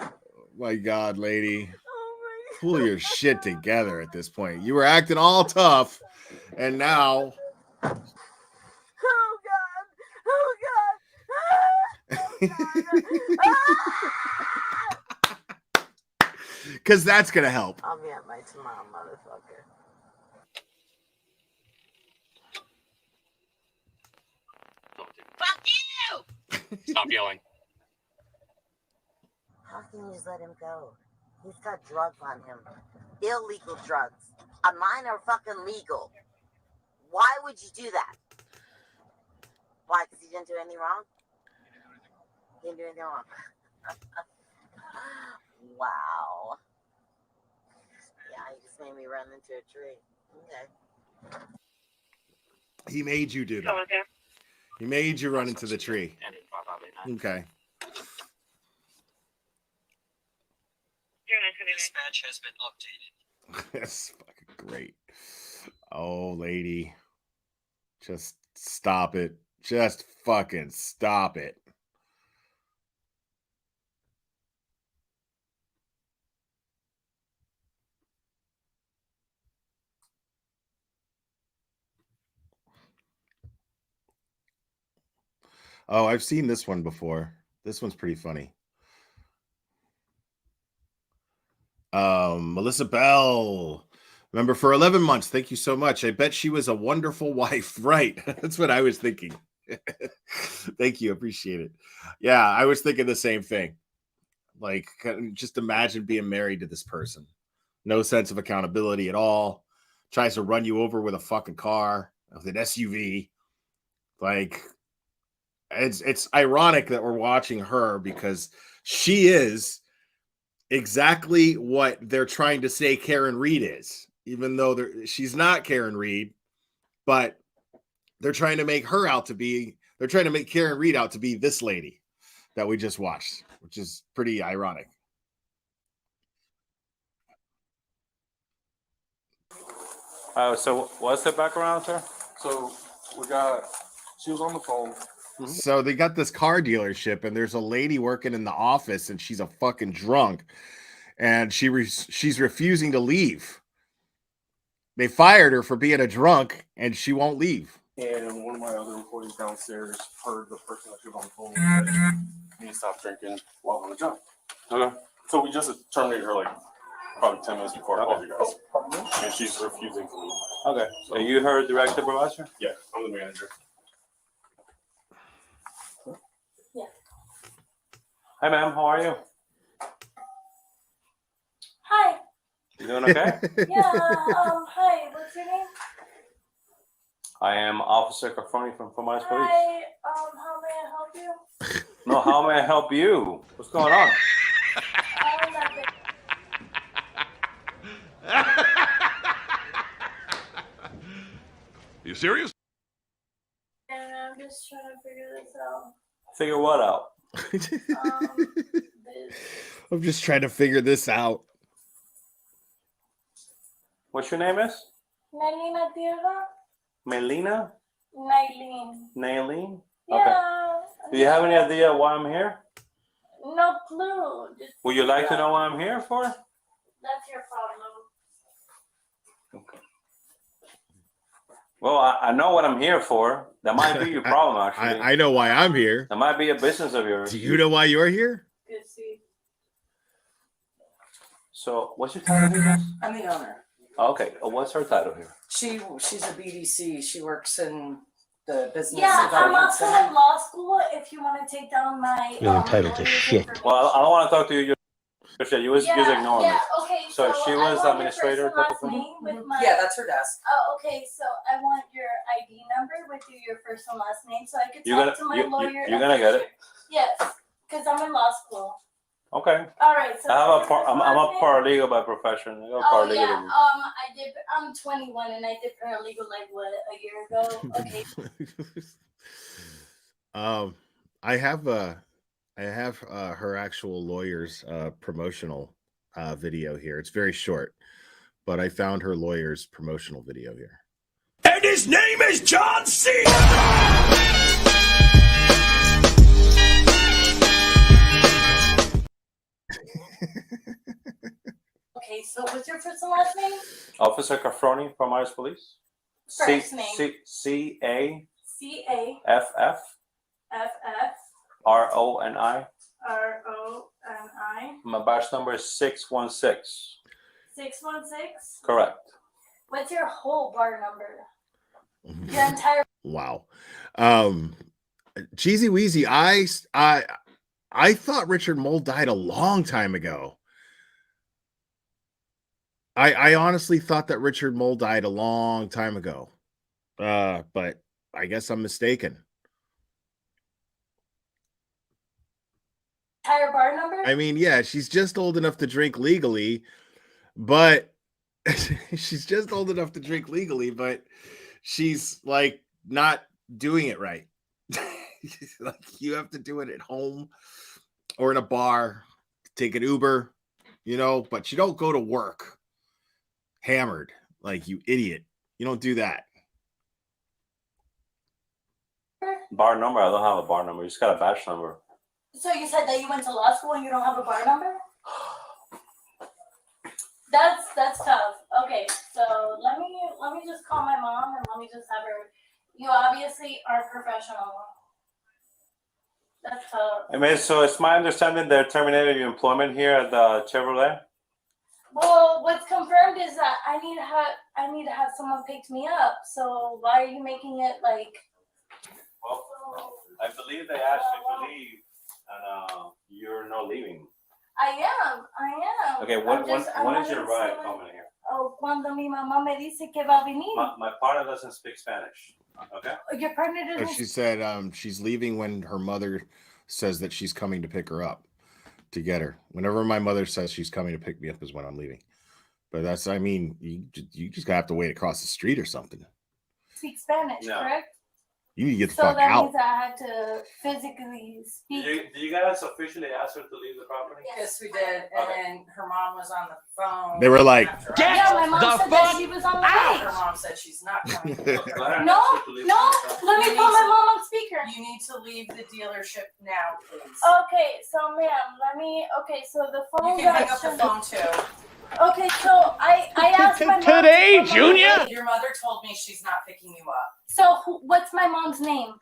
Oh my God, lady. Pull your shit together at this point. You were acting all tough, and now. Because that's going to help. I'll be at my tomorrow, motherfucker. Stop yelling. How can you just let him go? He's got drugs on him. Illegal drugs. Mine are fucking legal. Why would you do that? Why? Because he didn't do anything wrong? He didn't do anything wrong. Wow. Yeah, he just made me run into a tree. Okay. He made you do that. He made you run into the tree. Okay. Dispatch has been updated. That's fucking great. Oh, lady. Just stop it. Just fucking stop it. Oh, I've seen this one before. This one's pretty funny. Melissa Bell. Remember, for 11 months. Thank you so much. I bet she was a wonderful wife. Right. That's what I was thinking. Thank you. Appreciate it. Yeah, I was thinking the same thing. Like, just imagine being married to this person. No sense of accountability at all. Tries to run you over with a fucking car, with an SUV. Like, it's ironic that we're watching her because she is exactly what they're trying to say Karen Reed is, even though she's not Karen Reed, but they're trying to make her out to be, they're trying to make Karen Reed out to be this lady that we just watched, which is pretty ironic. So what's the background, sir? So she was on the phone. So they got this car dealership and there's a lady working in the office and she's a fucking drunk and she's refusing to leave. They fired her for being a drunk and she won't leave. And one of my other employees downstairs heard the person that she was on the phone with say, "You need to stop drinking while on the job." Okay. So we just terminated her like probably 10 minutes before I called you guys. And she's refusing to leave. Okay. So you heard direct supervisor? Yeah, I'm the manager. Yeah. Hi, ma'am. How are you? Hi. You doing okay? Yeah. Hi. What's your name? I am Officer Cafroni from Promise Police. Hi. How may I help you? No, how may I help you? What's going on? Nothing. You serious? And I'm just trying to figure this out. Figure what out? I'm just trying to figure this out. What's your name is? Nailina Tierra? Melina? Nailin. Okay. Yeah. Do you have any idea why I'm here? No clue. Just Would you like to know what I'm here for? That's your problem. Well, I know what I'm here for. That might be your problem, actually. I know why I'm here. That might be a business of yours. Do you know why you're here? Good see. So, what's your title here? I'm the owner. Okay. What's her title here? She's a BDC. She works in the business. Yeah, I'm development also center. in law school. If you want to take down my You're entitled to shit. Well, I don't want to talk to you. Just ignore me. Okay. So she I was want administrator your type of first and thing? last name with my. Yeah, that's her desk. Oh, okay. So I want your ID number with your first and last name, so I can You're talk to my lawyer. You're gonna get it. Yes, because I'm in law school. Okay. All right. So I'm a paralegal by profession. I got Oh paralegal yeah. degree. I'm 21 and I did paralegal like what, a year ago. Okay. I have her actual lawyer's promotional video here. It's very short, but I found her lawyer's promotional video here. And his name is John C. Okay. So what's your first and last name? Officer Cafroni from Promise Police. First name. C-A-F-F C-A-F-F R-O-N-I. R-O-N-I. My batch number is 616. 616. Correct. What's your whole bar number? Your entire. Wow. Cheesy Wheezy, I thought Richard Mole died a long time ago. I honestly thought that Richard Mole died a long time ago. But I guess I'm mistaken. Higher bar number? I mean, yeah, she's just old enough to drink legally, but she's like not doing it right. Like you have to do it at home or in a bar, take an Uber, but you don't go to work hammered like you idiot. You don't do that. Bar number? I don't have a bar number. You just got a batch number. So you said that you went to law school and you don't have a bar number? That's tough. Okay, so let me just call my mom and let me just have her. You obviously are professional. That's tough. I mean, so it's my understanding they're terminating your employment here at the Chevrolet. Well, what's confirmed is that I need to have someone pick me up. So why are you making it like? Well, I believe they asked you to leave, and you're not leaving. I am. Okay, when is your ride coming here? Oh, cuando mi mamá me dice que va a venir. My partner doesn't speak Spanish. Okay. Your partner doesn't. She said she's leaving when her mother says that she's coming to pick her up to get her. Whenever my mother says she's coming to pick me up is when I'm leaving. But you just gotta have to wait across the street or something. Speak Spanish, correct? You need to get the So fuck that out. means I had to physically speak. Did you guys officially ask her to leave the property? Yes, we did. And then her mom was on the phone. They were like, Yeah, my mom said that she was on the way. Her mom said she's not coming. No, let me put my mom on speaker. You need to leave the dealership now, please. Okay, so ma'am, so the phone You can hang got up the phone too. Okay, so I asked my mom. Today, to come Junior? over. Your mother told me she's not picking you up. So what's my mom's name?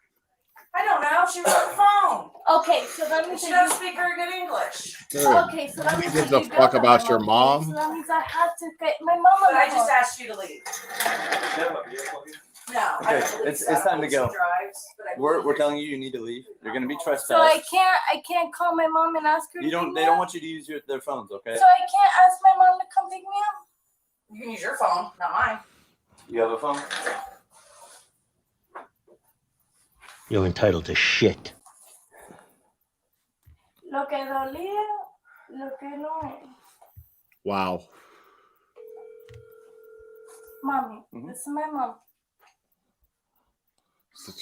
I don't know. She was on the phone. Okay, so that means She doesn't speak very good English. Okay, so that Who means gives that a you fuck got about my your mom? So that means I have to get my mom. But I just asked you to leave. No, I Okay, don't believe it's so. time to go. She drives, but I We're believe telling you need to leave. You're gonna be trespassed. So I can't call my mom and ask her. You to don't. pick They me don't up? want you to use their phones. Okay. So I can't ask my mom to come pick me up. You can use your phone, not mine. You have a phone. You're entitled to shit. Lo que dolía, lo que no es. Wow. Mommy, this is my mom. So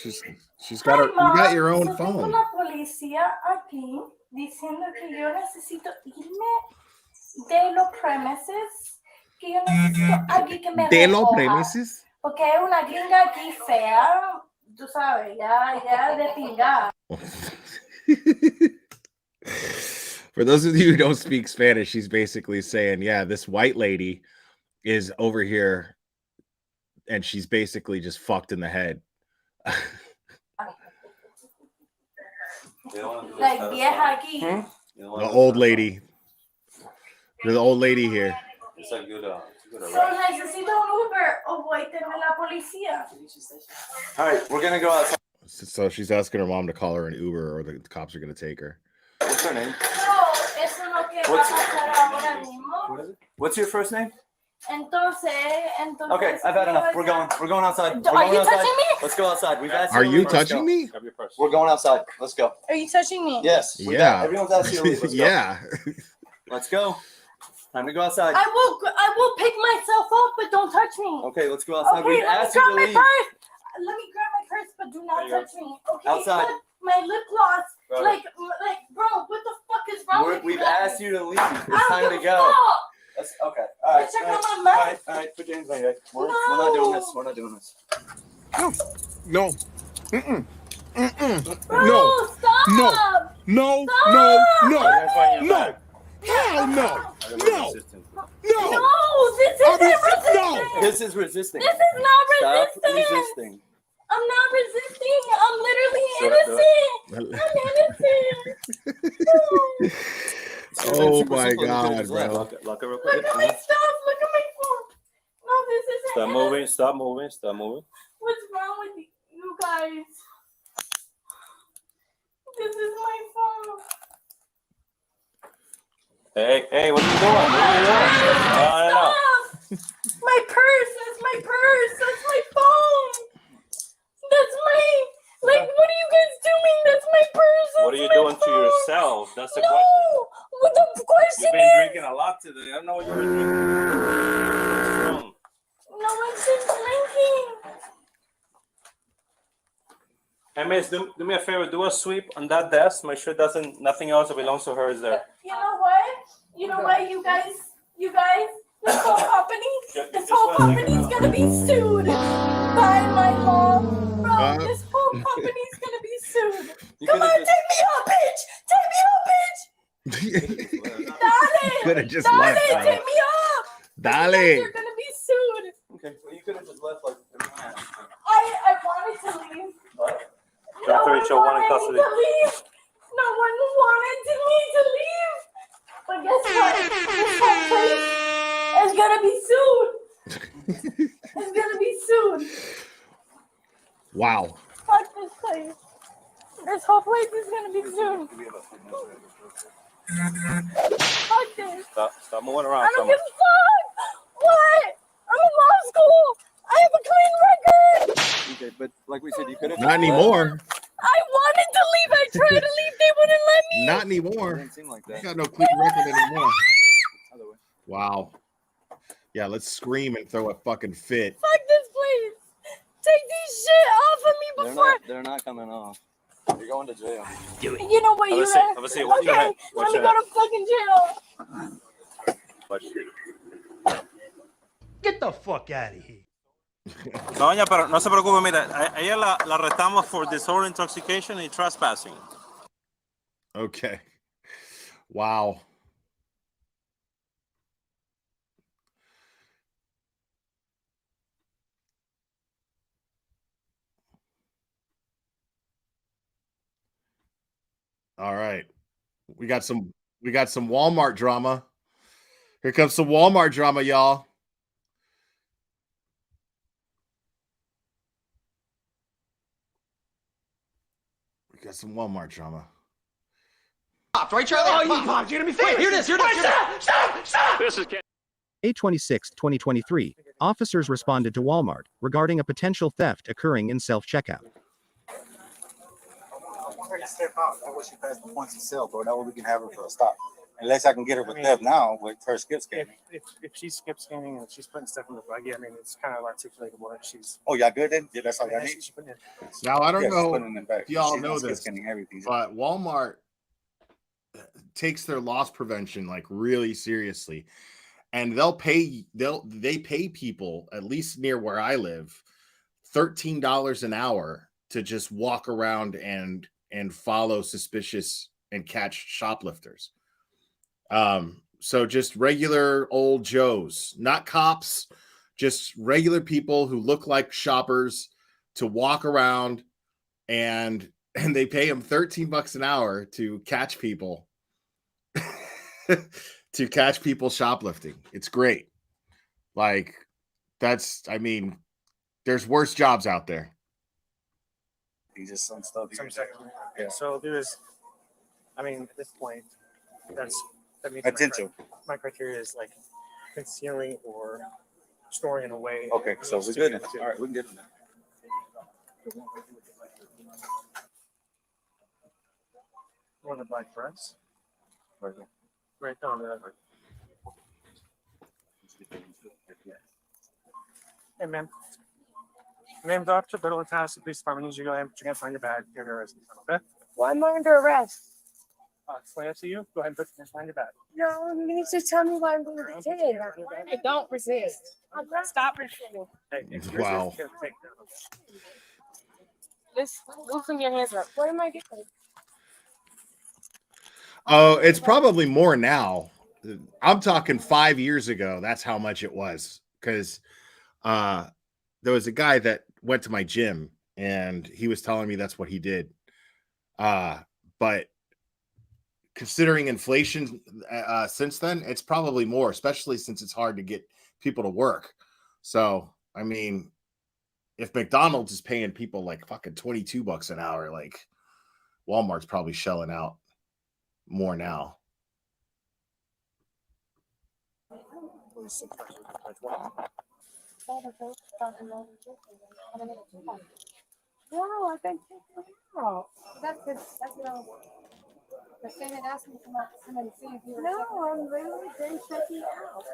she's got her. You got your own So tengo phone. una policía aquí diciendo que yo necesito irme de los premises, que yo necesito alguien que me De los recoja. premises. Porque hay una gringa aquí fea, tú sabes, ya de pingar. For those of you who don't speak Spanish, she's basically saying, yeah, this white lady is over here and she's basically just fucked in the head. Like vieja aquí. The old lady. The old lady here. It's a good So necesito un Uber o voy a tener la policía. All right, we're gonna go outside. So she's asking her mom to call her an Uber or the cops are going to take her. What's her name? No, eso es lo que va a pasar ahora mismo. What's your first name? Entonces. Okay, I've had enough. We're going. We're going outside. We're Are going you outside. touching me? Let's go outside. We've asked Are to you leave. Let's touching go. me? We're going outside. Let's go. Are you touching me? Yes. Yeah. Everyone's asked you to leave. Let's go. Yeah. Let's go. Time to go outside. I will pick myself up, but don't touch me. Okay, let's go outside. Okay, We've let me asked you grab to my leave. purse. Let me grab my purse, but do not There you touch me. Okay. Outside. But my lip gloss. Right. Like, bro, what the fuck is wrong with you We've guys? asked you to leave. It's I time don't to give a go. fuck. Let's, okay. All right. Check all out right, my all mouth. right. All right. Put your hands on your head. We're not doing this. We're not doing this. No. Mm-mm. Mm-mm. Bro, No. stop. No. No. Stop. No. No. You're gonna find your No. bag. Hell no. I'm gonna No. be assistant. No. No, this isn't resisting. No. This is resisting. This is not Stop resisting. resisting. I'm not resisting. I'm literally So- innocent. I'm innocent. Oh my God, bro. Lock it real Look quick. at my stuff. Look at my phone. No, this isn't. Stop innocent. moving. Stop moving. Stop moving. What's wrong with you guys? This is my phone. Hey, what are you doing? What are you doing? No. My purse. That's my purse. That's my phone. That's my. Like, what are you guys doing? That's my purse. What are you doing to yourself? That's the question. No. What the question You've been is? drinking a lot today. I don't know what you've been drinking. No one's been drinking. Hey, miss, do me a favor. Do a sweep on that desk. Make sure nothing else that belongs to her is there. You know what? You know what, you guys, this whole company's gonna be sued by my mom. Bro, this whole company's gonna be sued. Come on, take me out, bitch! Take me out, bitch! Dale! Could have just Dale, left. take me up! Dale. You're gonna be sued. Okay, well, you could have just left like. I wanted to leave. Don't reach your one in custody. To leave. No one wanted me to leave. But guess what? This whole place is gonna be sued. It's gonna be sued. Wow. Fuck this place. This whole place is gonna be sued. Fuck this. Stop moving around. I don't give a fuck. What? I'm in law school. I have a clean record. Okay, but like we said, you could have. Not anymore. I wanted to leave. I tried to leave. They wouldn't let me. Not anymore. It didn't seem like that. You got no clean record anymore. Wow. Yeah, let's scream and throw a fucking fit. Fuck this place. Take this shit off of me before. They're not coming off. You're going to jail. You know what? Have a You seat, have. have a seat. What's your Okay, head? let What's me your go to fucking jail. Get the fuck out of here. No, doña, pero no se preocupe, mira, a ella la arrestamos for disorder intoxication y trespassing. Okay. Wow. All right. We got some Walmart drama. Here comes some Walmart drama, y'all. We got some Walmart drama. Popped, right, Charlie? Oh, you popped. You're gonna be famous. Here it is. Stop. This is May 26, 2023, officers responded to Walmart regarding a potential theft occurring in self-checkout. Step out. That way she passed the points herself, or that way we can have her for a stop. Unless I can get her with theft now with her skip scanning. If she's skip scanning and she's putting stuff in the buggy, I mean, it's kind of articulatable that she's. Oh, y'all good then? Yeah, that's all y'all need. Now, I don't Yeah, she's know putting it in the back. if y'all She's know not skip this, scanning everything. but Walmart takes their loss prevention like really seriously, and they pay people, at least near where I live, $13 an hour to just walk around and follow suspicious and catch shoplifters. So just regular old Joes, not cops, just regular people who look like shoppers to walk around, and they pay them $13 an hour to catch people to catch people shoplifting. It's great. Like, I mean, there's worse jobs out there. Just some stuff. Yeah. So there's, I mean, at this point, that means Potential. My criteria is like concealing or storing in a way. Okay, so we're good. All right, we can get them. Want to buy press? Right down there. Hey, ma'am. Name, doctor, Federal Task, Police Department needs you to go ahead, but you can't find your bag. You're under arrest. Okay? Why am I under arrest? Explain it to you. Go ahead and find your bag. No, you need to tell me why I'm being detained. I don't resist. Stop resisting. Hey, Wow. Just loosen your hands up. What am I getting? Oh, it's probably more now. I'm talking 5 years ago. That's how much it was. Because there was a guy that went to my gym, and he was telling me that's what he did. But considering inflation since then, it's probably more, especially since it's hard to get people to work. So, I mean, if McDonald's is paying people like fucking $22 an hour, like, Walmart's probably shelling out more now. No, I've been checking it out. That's good. That's no. The thing that asked me to come and see if you were. No, I'm really been checking out.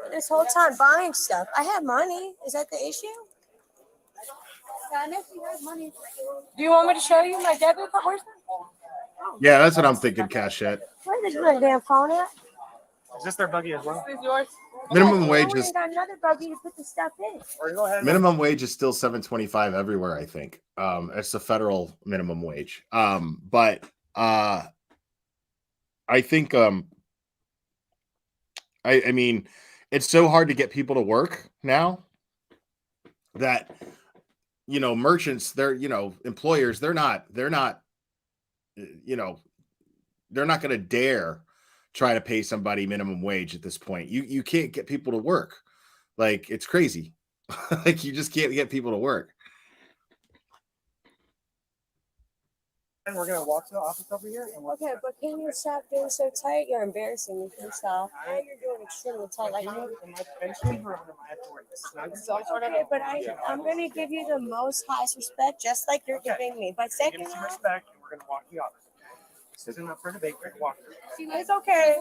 This whole time buying stuff. I have money. Is that the issue? Yeah, I know she has money. Do you want me to show you my debit card? Where's Yeah, that's what I'm thinking, Cashette. Where's my damn phone at? Is this their buggy as well? This is yours. Minimum wage I is got another buggy to put the stuff in. Or go ahead. minimum wage is still $7.25 everywhere, I think. It's the federal minimum wage. But I think I mean, it's so hard to get people to work now that merchants, they're employers, they're not going to dare try to pay somebody minimum wage at this point. You can't get people to work. Like, it's crazy. Like, you just can't get people to work. And we're gonna walk to the office over here. And Okay, but can you stop being so tight? You're embarrassing me, first off. Now you're doing extremely tight. Like, okay, but I'm gonna give you the most highest respect, just like you're giving me. But second, give some respect, and we're gonna walk to the office. This isn't up for debate. We're gonna walk. it's okay.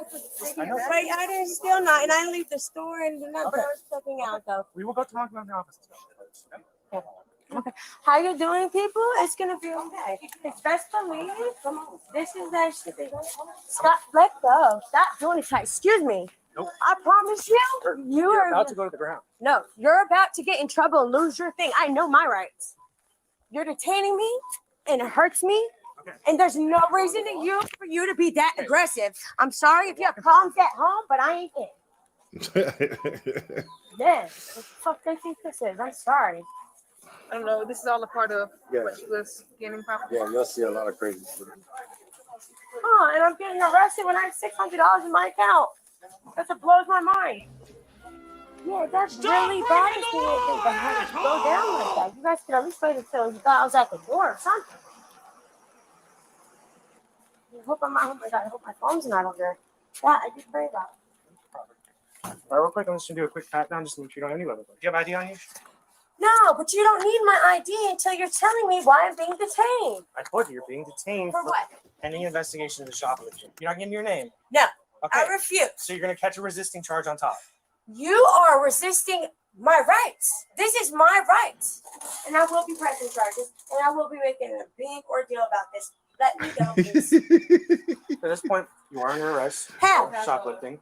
But I didn't still not, and I didn't leave the store and not stepping out though. We will go talk about the office. Okay. How you doing, people? It's gonna be okay. It's best believe. Come on. This is that shit. Stop. Let go. Stop doing it tight. Excuse me. Nope. I promise you, You're about to go to the ground. No, you're about to get in trouble and lose your thing. I know my rights. You're detaining me, and it hurts me. Okay. And there's no reason for you to be that aggressive. I'm sorry if you have problems at home, but I ain't it. Yeah. What the fuck they think this is? I'm sorry. I don't know. This is all a part of what she was getting property. Yeah, you'll see a lot of crazy stuff. Oh, and I'm getting arrested when I have $600 in my account. That's what blows my mind. Yeah, that's really bothers me. But how to go down like that? You guys could at least wait until you thought I was at the door or something. Oh my God, I hope my phone's not over there. That I just pray about. All right, real quick, I'm just gonna do a quick pat down just to make sure you don't have any level. Do you have ID on you? No, but you don't need my ID until you're telling me why I'm being detained. I told you you're being detained For what? Pending investigation into shoplifting. You're not giving me your name. No, Okay. I refuse. So you're gonna catch a resisting charge on top. You are resisting my rights. This is my rights. And I will be pressing charges, and I will be making a big ordeal about this. Let me go, please. At this point, you are under arrest. How? For shoplifting.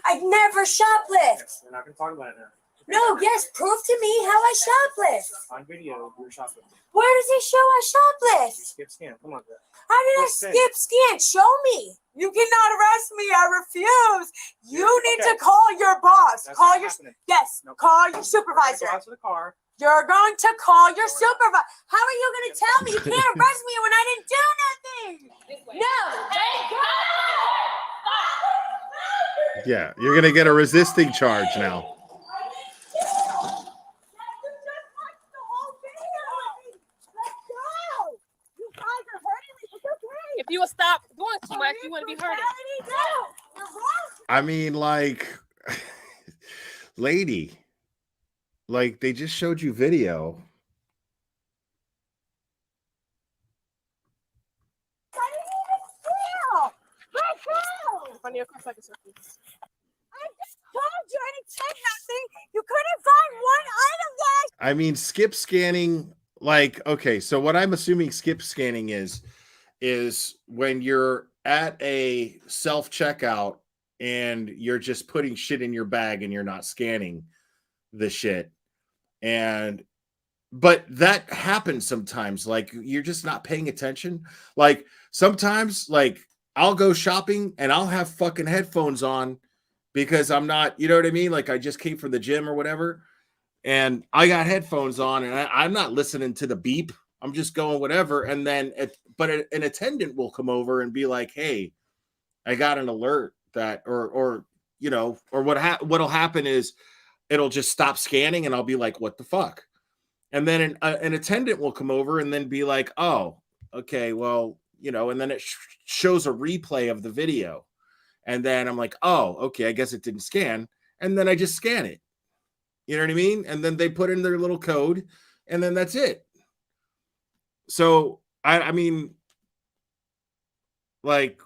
I never shoplift. We're not gonna talk about it now. No, yes, prove to me how I shoplift. On video, you're shoplifting. Where does it show I shoplift? Skip scan. Come on, girl. How did I Listen. skip scan? Show me. You cannot arrest me. I refuse. You need to call your boss. That's Call not your happening. yes. No. Call your supervisor. Go out to the car. You're going to call your supervisor. How are you going to tell me you can't arrest me when I didn't do nothing? No. Yeah, you're going to get a resisting charge now. If you would stop doing too much, you wouldn't be hurting. I mean, like, lady, like, they just showed you video. Funny, of course I can surf you. I just told you I didn't take nothing. You couldn't find one item, guys. I mean, skip scanning, like, okay, so what I'm assuming skip scanning is when you're at a self-checkout and you're just putting shit in your bag and you're not scanning the shit. But that happens sometimes. Like, you're just not paying attention. Like, sometimes, like, I'll go shopping and I'll have fucking headphones on because I'm not, you know what I mean? Like, I just came from the gym or whatever. And I got headphones on and I'm not listening to the beep. I'm just going whatever. And then, an attendant will come over and be like, hey, I got an alert that, or what'll happen is it'll just stop scanning and I'll be like, what the fuck? And then an attendant will come over and then be like, oh, okay, well, you know, and then it shows a replay of the video. And then I'm like, oh, okay, I guess it didn't scan. And then I just scan it. You know what I mean? And then they put in their little code, and then that's it. So, I mean, like,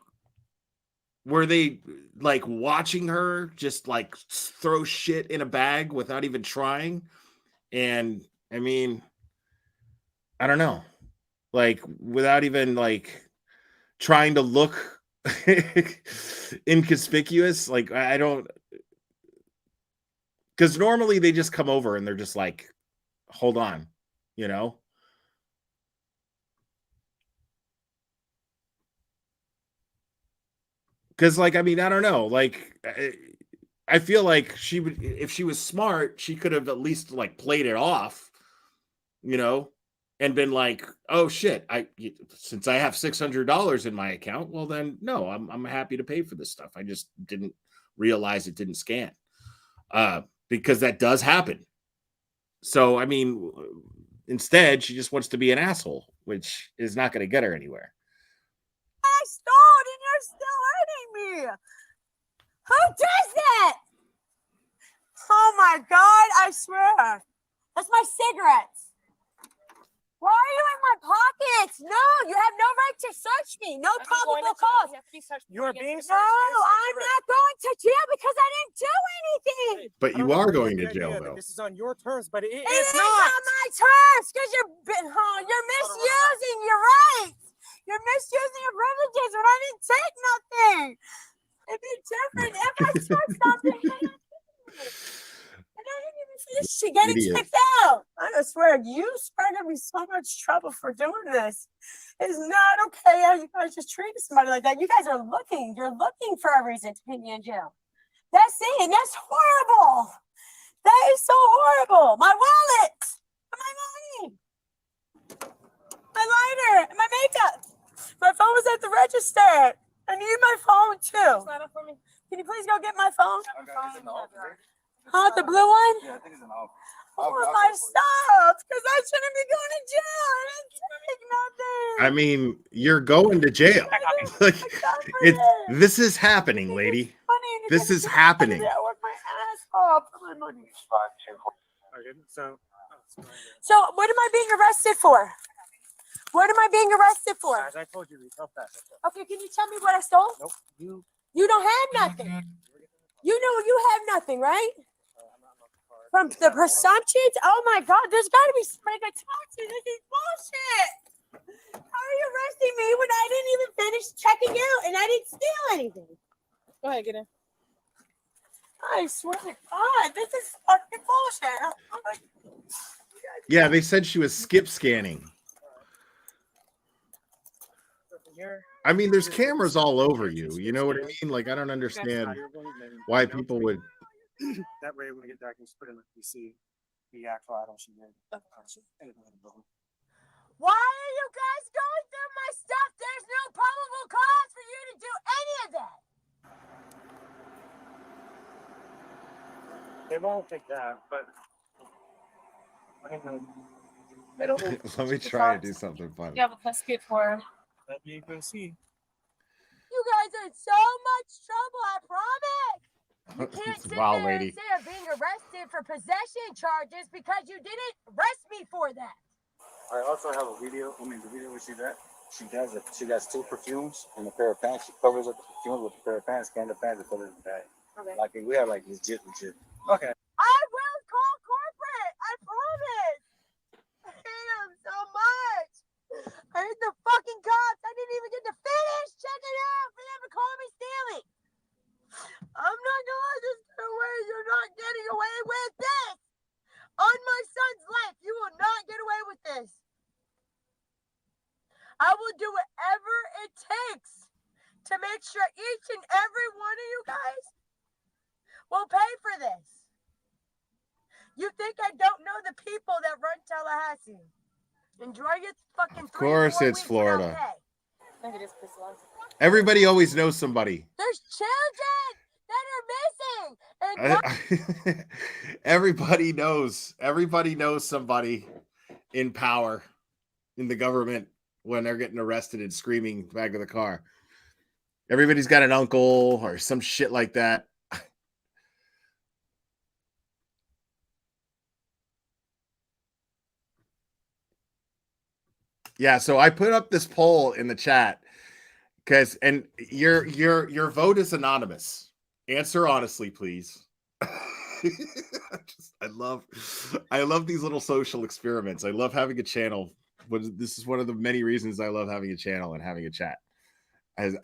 were they like watching her just like throw shit in a bag without even trying? And I mean, I don't know, like without even like trying to look inconspicuous. Like, I don't, because normally they just come over and they're just like, hold on, you know? Because, like, I mean, I don't know. Like, I feel like she would, if she was smart, she could have at least like played it off, you know, and been like, "Oh shit! Since I have $600 in my account, well then, no, I'm happy to pay for this stuff. I just didn't realize it didn't scan, because that does happen. So, I mean, instead, she just wants to be an asshole, which is not going to get her anywhere." I stole and you're still hurting me. Who does that? Oh my God, I swear. That's my cigarettes. Why are you in my pockets? No, you have no right to search me. No probable cause. You're being searched. No, I'm not going to jail because I didn't do anything. But you are going to jail, though. This is on your terms, but It is on my terms because you're misusing your rights. You're misusing your privileges when I didn't take nothing. It'd be different if I took something. I didn't even finish getting kicked out. I swear, you spurred me so much trouble for doing this. It's not okay how you guys just treat somebody like that. You guys are looking. You're looking for a reason to put me in jail. That's it. That's horrible. That is so horrible. My wallet. My money. My lighter. My makeup. My phone was at the register. I need my phone too. Can you please go get my phone? Huh, the blue one? Yeah, I think it's an offer. Oh, my stuff. Because I shouldn't be going to jail. I didn't take nothing. I mean, you're going to jail. Like, this is happening, lady. This is happening. I work my ass off for my money. Okay, so what am I being arrested for? What am I being arrested for? as I told you, we felt that. Okay, can you tell me what I stole? Nope. You don't have nothing. You know you have nothing, right? From the presumptions? Oh my God, there's got to be somebody to talk to. This is bullshit. How are you arresting me when I didn't even finish checking out and I didn't steal anything? Go ahead, get in. I swear to God, this is fucking bullshit. Yeah, they said she was skip scanning. I mean, there's cameras all over you. You know what I mean? Like, I don't understand why people would. That way, when we get back, we just put in the PC the actual item she did. Why are you guys going through my stuff? There's no probable cause for you to do any of that. They won't take that, but Let me try and do something funny. You have a basket for. let me go see. You guys are in so much trouble, I promise. You can't sit Wow, there lady. and say I'm being arrested for possession charges because you didn't arrest me for that. I also have a video. I mean, the video where she's at. She does 2 perfumes and a pair of pants. She covers up the perfume with a pair of pants, scan the pants, and put it in the bag. Okay. Like we have like legit. Okay. I will call corporate. I promise. I hate them so much. I hate the fucking cops. I didn't even get to finish checking out for them to call me stealing. I'm not gonna let this get away. You're not getting away with this. On my son's life, you will not get away with this. I will do whatever it takes to make sure each and every one of you guys will pay for this. You think I don't know the people that run Tallahassee? Enjoy your fucking 3 Of course, 4 it's weeks Florida. without pay. Look at this piss lunch. Everybody always knows somebody. There's children that are missing. And Everybody knows somebody in power in the government. when they're getting arrested and screaming back of the car. Everybody's got an uncle or some shit like that. Yeah, so I put up this poll in the chat because, and your vote is anonymous. Answer honestly, please. I love these little social experiments. I love having a channel. This is one of the many reasons I love having a channel and having a chat. As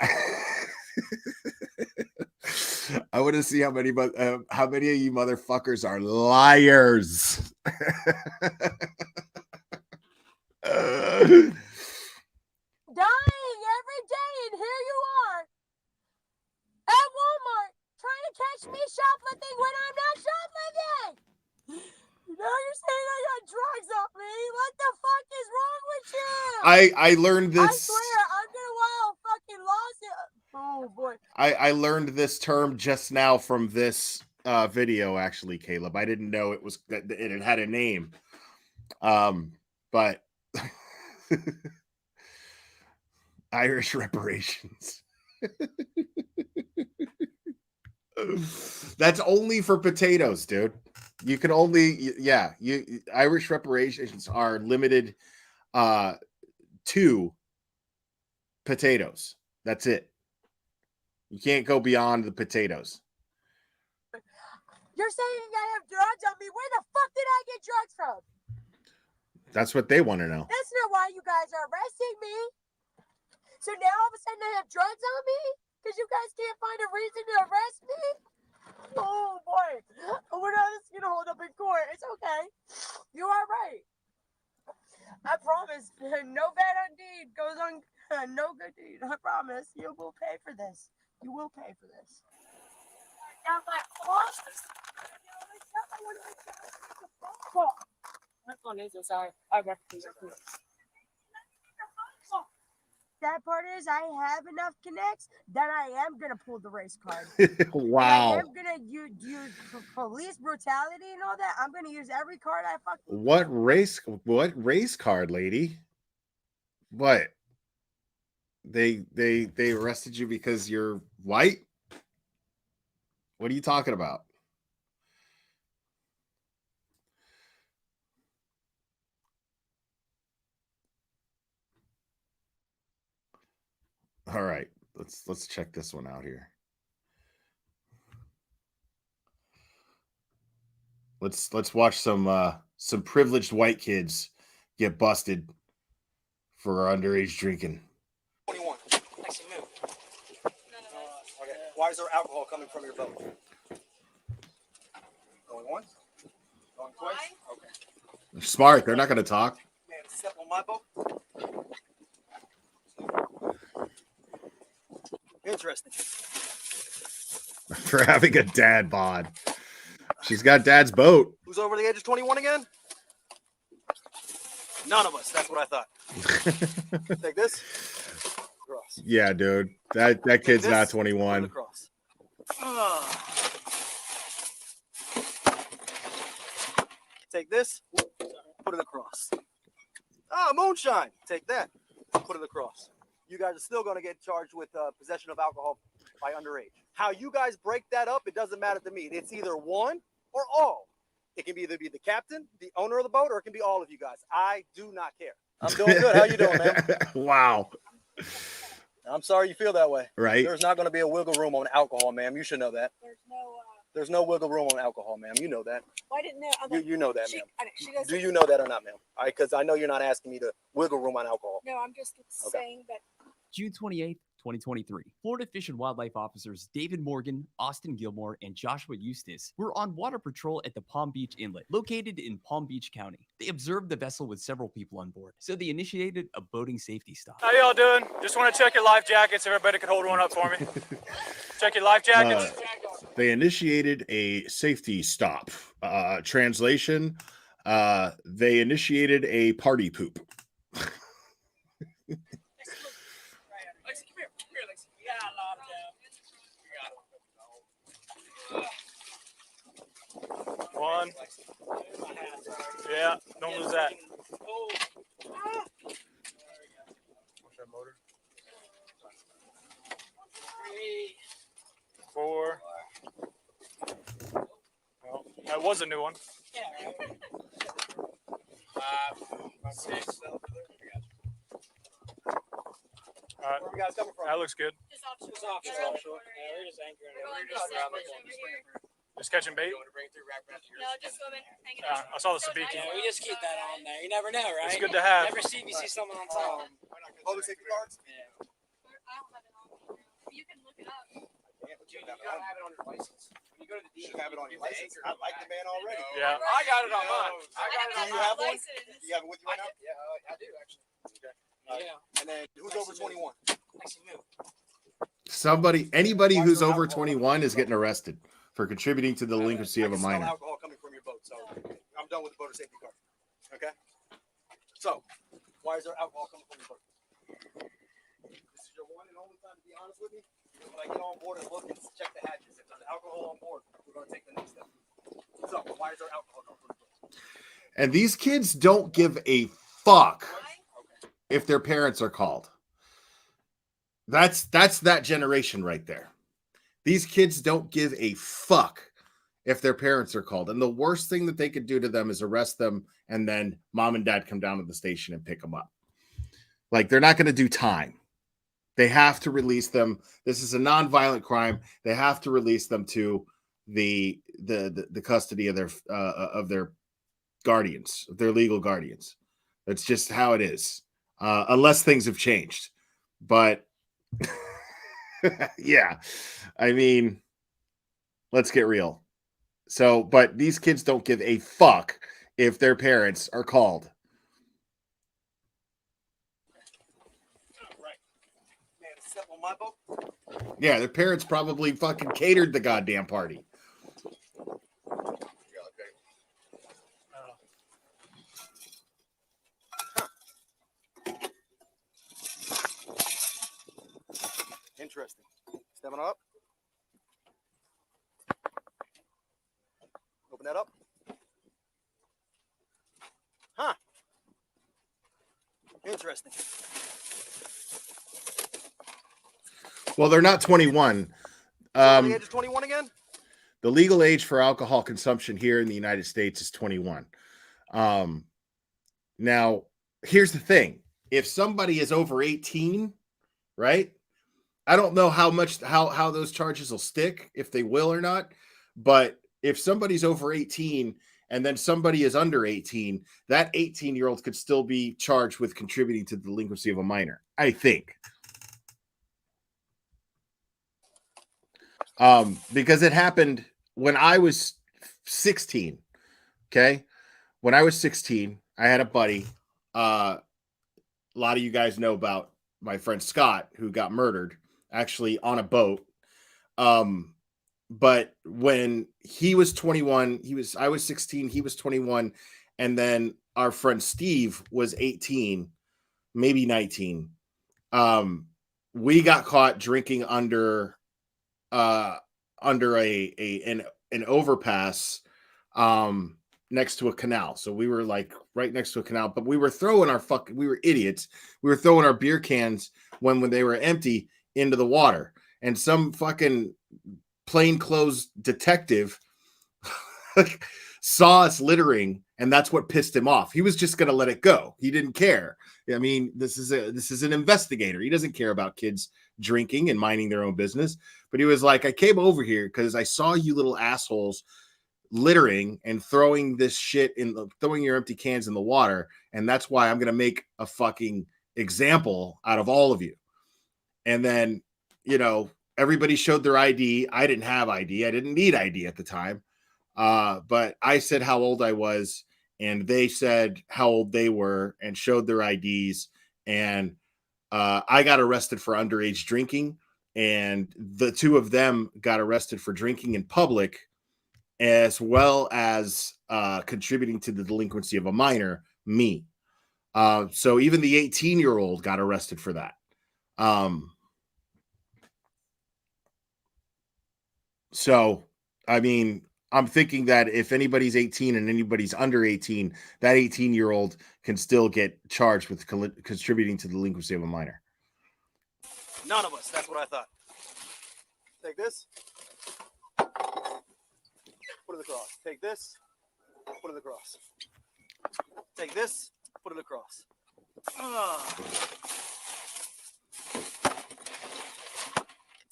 I want to see how many of you motherfuckers are liars. Dying every day, and here you are at Walmart trying to catch me shoplifting when I'm not shoplifting. Now you're saying I got drugs on me. What the fuck is wrong with you? I learned this. I swear, I'm gonna file a fucking lawsuit. Oh boy. I learned this term just now from this video, actually, Caleb. I didn't know it was that it had a name. But Irish reparations. That's only for potatoes, dude. You can only, yeah, Irish reparations are limited to potatoes. That's it. You can't go beyond the potatoes. You're saying I have drugs on me. Where the fuck did I get drugs from? That's what they want to know. That's not why you guys are arresting me. So now all of a sudden I have drugs on me? Because you guys can't find a reason to arrest me? Oh boy. We're not just going to hold up in court. It's okay. You are right. I promise. No bad deed goes on. No good deed. I promise. You will pay for this. You will pay for this. That part is I have enough connects that I am going to pull the race card. Wow. And I am going to use police brutality and all that. I'm going to use every card I fucking... What race card, lady? What? They arrested you because you're white? What are you talking about? All right, let's check this one out here. Let's watch some privileged white kids get busted for underage drinking. 21. Nice move. Okay. Why is there alcohol coming from your boat? Going once? Going twice? Okay. They're smart. They're not going to talk. Man, step on my boat. Interesting. For having a dad bod. She's got dad's boat. Who's over the age of 21 again? None of us. That's what I thought. Take this. Cross. Yeah, dude. That kid's this, not 21. Across. Take this. Put it across. Moonshine. Take that. Put it across. You guys are still going to get charged with possession of alcohol by underage. How you guys break that up, it doesn't matter to me. It's either one or all. It can either be the captain, the owner of the boat, or it can be all of you guys. I do not care. I'm doing good. How you doing, man? Wow. I'm sorry you feel that way. Right. There's not going to be a wiggle room on alcohol, ma'am. You should know that. There's no wiggle room on alcohol, ma'am. You know that. Well, I didn't know. You know that, ma'am. She doesn't. Do you know that or not, ma'am? All right, because I know you're not asking me to wiggle room on alcohol. No, I'm just saying that. June 28th, 2023. Florida Fish and Wildlife officers David Morgan, Austin Gilmore, and Joshua Eustace were on water patrol at the Palm Beach Inlet, located in Palm Beach County. They observed the vessel with several people on board, so they initiated a boating safety stop. How y'all doing? Just want to check your life jackets. Everybody could hold one up for me. Check your life jackets. They initiated a safety stop. Translation, they initiated a party poop. One. Yeah, don't lose that. 3, 4. Well, that was a new one. Yeah, right. 6. Where you guys coming from? That looks good. Just offshore. Yeah, we're just anchoring. We're just around the corner. Just catching bait? No, just swimming, hanging I out. saw the sabiki. Yeah, we just keep that on there. You never know, right? It's good to have. Never see if you see someone on top. Public safety cards? Yeah. I don't have it on. You can look it up. You gotta have it on your license. When you go to the DMV, you have it on your license. I like the man already. Yeah. I got it on mine. Do you have one? Do you have it with you right now? Yeah, I do actually. Okay. Yeah. And then who's over 21? Anybody who's over 21 is getting arrested for contributing to the delinquency of a minor. Alcohol coming from your boat, so I'm done with the boater safety card. Okay. So, why is there alcohol coming from your boat? This is your one and only time to be honest with me. When I get on board and look and check the hatches, if there's alcohol on board, we're going to take the next step. So, why is there alcohol coming from your boat? And these kids don't give a fuck if their parents are called. That's that generation right there. These kids don't give a fuck if their parents are called. And the worst thing that they could do to them is arrest them and then mom and dad come down to the station and pick them up. Like, they're not going to do time. They have to release them. This is a non-violent crime. They have to release them to the custody of their guardians, of their legal guardians. That's just how it is. Unless things have changed. But yeah, I mean, let's get real. So, but these kids don't give a fuck if their parents are called. Right. Man, step on my boat. Yeah, their parents probably fucking catered the goddamn party. Interesting. Stepping up. Open that up. Huh. Interesting. Well, they're not 21. The age is 21 again? The legal age for alcohol consumption here in the United States is 21. Now, here's the thing. If somebody is over 18, right? I don't know how those charges will stick, if they will or not. But if somebody's over 18 and then somebody is under 18, that 18-year-old could still be charged with contributing to the delinquency of a minor, I think. Because it happened when I was 16. Okay. When I was 16, I had a buddy. A lot of you guys know about my friend Scott, who got murdered actually on a boat. But when he was 21, I was 16, he was 21. And then our friend Steve was 18, maybe 19. We got caught drinking under an overpass next to a canal. So we were like right next to a canal, but we were throwing we were idiots. We were throwing our beer cans when they were empty into the water, and some fucking plainclothes detective saw us littering, and that's what pissed him off. He was just going to let it go. He didn't care. I mean, this is an investigator. He doesn't care about kids drinking and minding their own business. But he was like, I came over here because I saw you little assholes littering and throwing throwing your empty cans in the water, and that's why I'm going to make a fucking example out of all of you. And then, everybody showed their ID. I didn't have ID. I didn't need ID at the time. But I said how old I was, and they said how old they were and showed their IDs. And I got arrested for underage drinking, and the two of them got arrested for drinking in public, as well as contributing to the delinquency of a minor, me. So even the 18-year-old got arrested for that. So, I mean, I'm thinking that if anybody's 18 and anybody's under 18, that 18-year-old can still get charged with contributing to the delinquency of a minor. None of us. That's what I thought. Take this. Put it across. Take this. Put it across. Take this. Put it across.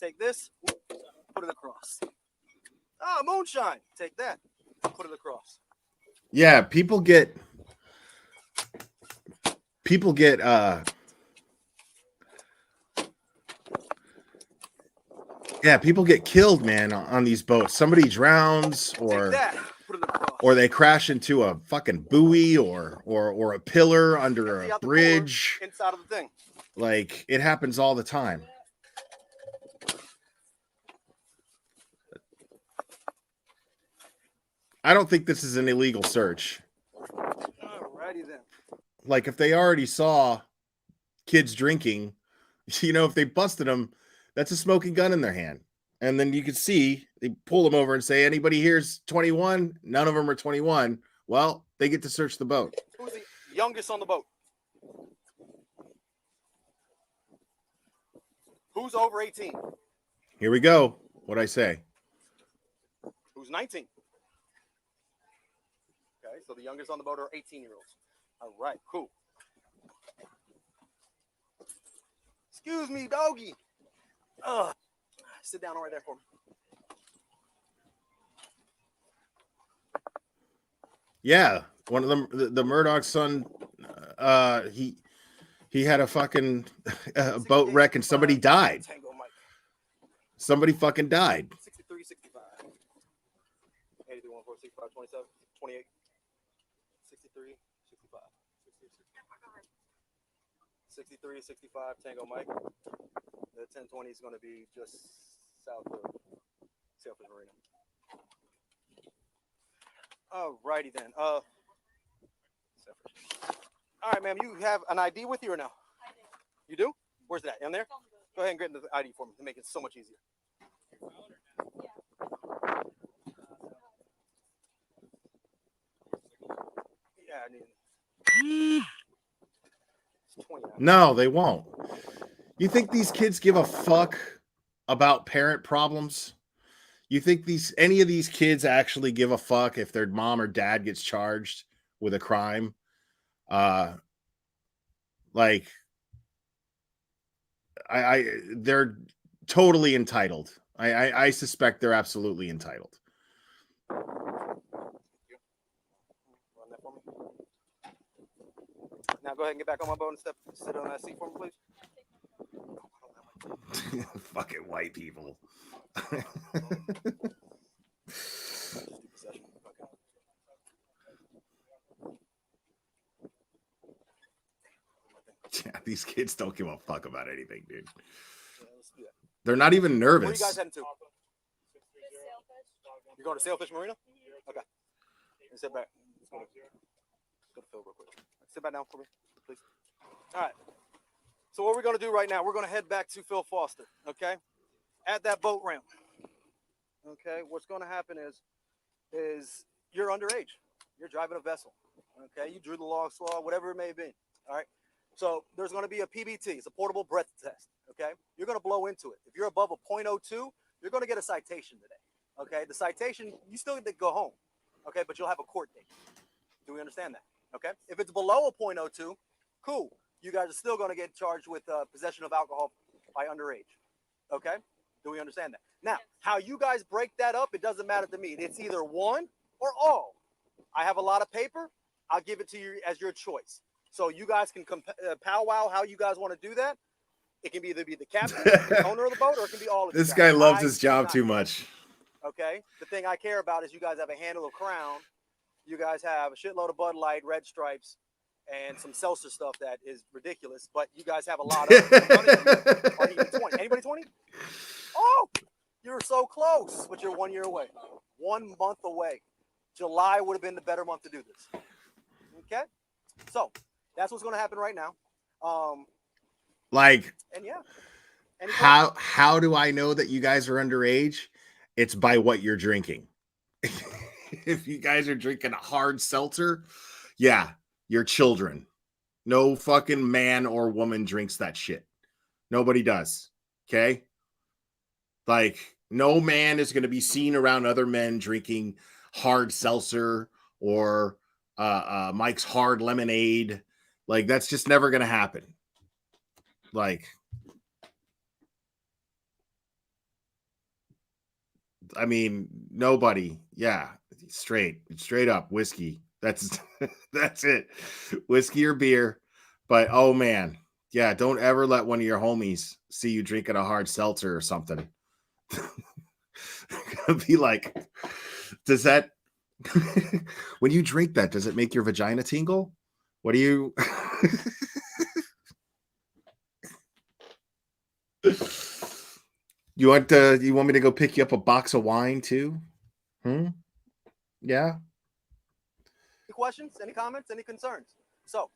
Take this. Put it across. Moonshine. Take that. Put it across. Yeah, people get people get killed, man, on these boats. Somebody drowns or they crash into a fucking buoy or a pillar under a bridge. Inside of the thing. Like, it happens all the time. I don't think this is an illegal search. Alrighty then. Like, if they already saw kids drinking, if they busted them, that's a smoking gun in their hand. And then you could see, they pull them over and say, anybody here's 21? None of them are 21. Well, they get to search the boat. Who's the youngest on the boat? Who's over 18? Here we go. What'd I say? Who's 19? Okay, so the youngest on the boat are 18-year-olds. All right, cool. Excuse me, doggy. Sit down right there for me. Yeah, one of them, the Murdoch son, he had a fucking boat wreck and somebody died. Somebody fucking died. 63, 65. 83, 14, 65, 27, 28. 63, 65. 63, 65, Tango Mike. The 1020 is going to be just south of Sailfish Marina. Alrighty then. All right, ma'am. You have an ID with you or no? I do. You do? Where's that? In there? Go ahead and get the ID for me to make it so much easier. Yeah, I need. No, they won't. You think these kids give a fuck about parent problems? You think any of these kids actually give a fuck if their mom or dad gets charged with a crime? They're totally entitled. I suspect they're absolutely entitled. Now go ahead and get back on my boat and sit on that seat for me, please. Fucking white people. Yeah, these kids don't give a fuck about anything, dude. They're not even nervous. Where are you guys heading to? You're going to Sailfish Marina? Okay. And sit back. Let's go to Phil real quick. Sit back down for me, please. All right. So what we're going to do right now, we're going to head back to Phil Foster, okay? At that boat ramp. Okay, what's going to happen is you're underage. You're driving a vessel, okay? You drew the log slaw, whatever it may be, all right? So there's going to be a PBT. It's a portable breath test, okay? You're going to blow into it. If you're above a .02, you're going to get a citation today, okay? The citation, you still get to go home, okay? But you'll have a court date. Do we understand that, okay? If it's below a .02, cool. You guys are still going to get charged with possession of alcohol by underage, okay? Do we understand that? Now, how you guys break that up, it doesn't matter to me. It's either one or all. I have a lot of paper. I'll give it to you as your choice. So you guys can powwow how you guys want to do that. It can either be the captain, the owner of the boat, or it can be all of you. This guy loves his job too much. Okay? The thing I care about is you guys have a handle of Crown. You guys have a shitload of Bud Light, Red Stripes, and some seltzer stuff that is ridiculous. But you guys have a lot of none of you aren't even 20. Anybody 20? Oh, you're so close, but you're 1 year away. 1 month away. July would have been the better month to do this. Okay? So that's what's going to happen right now. And yeah. How do I know that you guys are underage? It's by what you're drinking. If you guys are drinking a hard seltzer, yeah, you're children. No fucking man or woman drinks that shit. Nobody does. Okay? Like, No man is going to be seen around other men drinking hard seltzer or Mike's hard lemonade. Like, that's just never going to happen. Like, I mean, nobody. Yeah, straight up whiskey. That's that's it. Whiskey or beer. But oh man, yeah, don't ever let one of your homies see you drinking a hard seltzer or something. Be like, does that when you drink that, does it make your vagina tingle? What do you you want me to go pick you up a box of wine too? Yeah. Any questions, any comments, any concerns? So,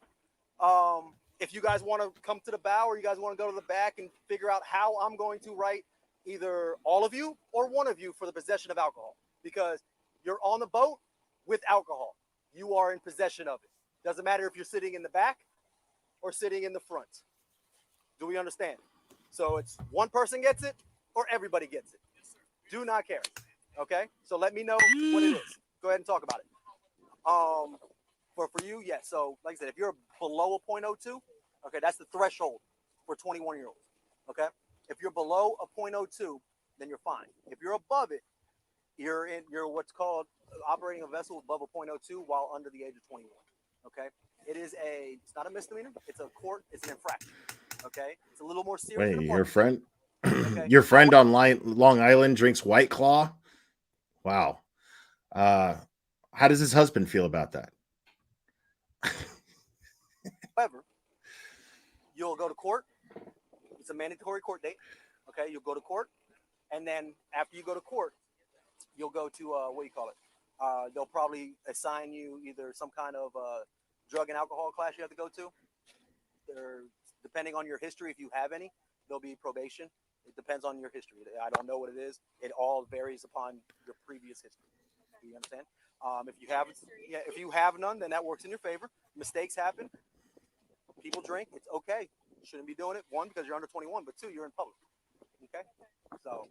if you guys want to come to the bow or you guys want to go to the back and figure out how I'm going to write either all of you or one of you for the possession of alcohol, because you're on the boat with alcohol. You are in possession of it. Doesn't matter if you're sitting in the back or sitting in the front. Do we understand? So it's one person gets it or everybody gets it. Do not care. Okay? So let me know what it is. Go ahead and talk about it. For you, yes. So like I said, if you're below a 0.02, okay, that's the threshold for 21-year-olds. Okay? If you're below a 0.02, then you're fine. If you're above it, you're what's called operating a vessel above a 0.02 while under the age of 21. Okay? It's not a misdemeanor. It's an infraction. Okay? It's a little more serious. Wait, your friend your friend on Long Island drinks White Claw? Wow. How does his husband feel about that? However, you'll go to court. It's a mandatory court date. Okay, you'll go to court, and then after you go to court, you'll go to what do you call it? They'll probably assign you either some kind of drug and alcohol class you have to go to. Depending on your history, if you have any, there'll be probation. It depends on your history. I don't know what it is. It all varies upon your previous history. Do you understand? If you have none, then that works in your favor. Mistakes happen. People drink. It's okay. You shouldn't be doing it. One, because you're under 21, but two, you're in public. Okay? So,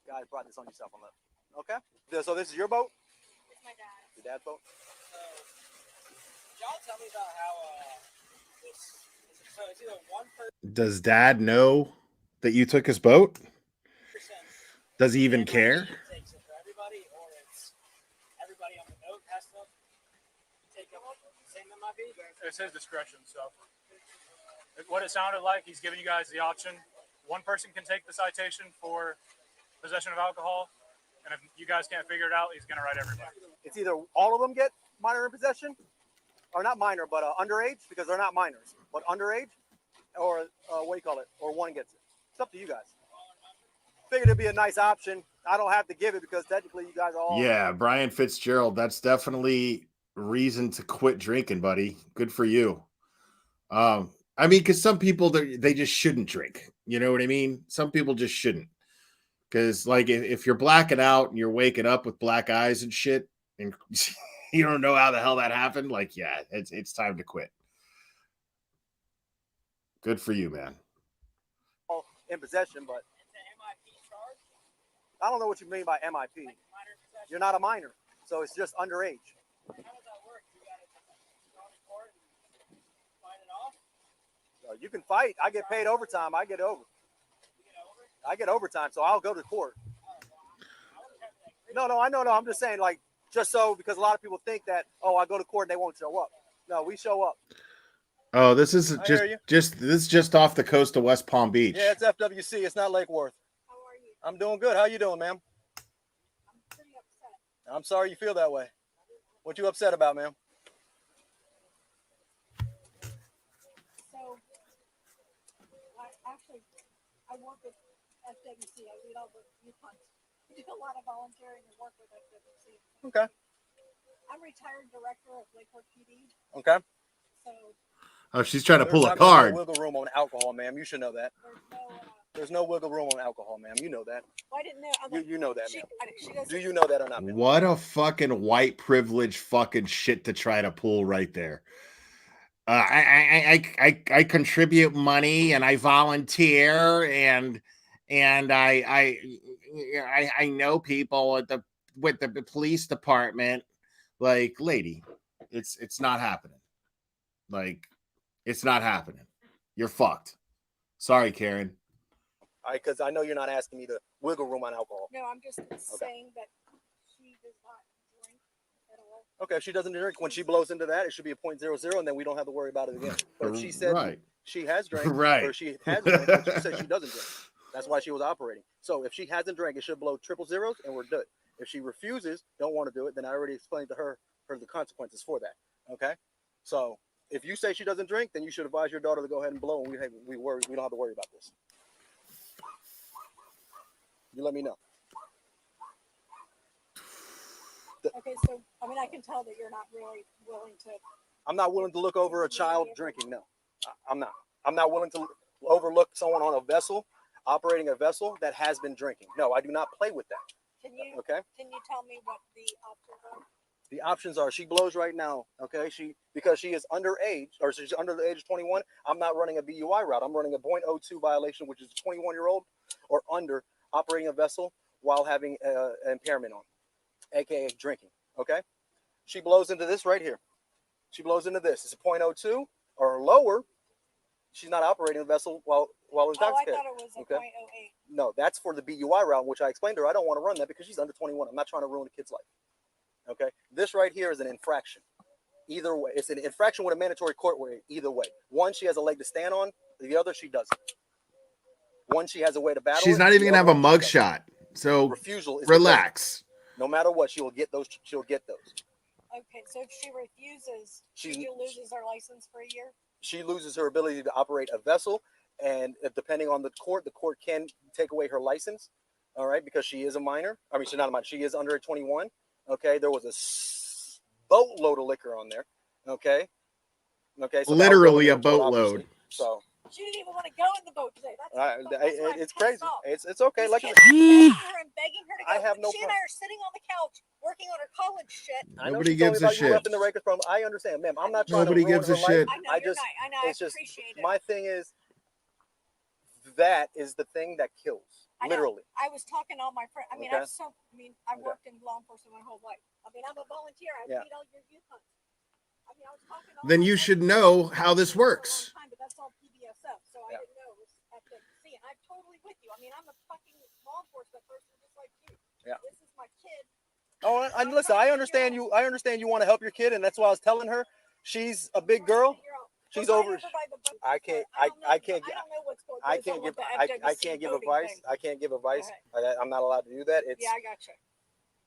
guys, brought this on yourself on that. Okay? So this is your boat? It's my dad's. Your dad's boat? Y'all tell me about how so it's either one person. Does dad know that you took his boat? Does he even care? Takes it for everybody, or it's everybody on the boat has to take up the same MIP? It's his discretion. So, what it sounded like, he's giving you guys the option. One person can take the citation for possession of alcohol, and if you guys can't figure it out, he's going to write everybody. It's either all of them get minor in possession, or not minor, but underage, because they're not minors, but underage, or what do you call it? Or one gets it. It's up to you guys. Figured it'd be a nice option. I don't have to give it because technically you guys are all. Yeah, Brian Fitzgerald. That's definitely reason to quit drinking, buddy. Good for you. I mean, because some people they just shouldn't drink. You know what I mean? Some people just shouldn't. Because like if you're blacking out and you're waking up with black eyes and shit, and you don't know how the hell that happened, like yeah, it's time to quit. Good for you, man. In possession, but I don't know what you mean by MIP. You're not a minor, so it's just underage. How does that work? You got to go to court and fight it off? You can fight. I get paid overtime. I get over. I get overtime, so I'll go to court. No, I know. No, I'm just saying, like, just so because a lot of people think that, oh, I go to court and they won't show up. No, we show up. Oh, this is just off the coast of West Palm Beach. Yeah, it's FWC. It's not Lake Worth. How are you? I'm doing good. How you doing, ma'am? I'm pretty upset. I'm sorry you feel that way. What you upset about, ma'am? So, I work with FWC. I read all the viewpoints. I do a lot of volunteering and work with FWC. Okay. I'm retired director of Lake Worth PD. Okay. So. Oh, she's trying to pull a There's card. no wiggle room on alcohol, ma'am. You should know that. There's no wiggle room on alcohol, ma'am. You know that. Well, I didn't know. You know that, ma'am. Do you know that or not, ma'am? What a fucking white privilege fucking shit to try to pull right there. I contribute money and I volunteer and I know people at the with the police department. Like, lady, it's not happening. Like, it's not happening. You're fucked. Sorry, Karen. All right, because I know you're not asking me to wiggle room on alcohol. No, I'm just saying that she does not drink at all. Okay, if she doesn't drink, when she blows into that, it should be a 0.00, and then we don't have to worry about it again. But if she said Right. she has drank, Right. or she has drank, and she said she doesn't drink. That's why she was operating. So if she hasn't drank, it should blow 000, and we're good. If she refuses, don't want to do it, then I already explained to her the consequences for that. Okay? So if you say she doesn't drink, then you should advise your daughter to go ahead and blow, and we don't have to worry about this. You let me know. Okay, so I mean, I can tell that you're not really willing to. I'm not willing to look over a child drinking. No, I'm not. I'm not willing to overlook someone on a vessel, operating a vessel that has been drinking. No, I do not play with that. Can you? Okay. Can you tell me what the options are? The options are she blows right now. Okay, because she is underage, or she's under the age of 21. I'm not running a BUI route. I'm running a 0.02 violation, which is a 21-year-old or under operating a vessel while having an impairment on, aka drinking. Okay, she blows into this right here. She blows into this. It's a 0.02 or lower. She's not operating a vessel while intoxicated. Oh, I thought it was a 0.08. No, that's for the BUI route, which I explained to her. I don't want to run that because she's under 21. I'm not trying to ruin a kid's life. Okay, this right here is an infraction. Either way, it's an infraction with a mandatory court way. Either way, one, she has a leg to stand on. The other, she doesn't. One, she has a way to battle. She's not even gonna have a mug shot. So refusal is relax. No matter what, she will get those. She'll get those. Okay, so if she refuses, she loses her license for a year. She loses her ability to operate a vessel, and depending on the court can take away her license. All right, because she is a minor. I mean, she's not a minor. She is under 21. Okay, there was a boatload of liquor on there. Okay. So literally a boatload. So she didn't even want to go in the boat today. it's crazy. It's okay. Like begging her and begging her to go. I have no she and I are sitting on the couch working on her college shit. Nobody gives a shit. In the Rikers program. I understand, ma'am. I'm not trying Nobody to ruin gives a her shit. life. I know you're not. I know. I appreciate it. My thing is that is the thing that kills. Literally. I was talking to all my friends. I mean, Okay. I worked in law enforcement my whole life. I mean, I'm a volunteer. I beat all your youth hunts. I mean, I was talking to Then you should know how this works. but that's all PBSF, so I didn't know it was at the scene. I'm totally with you. I mean, I'm a fucking law enforcement person just like you. Yeah. This is my kid. Oh, and listen, I understand you. I understand you want to help your kid, and that's why I was telling her she's a big girl. She's over. I can't give advice. I can't give advice. I'm not allowed to do that. Yeah, I got you.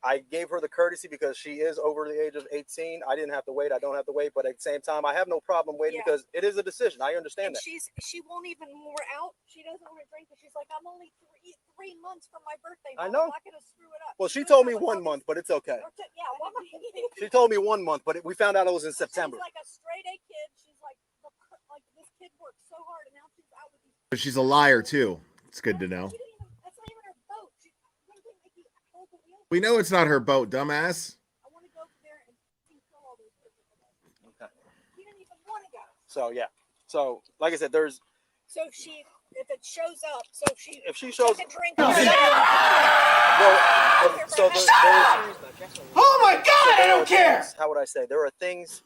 I gave her the courtesy because she is over the age of 18. I didn't have to wait. I don't have to wait. But at the same time, I have no problem waiting because it is a decision. I understand that. She won't even more out. She doesn't want to drink because she's like, I'm only three months from my birthday. I know. I'm not going to screw it up. Well, she told me 1 month, but it's okay. Yeah, 1 month. She told me 1 month, but we found out it was in September. She's like a straight A kid. She's like this kid worked so hard, and now she's out with these. But she's a liar too. It's good to know. That's not even her boat. We know it's not her boat, dumbass. I want to go there and kill all those people. Okay. He didn't even want to go. So yeah. So like I said, there's. So if it shows up, if she shows. took a drink. Oh my God! I don't care. How would I say? There are things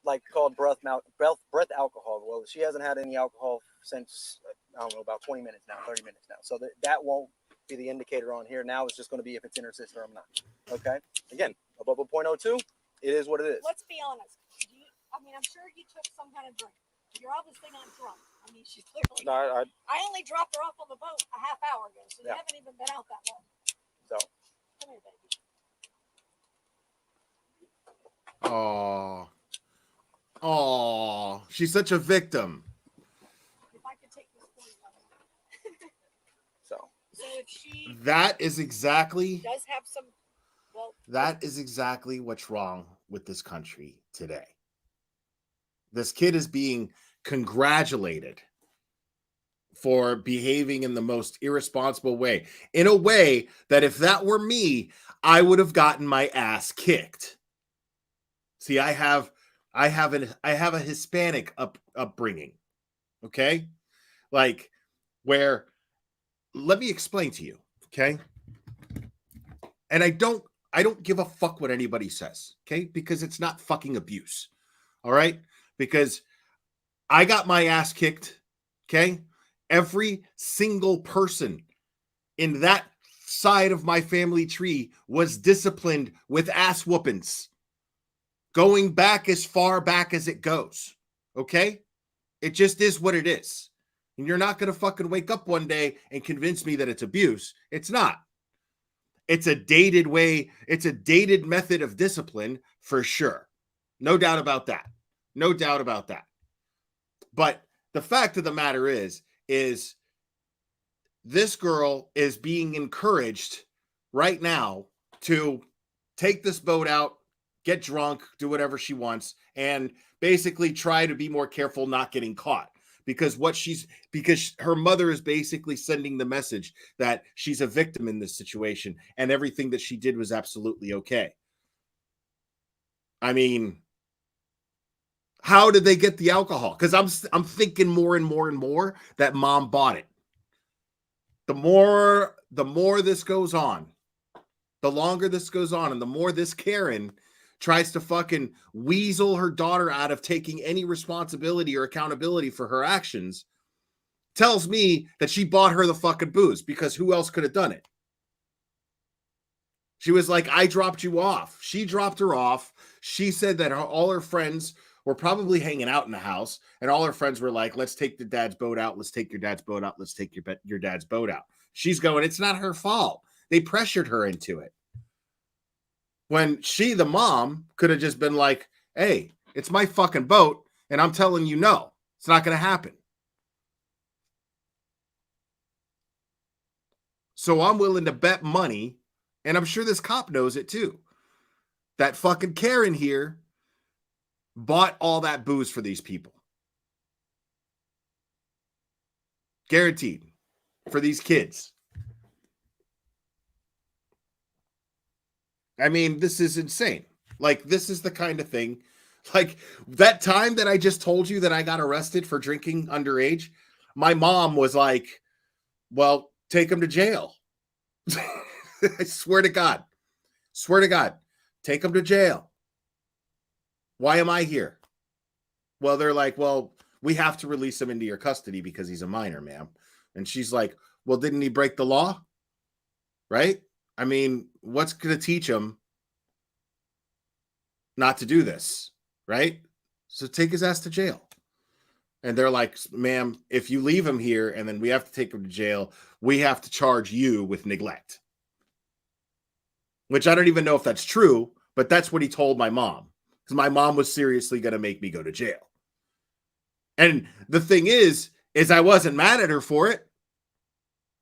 like called breath alcohol. Well, she hasn't had any alcohol since I don't know, about 20 minutes now, 30 minutes now. So that won't be the indicator on here. Now it's just going to be if it's in her system or not. Okay. Again, above a 0.02, it is what it is. Let's be honest. I mean, I'm sure you took some kind of drink. You're obviously not drunk. I mean, she's clearly. No, I only dropped her off on the boat a half hour ago, so you haven't even been out that long. So. Come here, baby. Oh, she's such a victim. If I could take this point. So if she that is exactly does have some. Well, that is exactly what's wrong with this country today. This kid is being congratulated for behaving in the most irresponsible way, in a way that if that were me, I would have gotten my ass kicked. See, I have a Hispanic upbringing, okay? Like where let me explain to you, okay? And I don't give a fuck what anybody says, okay? Because it's not fucking abuse. All right? Because I got my ass kicked, okay? Every single person in that side of my family tree was disciplined with ass whoopings, going back as far back as it goes, okay? It just is what it is. And you're not going to fucking wake up one day and convince me that it's abuse. It's not. It's a dated way. It's a dated method of discipline for sure. No doubt about that. No doubt about that. But the fact of the matter is this girl is being encouraged right now to take this boat out, get drunk, do whatever she wants, and basically try to be more careful not getting caught. Because her mother is basically sending the message that she's a victim in this situation and everything that she did was absolutely okay. I mean, how did they get the alcohol? Because I'm thinking more and more and more that mom bought it. The more this goes on, the longer this goes on, and the more this Karen tries to fucking weasel her daughter out of taking any responsibility or accountability for her actions, tells me that she bought her the fucking booze, because who else could have done it? She was like, I dropped you off. She dropped her off. She said that all her friends were probably hanging out in the house, and all her friends were like, let's take the dad's boat out. Let's take your dad's boat out. Let's take your dad's boat out. She's going, it's not her fault. They pressured her into it. When she, the mom, could have just been like, hey, it's my fucking boat, and I'm telling you no, it's not going to happen. So I'm willing to bet money, and I'm sure this cop knows it too, that fucking Karen here bought all that booze for these people. Guaranteed. For these kids. I mean, this is insane. Like, this is the kind of thing. Like, that time that I just told you that I got arrested for drinking underage, my mom was like, well, take him to jail. I swear to God. Swear to God. Take him to jail. Why am I here? Well, they're like, well, we have to release him into your custody because he's a minor, ma'am. And she's like, well, didn't he break the law? Right? I mean, what's going to teach him not to do this? Right? So take his ass to jail. And they're like, ma'am, if you leave him here and then we have to take him to jail, we have to charge you with neglect. Which I don't even know if that's true, but that's what he told my mom. Because my mom was seriously going to make me go to jail. And the thing is I wasn't mad at her for it,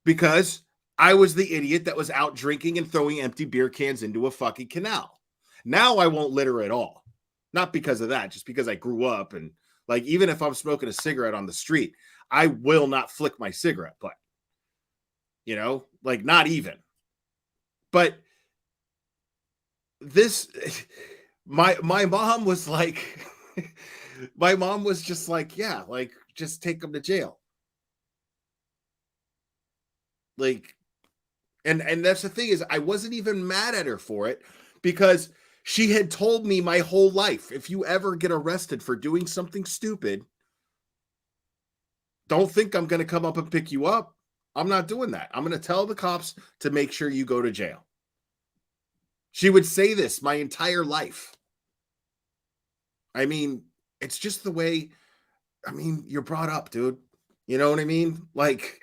because I was the idiot that was out drinking and throwing empty beer cans into a fucking canal. Now I won't litter at all. Not because of that, just because I grew up, and like, even if I'm smoking a cigarette on the street, I will not flick my cigarette butt. You know, like, not even. But this, my mom was like, my mom was just like, yeah, like, just take him to jail. Like, and that's the thing, is I wasn't even mad at her for it, because she had told me my whole life, if you ever get arrested for doing something stupid, don't think I'm going to come up and pick you up. I'm not doing that. I'm going to tell the cops to make sure you go to jail. She would say this my entire life. I mean, it's just the way, I mean, you're brought up, dude. You know what I mean? Like,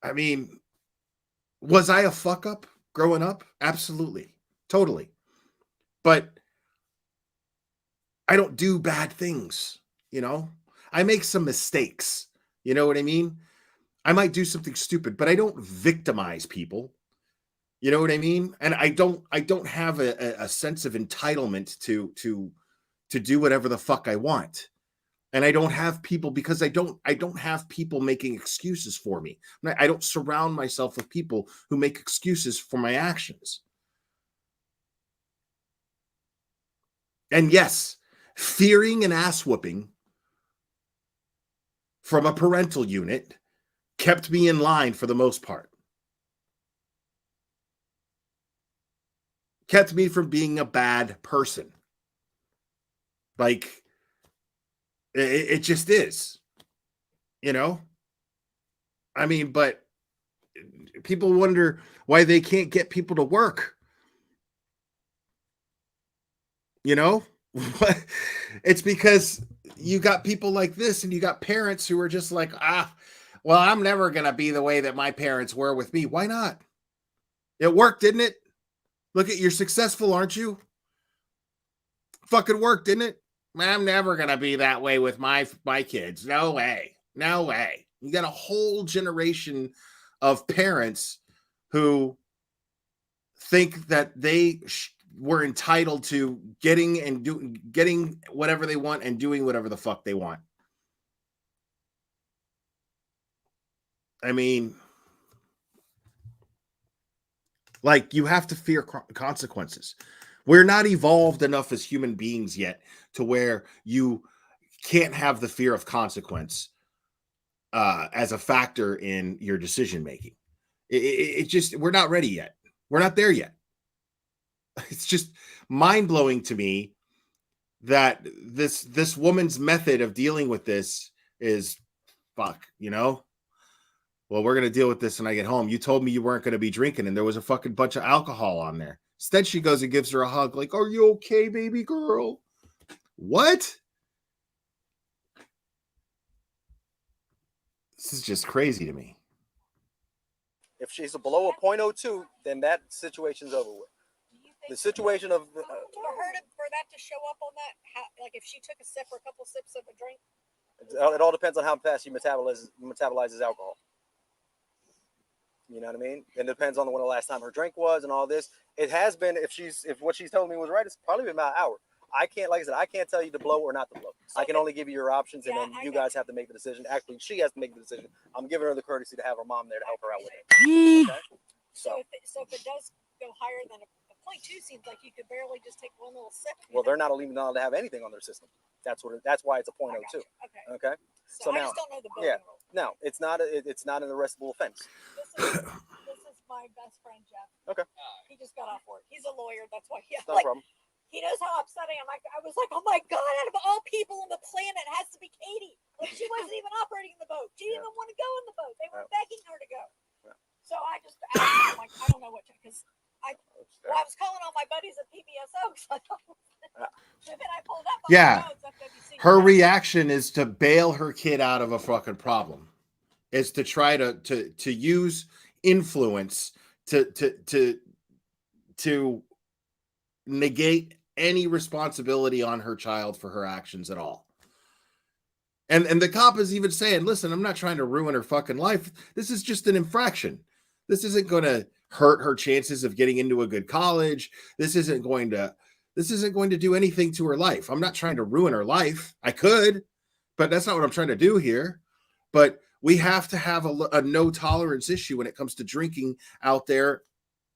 I mean, was I a fuck up growing up? Absolutely. Totally. But I don't do bad things, you know? I make some mistakes. You know what I mean? I might do something stupid, but I don't victimize people. You know what I mean? And I don't have a sense of entitlement to do whatever the fuck I want. And I don't have people, because I don't have people making excuses for me. I don't surround myself with people who make excuses for my actions. And yes, fearing an ass whooping from a parental unit kept me in line for the most part. Kept me from being a bad person. Like, it just is. You know? I mean, but people wonder why they can't get people to work. You know? It's because you got people like this and you got parents who are just like, well, I'm never going to be the way that my parents were with me. Why not? It worked, didn't it? Look at, you're successful, aren't you? Fucking worked, didn't it? I'm never going to be that way with my kids. No way. No way. You got a whole generation of parents who think that they were entitled to getting whatever they want and doing whatever the fuck they want. I mean, like, you have to fear consequences. We're not evolved enough as human beings yet to where you can't have the fear of consequence as a factor in your decision making. It just, we're not ready yet. We're not there yet. It's just mind-blowing to me that this woman's method of dealing with this is fuck, you know? Well, we're going to deal with this when I get home. You told me you weren't going to be drinking, and there was a fucking bunch of alcohol on there. Instead, she goes and gives her a hug, like, are you okay, baby girl? What? This is just crazy to me. If she's below a .02, then that situation's over with. The situation of for that to show up on that, like if she took a sip or a couple sips of a drink, it all depends on how fast she metabolizes alcohol. You know what I mean? And it depends on when the last time her drink was and all this. It has been, if what she's telling me was right, it's probably been about an hour. I can't, like I said, I can't tell you to blow or not to blow. So I can only give you your options, and then you guys have to make the decision. Actually, she has to make the decision. I'm giving her the courtesy to have her mom there to help her out with it. Okay? So if it does go higher than a .2, seems like you could barely just take one little sip. Well, they're not even allowed to have anything on their system. That's why it's a .02. Okay. So I now, just don't know the book. yeah, no, it's not an arrestable offense. This is my best friend Jeff. Okay. He just got off work. He's a lawyer. That's why No problem. He knows how upset I am. I was like, oh my God, out of all people on the planet, it has to be Katie. Like, she wasn't even operating the boat. She didn't even want to go in the boat. They were begging her to go. So I just asked him, like, I don't know what to, because I was calling all my buddies at PBSO. And then I pulled up on Yeah. the roads, FWC. Her reaction is to bail her kid out of a fucking problem. Is to try to use influence to negate any responsibility on her child for her actions at all. And the cop is even saying, listen, I'm not trying to ruin her fucking life. This is just an infraction. This isn't going to hurt her chances of getting into a good college. This isn't going to do anything to her life. I'm not trying to ruin her life. I could, but that's not what I'm trying to do here. But we have to have a no tolerance issue when it comes to drinking out there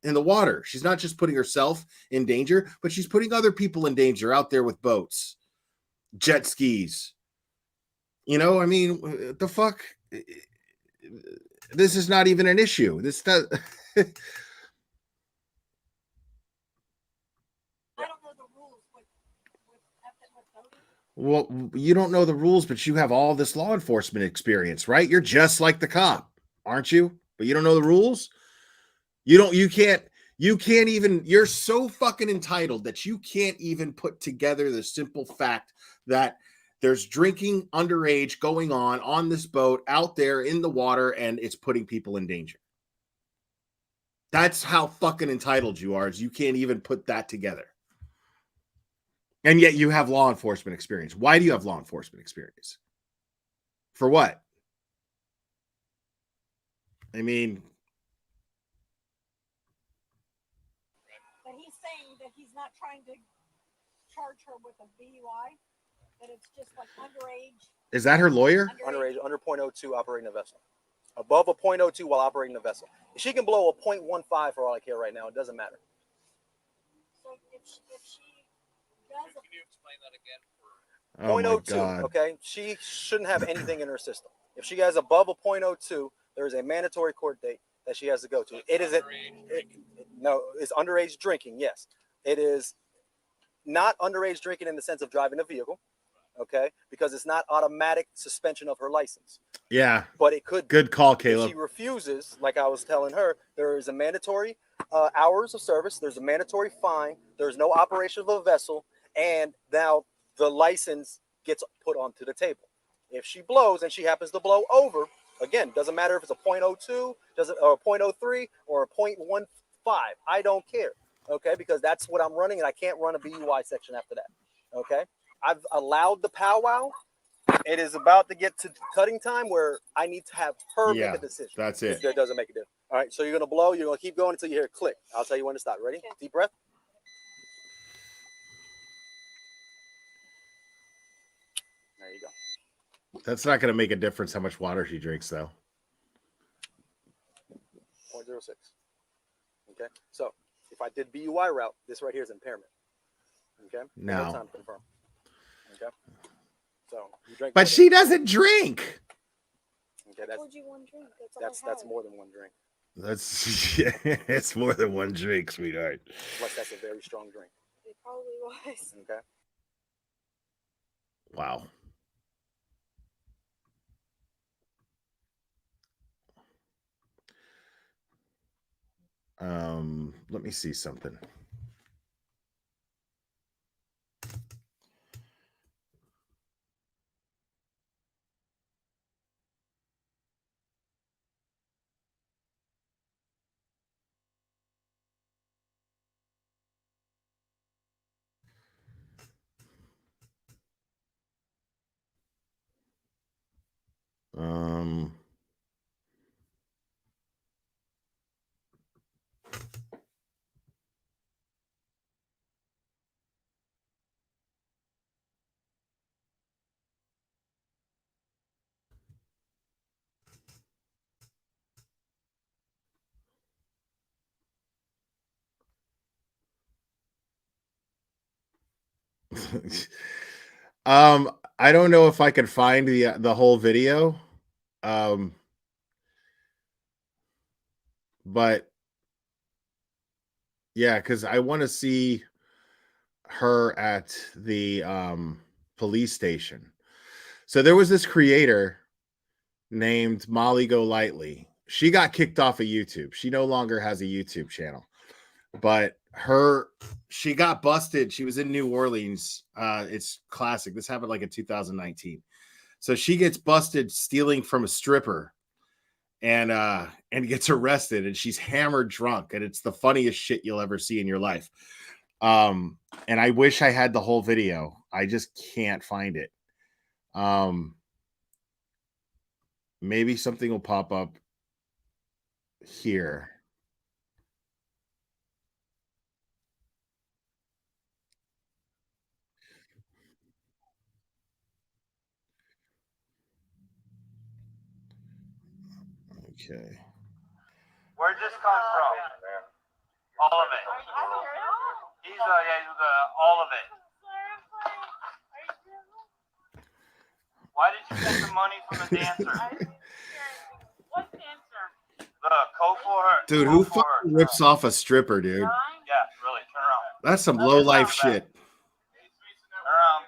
in the water. She's not just putting herself in danger, but she's putting other people in danger out there with boats, jet skis. You know, I mean, the fuck? This is not even an issue. This does. I don't know the rules with Well, you don't know the rules, but you have all this law enforcement experience, right? You're just like the cop, aren't you? But you don't know the rules. You can't even, you're so fucking entitled that you can't even put together the simple fact that there's drinking underage going on this boat out there in the water, and it's putting people in danger. That's how fucking entitled you are, is you can't even put that together. And yet you have law enforcement experience. Why do you have law enforcement experience? For what? I mean, But he's saying that he's not trying to charge her with a DUI, that it's just like underage. is that her lawyer? Underage, under .02 operating a vessel. Above a .02 while operating a vessel. She can blow a .15 for all I care right now. It doesn't matter. So if she does, Can you explain that again? Oh my 0.02, God. okay? She shouldn't have anything in her system. If she has above a 0.02, there is a mandatory court date that she has to go to. It is no, it's underage drinking, yes. It is not underage drinking in the sense of driving a vehicle, okay? Because it's not automatic suspension of her license. Yeah. But it could. Good call, If Caleb. she refuses, like I was telling her, there is a mandatory hours of service. There's a mandatory fine. There's no operation of a vessel. And now the license gets put onto the table. If she blows and she happens to blow over, again, doesn't matter if it's a 0.02, or a 0.03 or a 0.15. I don't care, okay? Because that's what I'm running, and I can't run a BUI section after that, okay? I've allowed the powwow. It is about to get to cutting time where I need to have her make a decision. That's it. If that doesn't make a difference. All right, so you're going to blow. You're going to keep going until you hear a click. I'll tell you when to stop. Ready? Deep breath. There you go. That's not going to make a difference how much water she drinks, though. 0.06. Okay, so if I did BUI route, this right here is impairment. Okay? No. Time to confirm. Okay? So you drink. But she doesn't drink. Okay, that's, told you one drink. that's more than one drink. That's it's more than one drink, sweetheart. Plus, that's a very strong drink. It probably was. Okay. Wow. Let me see something. I don't know if I could find the whole video. But yeah, because I want to see her at the police station. So there was this creator named Molly Golightly. She got kicked off of YouTube. She no longer has a YouTube channel. But she got busted. She was in New Orleans. It's classic. This happened like in 2019. So she gets busted stealing from a stripper and gets arrested, and she's hammered drunk, and it's the funniest shit you'll ever see in your life. And I wish I had the whole video. I just can't find it. Maybe something will pop up here. Okay. Where'd this come from? All of it. He's all of it. Why did you get the money from the dancer? What dancer? The co for her. Dude, who fucking rips off a stripper, dude? Yeah, really. Turn around. That's some low life shit. Turn around.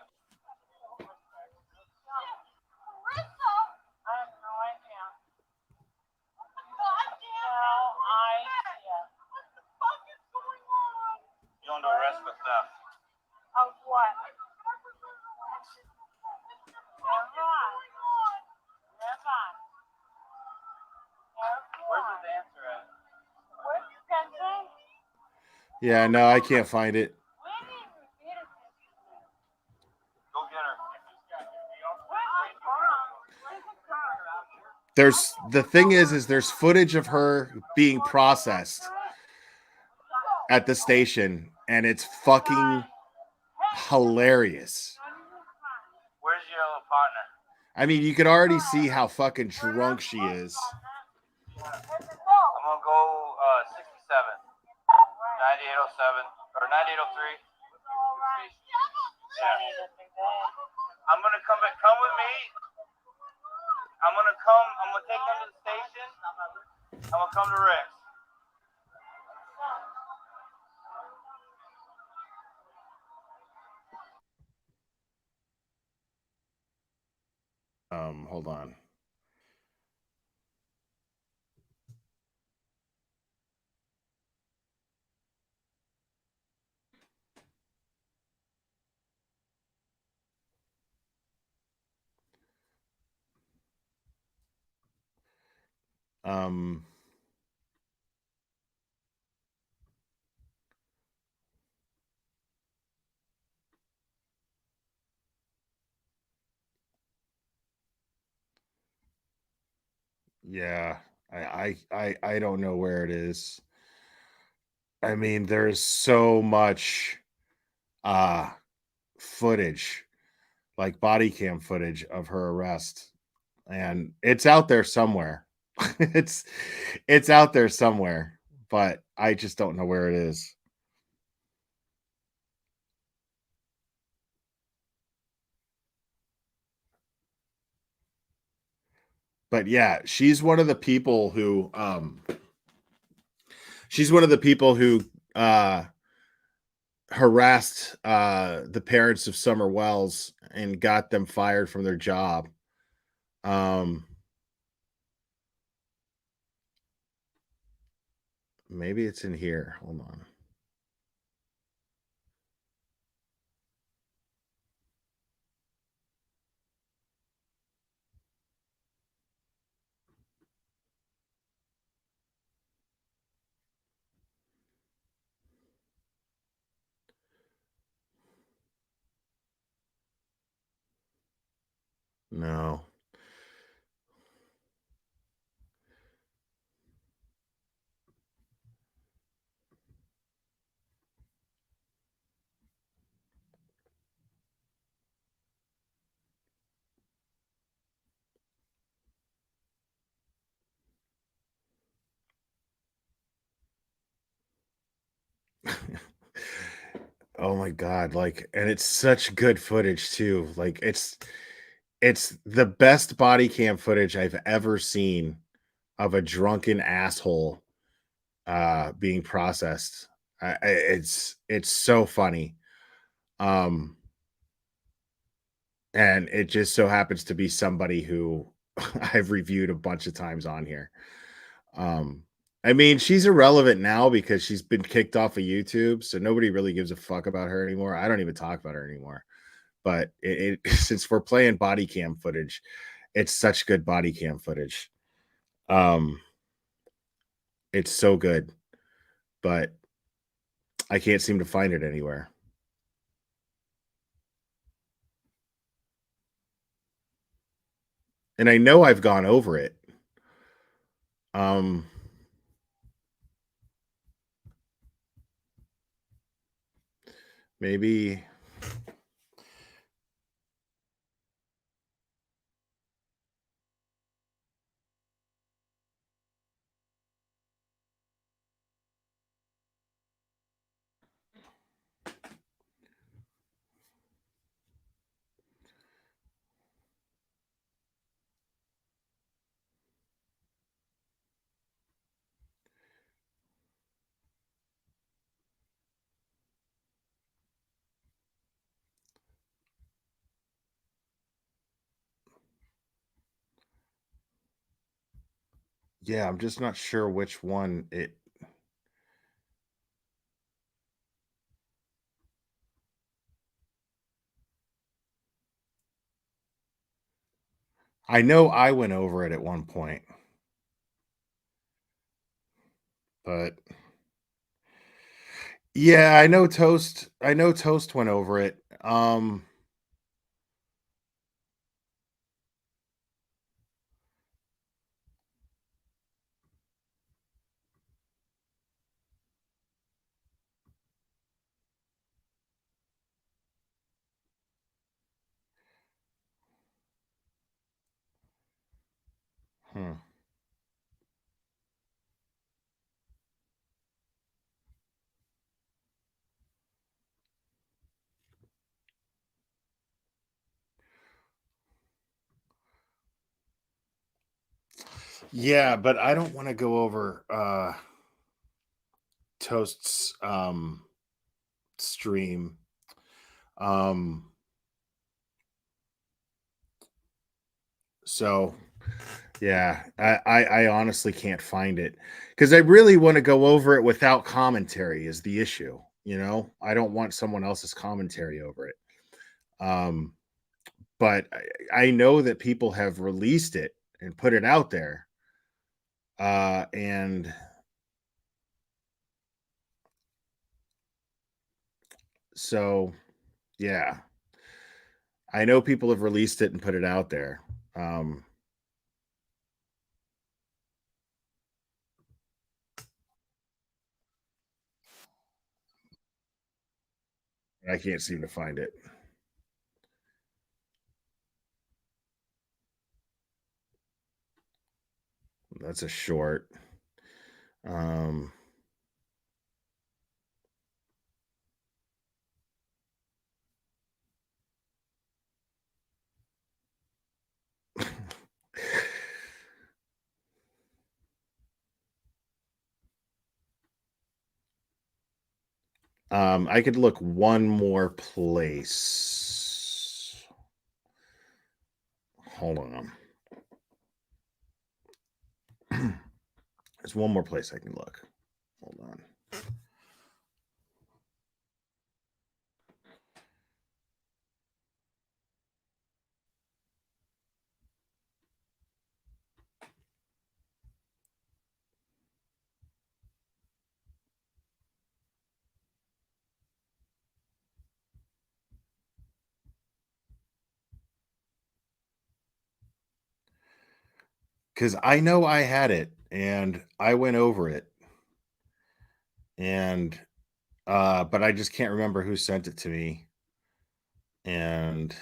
You're under arrest for theft. Of what? Where's the dancer at? Where's the dancer? Yeah, no, I can't find it. Go get her. The thing is there's footage of her being processed at the station, and it's fucking hilarious. Where's your little partner? I mean, you could already see how fucking drunk she is. I'm gonna go 67, 9807 or 9803. Yeah. I'm gonna come with me. I'm gonna take them to the station. I'm gonna come to Rex. Hold on. Um, yeah, I don't know where it is. I mean, there's so much footage, like body cam footage of her arrest, and it's out there somewhere. it's it's out there somewhere, but I just don't know where it is. But yeah, she's one of the people who harassed the parents of Summer Wells and got them fired from their job. Maybe it's in here. Hold on. No. Oh my god, like, and it's such good footage too. Like it's the best body cam footage I've ever seen of a drunken asshole being processed. It's so funny. Um and it just so happens to be somebody who I've reviewed a bunch of times on here. I mean, she's irrelevant now because she's been kicked off of YouTube, so nobody really gives a fuck about her anymore. I don't even talk about her anymore. But since we're playing body cam footage, it's such good body cam footage. It's so good, but I can't seem to find it anywhere. And I know I've gone over it. Maybe yeah, I'm just not sure which one it. I know I went over it at one point, but yeah, I know Toast. I know Toast went over it. Hmm. Yeah, but I don't want to go over Toast's stream. So yeah, I honestly can't find it because I really want to go over it without commentary is the issue. You know, I don't want someone else's commentary over it. But I know that people have released it and put it out there. And so, yeah, I know people have released it and put it out there. I can't seem to find it. That's a short. I could look one more place. Hold on. There's one more place I can look. Hold on. Because I know I had it and I went over it. And but I just can't remember who sent it to me. And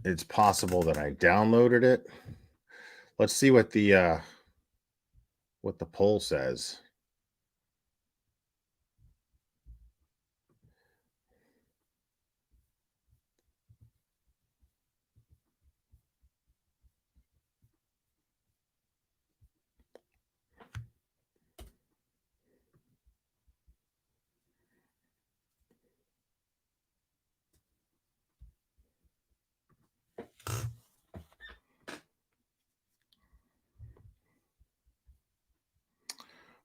it's possible that I downloaded it. Let's see what the poll says.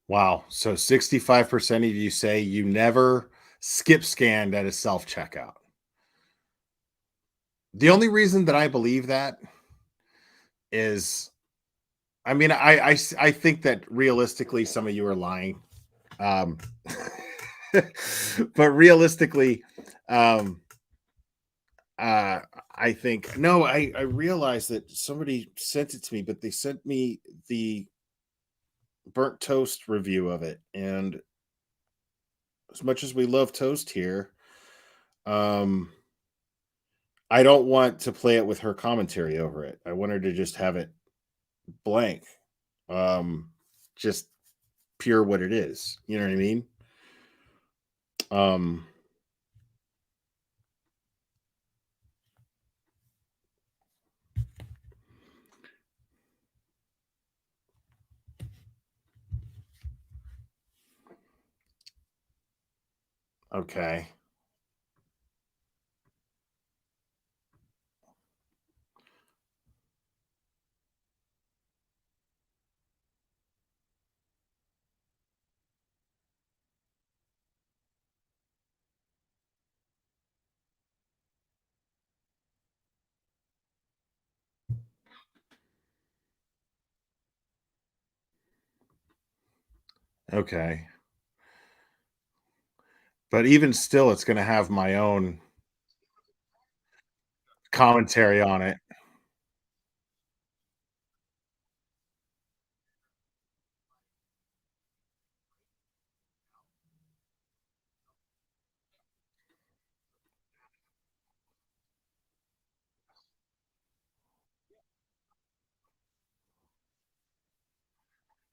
Wow. So 65% of you say you never skip scanned at a self checkout. The only reason that I believe that is, I mean, I think that realistically, some of you are lying. But realistically, I think, no, I realized that somebody sent it to me, but they sent me the burnt toast review of it. And as much as we love toast here, I don't want to play it with her commentary over it. I want her to just have it blank. Just pure what it is. You know what I mean? Okay. Okay. But even still, it's going to have my own commentary on it.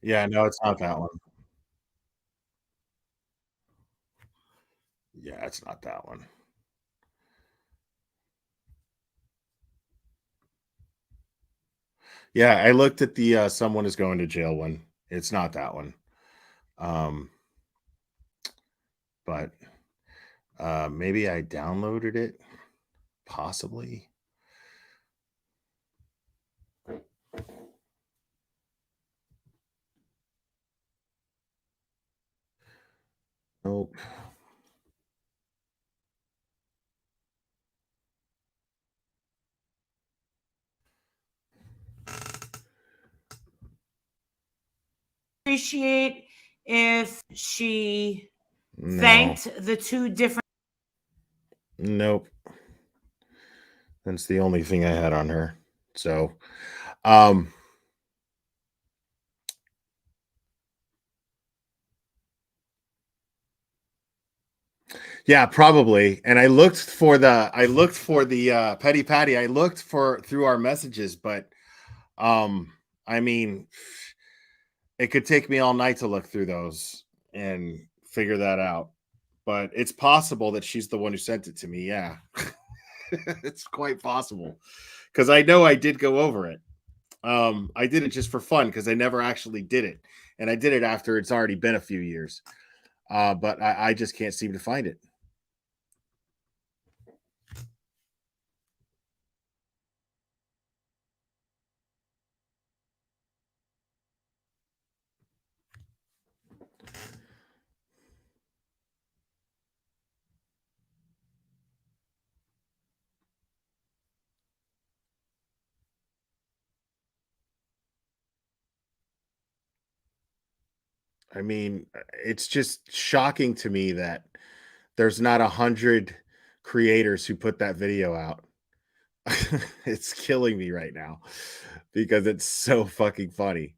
Yeah, no, it's not that one. Yeah, it's not that one. Yeah, I looked at the someone is going to jail one. It's not that one. Um, but maybe I downloaded it, possibly. Nope. Appreciate if she No. thanked the two different. Nope. That's the only thing I had on her. So, um, yeah, probably. And I looked for the Petty Patty. I looked for through our messages, but I mean, it could take me all night to look through those and figure that out. But it's possible that she's the one who sent it to me. Yeah. It's quite possible. Because I know I did go over it. I did it just for fun because I never actually did it. And I did it after it's already been a few years. But I just can't seem to find it. I mean, it's just shocking to me that there's not 100 creators who put that video out. It's killing me right now because it's so fucking funny.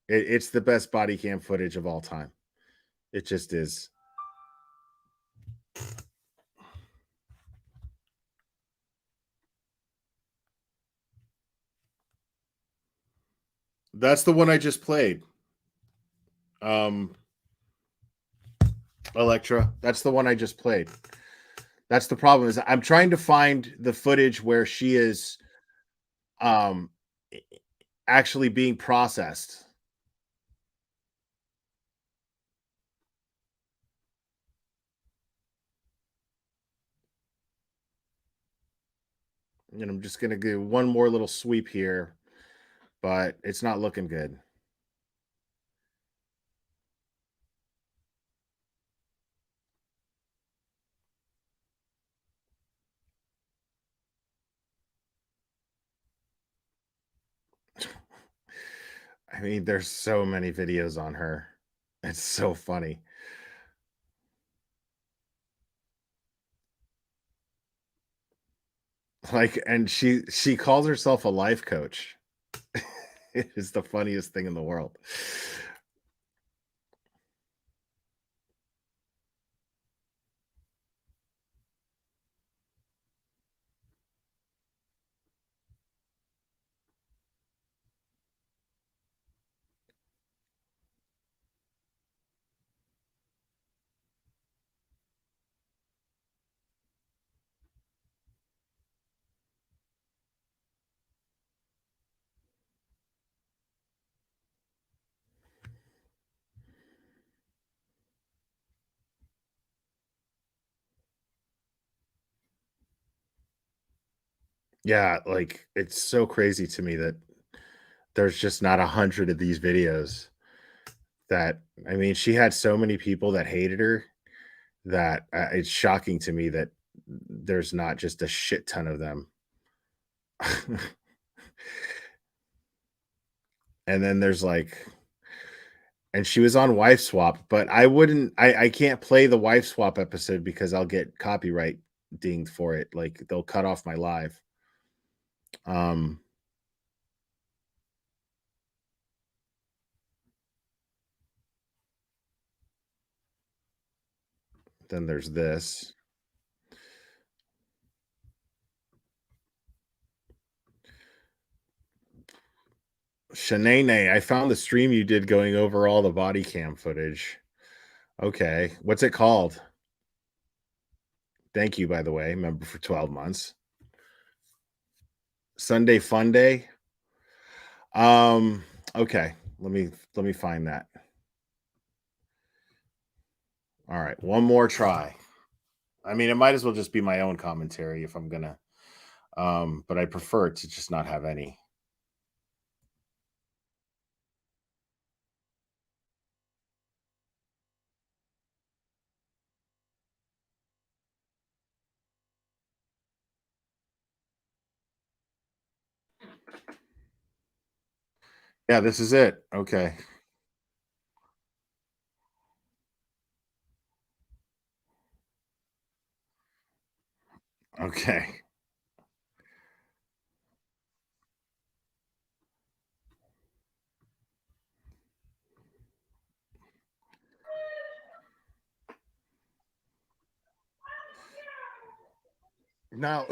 It's the best body cam footage of all time. It just is. That's the one I just played. Electra, that's the one I just played. That's the problem is I'm trying to find the footage where she is um actually being processed. And I'm just going to do one more little sweep here, but it's not looking good. I mean, there's so many videos on her. It's so funny. Like, and she calls herself a life coach. It is the funniest thing in the world. Yeah, like it's so crazy to me that there's just not 100 of these videos that I mean, she had so many people that hated her that it's shocking to me that there's not just a shit ton of them. And then there's like and she was on Wife Swap, but I can't play the Wife Swap episode because I'll get copyright dinged for it. Like they'll cut off my live. Then there's this. Shanae, I found the stream you did going over all the body cam footage. Okay. What's it called? Thank you, by the way. Member for 12 months. Sunday Fun Day. Okay. Let me find that. All right. One more try. I mean, it might as well just be my own commentary if I'm gonna. But I prefer to just not have any. Yeah, this is it. Okay. Okay. Now,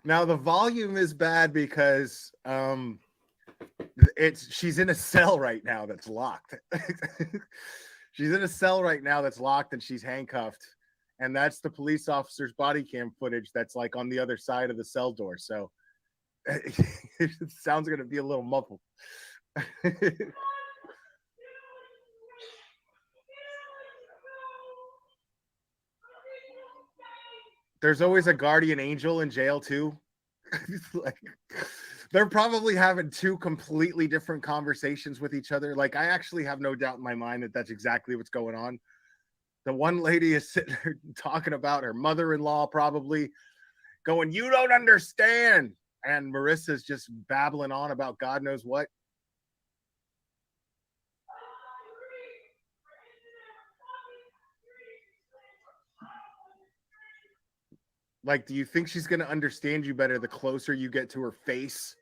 now the volume is bad because she's in a cell right now that's locked. She's in a cell right now that's locked and she's handcuffed. And that's the police officer's body cam footage that's like on the other side of the cell door. So it sounds going to be a little muffled. There's always a guardian angel in jail too. Like, they're probably having two completely different conversations with each other. Like, I actually have no doubt in my mind that that's exactly what's going on. The one lady is sitting there talking about her mother-in-law, probably going, "You don't understand." And Marissa's just babbling on about God knows what. Like, do you think she's going to understand you better the closer you get to her face?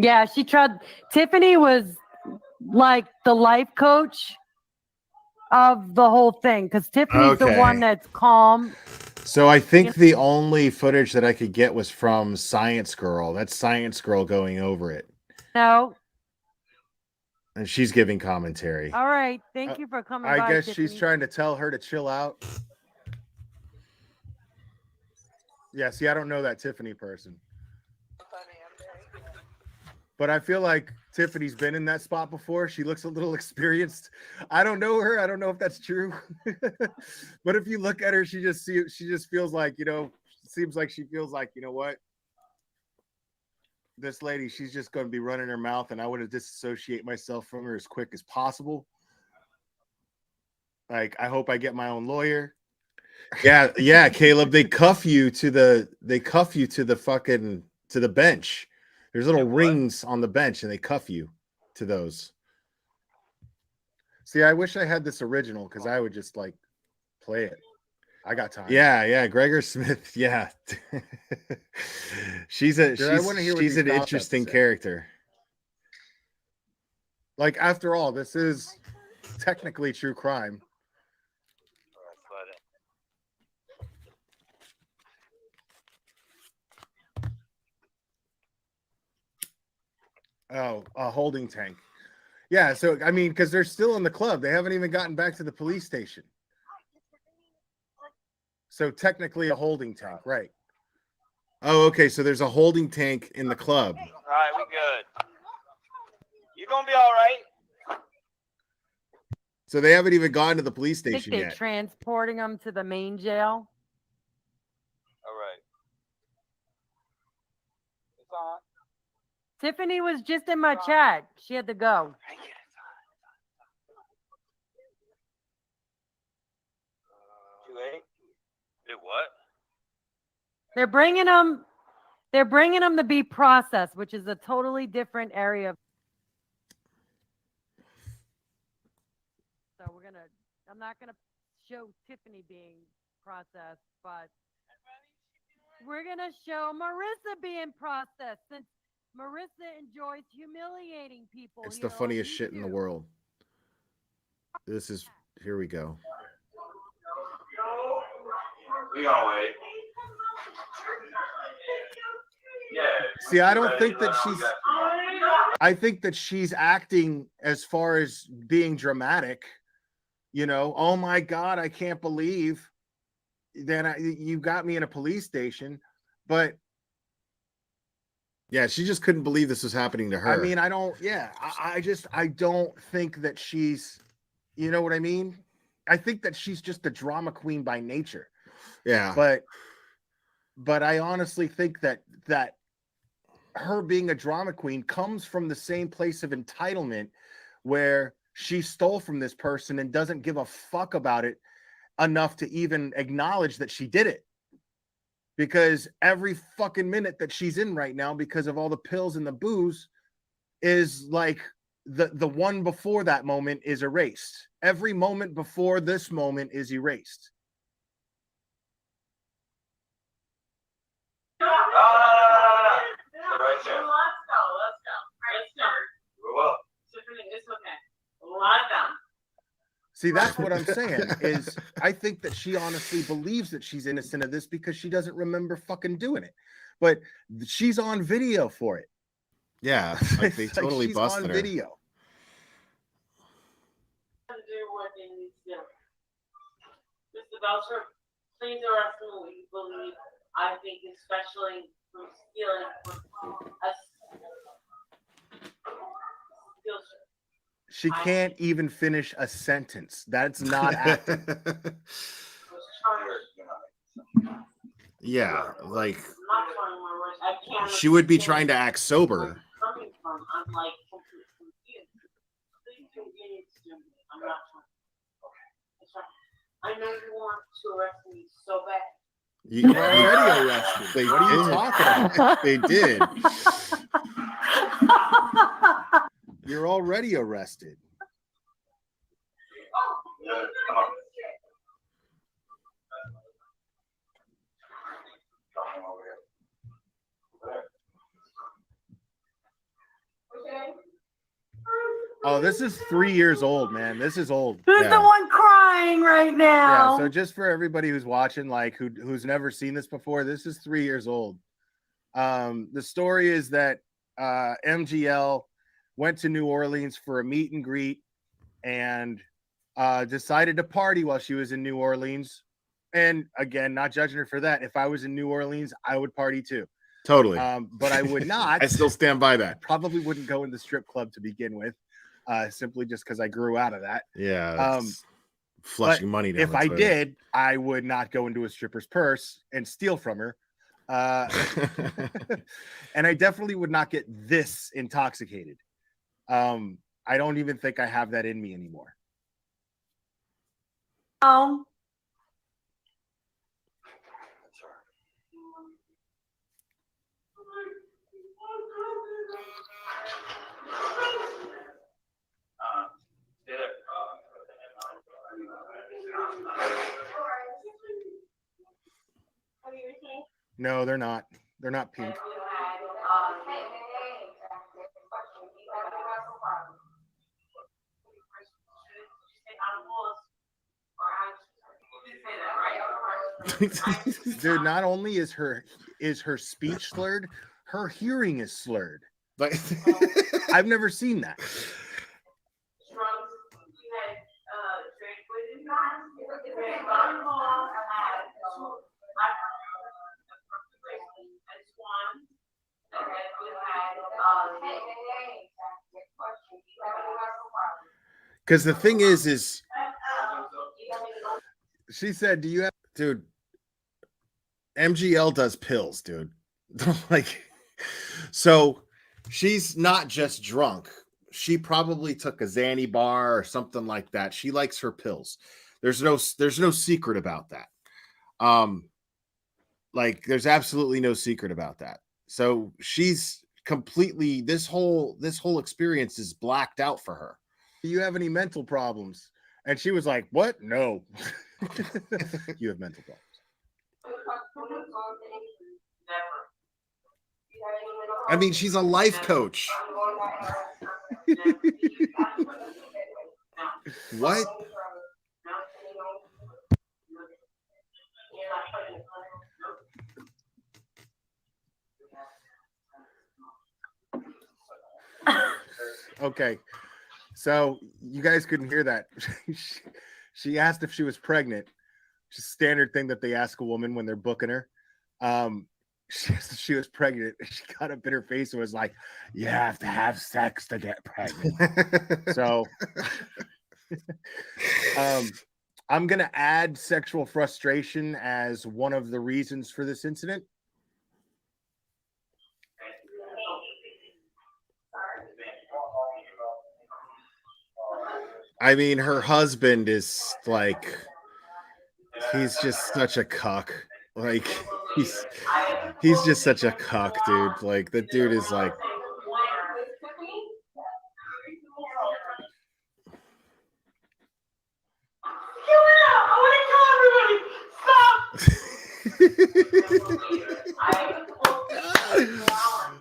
Yeah, she tried. Tiffany was like the life coach of the whole thing because Tiffany's the one that's calm. So I think the only footage that I could get was from Science Girl. That's Science Girl going over it. No. And she's giving commentary. All right. Thank you for coming by, I guess Tiffany. she's trying to tell her to chill out. Yeah, see, I don't know that Tiffany person. But I feel like Tiffany's been in that spot before. She looks a little experienced. I don't know her. I don't know if that's true. But if you look at her, she just feels like, seems like she feels like, you know what? This lady, she's just going to be running her mouth, and I want to disassociate myself from her as quick as possible. Like, I hope I get my own lawyer. Yeah, Caleb, they cuff you to the bench. There's little rings on the bench, and they cuff you to those. See, I wish I had this original because I would just like play it. I got time. Yeah, Gregor Smith. Yeah, she's an interesting character. Like, after all, this is technically true crime. Oh, a holding tank. Yeah, so I mean, because they're still in the club, they haven't even gotten back to the police station. So technically a holding tank, right? Oh, okay. So there's a holding tank in the club. All right, we good. You gonna be all right? So they haven't even gone to the police I station think they're yet. transporting them to the main jail. All right. It's on. Tiffany was just in my chat. She had to go. Too late. Did what? They're bringing them to be processed, which is a totally different area. So I'm not gonna show Tiffany being processed, but we're going to show Marissa being processed since Marissa enjoys humiliating people. It's the funniest shit in the world. This is, here we go. We gonna wait. Yeah. See, I don't think that I think that she's acting as far as being dramatic. You know, oh my God, I can't believe that you got me in a police station. But yeah, she just couldn't believe this was happening to her. I mean, I don't think that she's, you know what I mean? I think that she's just a drama queen by nature. Yeah. But I honestly think that her being a drama queen comes from the same place of entitlement where she stole from this person and doesn't give a fuck about it enough to even acknowledge that she did it. Because every fucking minute that she's in right now, because of all the pills and the booze, is like the one before that moment is erased. Every moment before this moment is erased. Right there. Let's go. Move up. It's okay. Lie down. See, that's what I'm saying is I think that she honestly believes that she's innocent of this because she doesn't remember fucking doing it. But she's on video for it. Yeah, like they totally she's busted on her. Video. To do what they need to do. Mr. Belcher, please arrest me what you believe. I think especially from stealing from us. She can't even finish a sentence. That's not acting. Yeah, like she would be trying to act sober. I'm like confused. I'm not trying. I know you want to arrest me so bad. You already arrested. What are you talking about? They did. You're already arrested. Oh, this is 3 years old, man. This is old. Who's the one crying right now? Yeah, so just for everybody who's watching, like who's never seen this before, this is 3 years old. The story is that MGL went to New Orleans for a meet and greet and decided to party while she was in New Orleans. And again, not judging her for that. If I was in New Orleans, I would party too. Totally. But I would not. I still stand by that. Probably wouldn't go in the strip club to begin with, simply just because I grew out of that. Yeah. Flushing money down. If I did, I would not go into a stripper's purse and steal from her. And I definitely would not get this intoxicated. I don't even think I have that in me anymore. Oh. No, they're not. They're not pink. Dude, not only is her speech slurred, her hearing is slurred. Like I've never seen that. Because the thing is she said, do you have, dude, MGL does pills, dude. Like, so she's not just drunk. She probably took a Xanny bar or something like that. She likes her pills. There's no secret about that. Like there's absolutely no secret about that. So she's completely, this whole experience is blacked out for her. Do you have any mental problems? And she was like, what? No. You have mental problems. I mean, she's a life coach. What? Okay, so you guys couldn't hear that. She asked if she was pregnant. Just standard thing that they ask a woman when they're booking her. She was pregnant. She got up in her face and was like, "You have to have sex to get pregnant." So, I'm gonna add sexual frustration as one of the reasons for this incident. I mean, her husband is like, he's just such a cuck. Like, he's just such a cuck, dude. Like, the dude is like,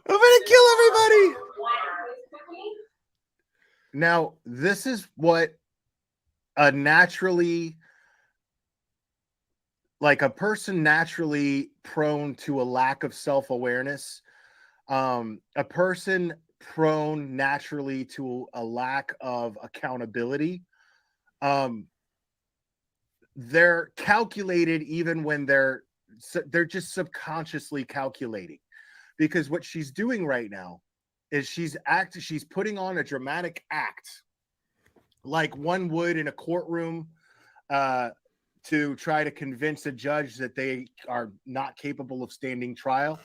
I'm gonna kill everybody. Now, this is what a person naturally prone to a lack of self-awareness, a person prone naturally to a lack of accountability. They're calculated even when they're just subconsciously calculating, because what she's doing right now is she's putting on a dramatic act like one would in a courtroom to try to convince a judge that they are not capable of standing trial.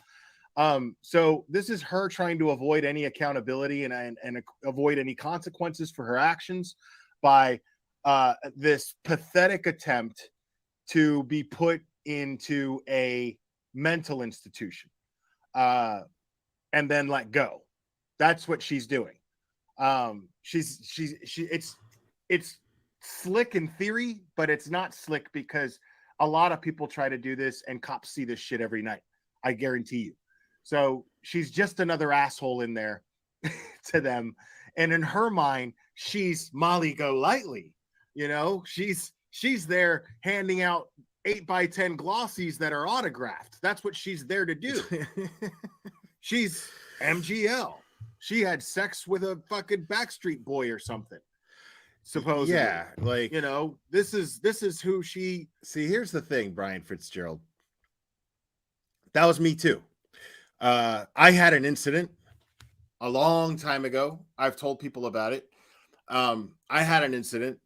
So this is her trying to avoid any accountability and avoid any consequences for her actions by this pathetic attempt to be put into a mental institution and then let go. That's what she's doing. It's slick in theory, but it's not slick because a lot of people try to do this and cops see this shit every night. I guarantee you. So she's just another asshole in there to them. And in her mind, she's Molly Golightly. You know, she's there handing out 8x10 glossies that are autographed. That's what she's there to do. She's MGL. She had sex with a fucking Backstreet Boy or something. Supposedly. Yeah, like, you know, this is who she. See, here's the thing, Brian Fitzgerald. That was me too. I had an incident a long time ago. I've told people about it. I had an incident,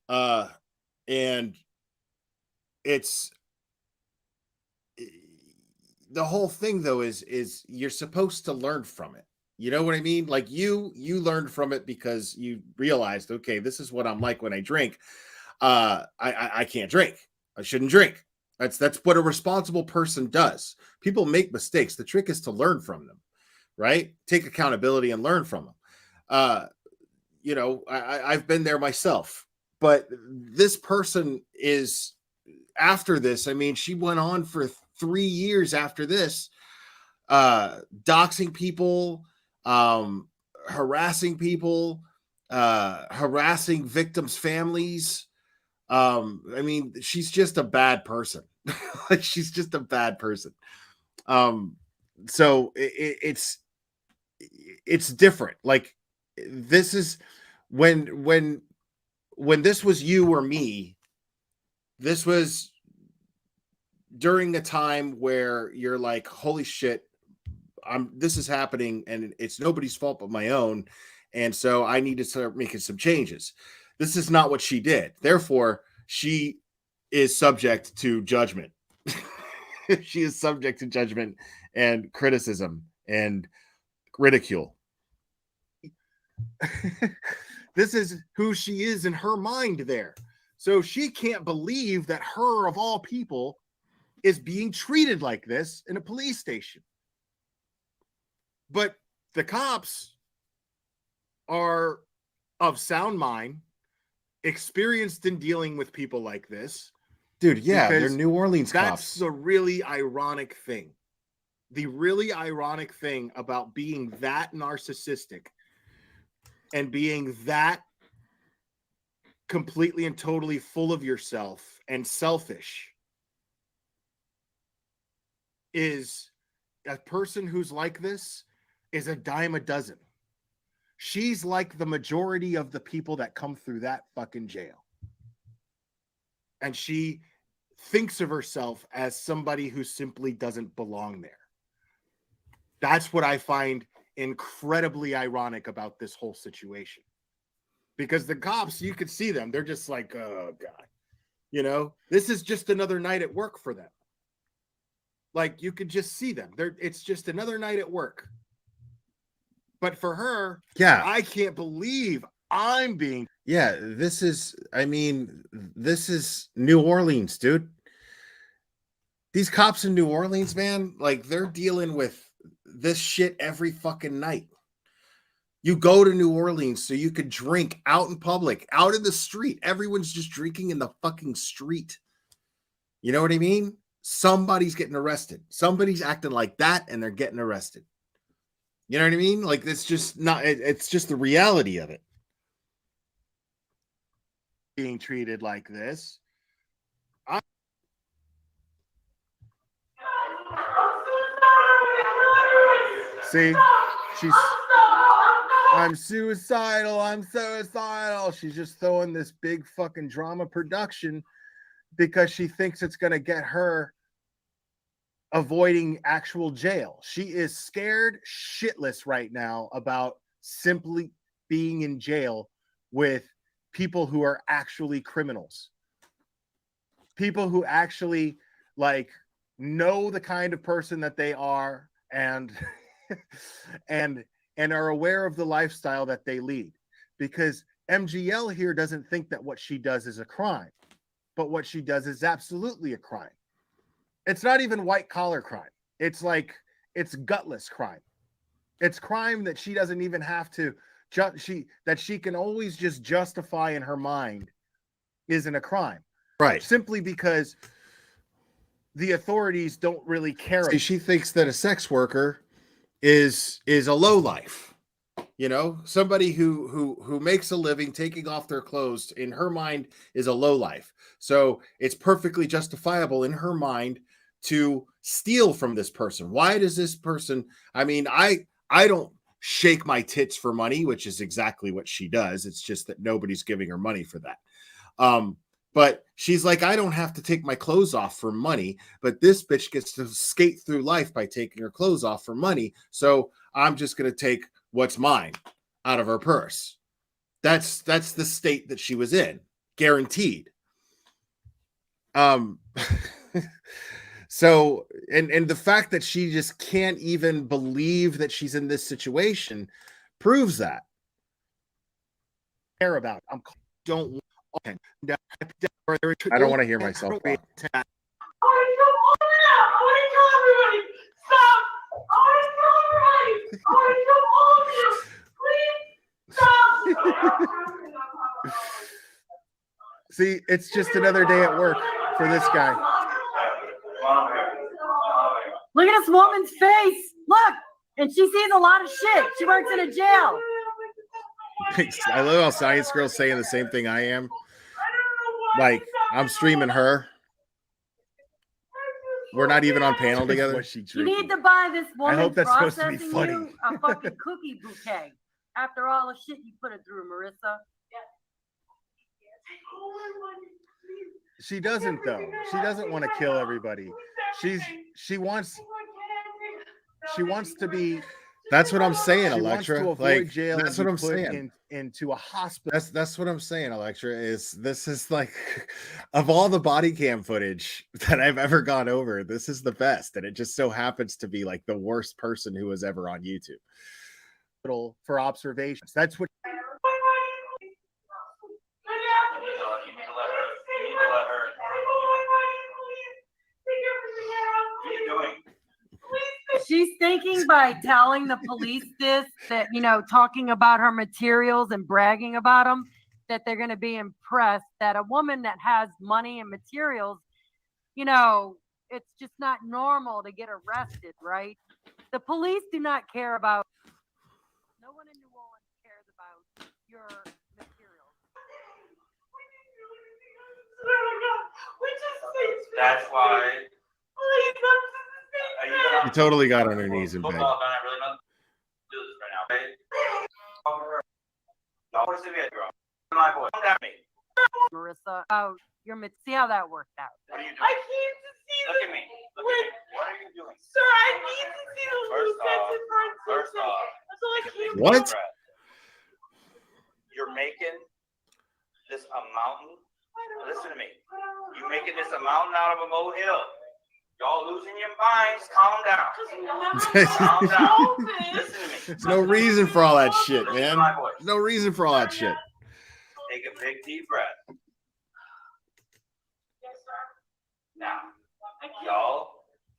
and it's the whole thing though is you're supposed to learn from it. You know what I mean? Like you learned from it because you realized, okay, this is what I'm like when I drink. I can't drink. I shouldn't drink. That's what a responsible person does. People make mistakes. The trick is to learn from them, right? Take accountability and learn from them. You know, I've been there myself, but this person is after this. I mean, she went on for 3 years after this, doxing people, harassing people, harassing victims' families. I mean, she's just a bad person. Like, she's just a bad person. So it's different. Like, this is when this was you or me, this was during a time where you're like, holy shit, this is happening and it's nobody's fault but my own. And so I need to start making some changes. This is not what she did. Therefore, she is subject to judgment. She is subject to judgment and criticism and ridicule. This is who she is in her mind there. So she can't believe that her, of all people, is being treated like this in a police station. But the cops are of sound mind, experienced in dealing with people like this. Dude, yeah, they're Because New Orleans that's cops. the really ironic thing. The really ironic thing about being that narcissistic and being that completely and totally full of yourself and selfish is a person who's like this is a dime a dozen. She's like the majority of the people that come through that fucking jail. And she thinks of herself as somebody who simply doesn't belong there. That's what I find incredibly ironic about this whole situation. Because the cops, you could see them. They're just like, oh, God. You know, this is just another night at work for them. Like, you could just see them. It's just another night at work. But for her, yeah, I can't believe I'm being. Yeah, this is New Orleans, dude. These cops in New Orleans, man, like they're dealing with this shit every fucking night. You go to New Orleans so you could drink out in public, out in the street. Everyone's just drinking in the fucking street. You know what I mean? Somebody's getting arrested. Somebody's acting like that and they're getting arrested. You know what I mean? Like it's just not, it's just the reality of it. Being treated like this. See, I'm suicidal. I'm suicidal. She's just throwing this big fucking drama production because she thinks it's going to get her avoiding actual jail. She is scared shitless right now about simply being in jail with people who are actually criminals. People who actually like know the kind of person that they are and and are aware of the lifestyle that they lead. Because MGL here doesn't think that what she does is a crime, but what she does is absolutely a crime. It's not even white collar crime. It's like, it's gutless crime. It's crime that she doesn't even have to, that she can always just justify in her mind isn't a crime. Right. Simply because the authorities don't really care. See, she thinks that a sex worker is a lowlife. You know, somebody who makes a living taking off their clothes in her mind is a lowlife. So it's perfectly justifiable in her mind to steal from this person. Why does this person? I mean, I don't shake my tits for money, which is exactly what she does. It's just that nobody's giving her money for that. But she's like, I don't have to take my clothes off for money, but this bitch gets to skate through life by taking her clothes off for money. So I'm just going to take what's mine out of her purse. That's the state that she was in, guaranteed. So, and the fact that she just can't even believe that she's in this situation proves that. Care about. I don't want to hear myself. See, it's just another day at work for this guy. Look at this woman's face. Look, and she sees a lot of shit. She works in a jail. I love how Science Girl's saying the same thing I am. Like, I'm streaming her. We're not even on panel together. You need to buy this woman I hope that's supposed to be processing funny. you a fucking cookie bouquet after all the shit you put it through, Marissa. She doesn't though. She doesn't want to kill everybody. She wants to be. That's what I'm saying, She Electra. wants to avoid Like, jail. that's and what be I'm put saying. Into a hospital. That's what I'm saying, Electra. This is like, of all the body cam footage that I've ever gone over, this is the best, and it just so happens to be like the worst person who was ever on YouTube. For observations. That's what. She's thinking by telling the police this, that, you know, talking about her materials and bragging about them, that they're going to be impressed that a woman that has money and materials you know, it's just not normal to get arrested, right? The police do not care about, no one in New Orleans cares about your materials. That's why. You totally got on her knees in bed. Football don't have really nothing to do with this right now, okay? Y'all want to see me, girl? My boy, come down me. Marissa, about your see how that worked out. What are you doing? I need to see Look at me. Look at me. What are you doing? Sir, I need to see the loose ends in front. First off, that's all I came What? You're making this a mountain. Listen to me. You're making this a mountain out of a molehill. Y'all losing your minds. Calm down. Calm down. Listen to me. There's no reason for all that shit, man. There's no reason for all that shit. Take a big deep breath. Now, y'all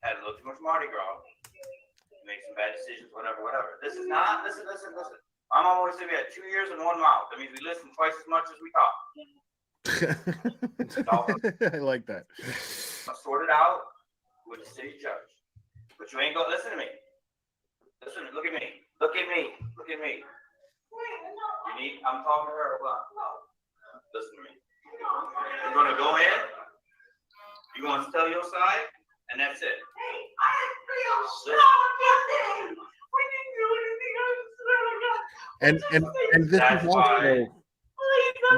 had a little too much Mardi Gras. Make some bad decisions, whatever. This is not, listen. My mom always said we had 2 ears and 1 mouth. That means we listen twice as much as we talk. I like that. I'll sort it out with the city judge. But you ain't gonna listen to me. Listen, look at me. Look at me. I'm talking to her. Listen to me. You're gonna go in. You're gonna tell your side, and that's it. Hey, I feel so nothing. We didn't do anything. And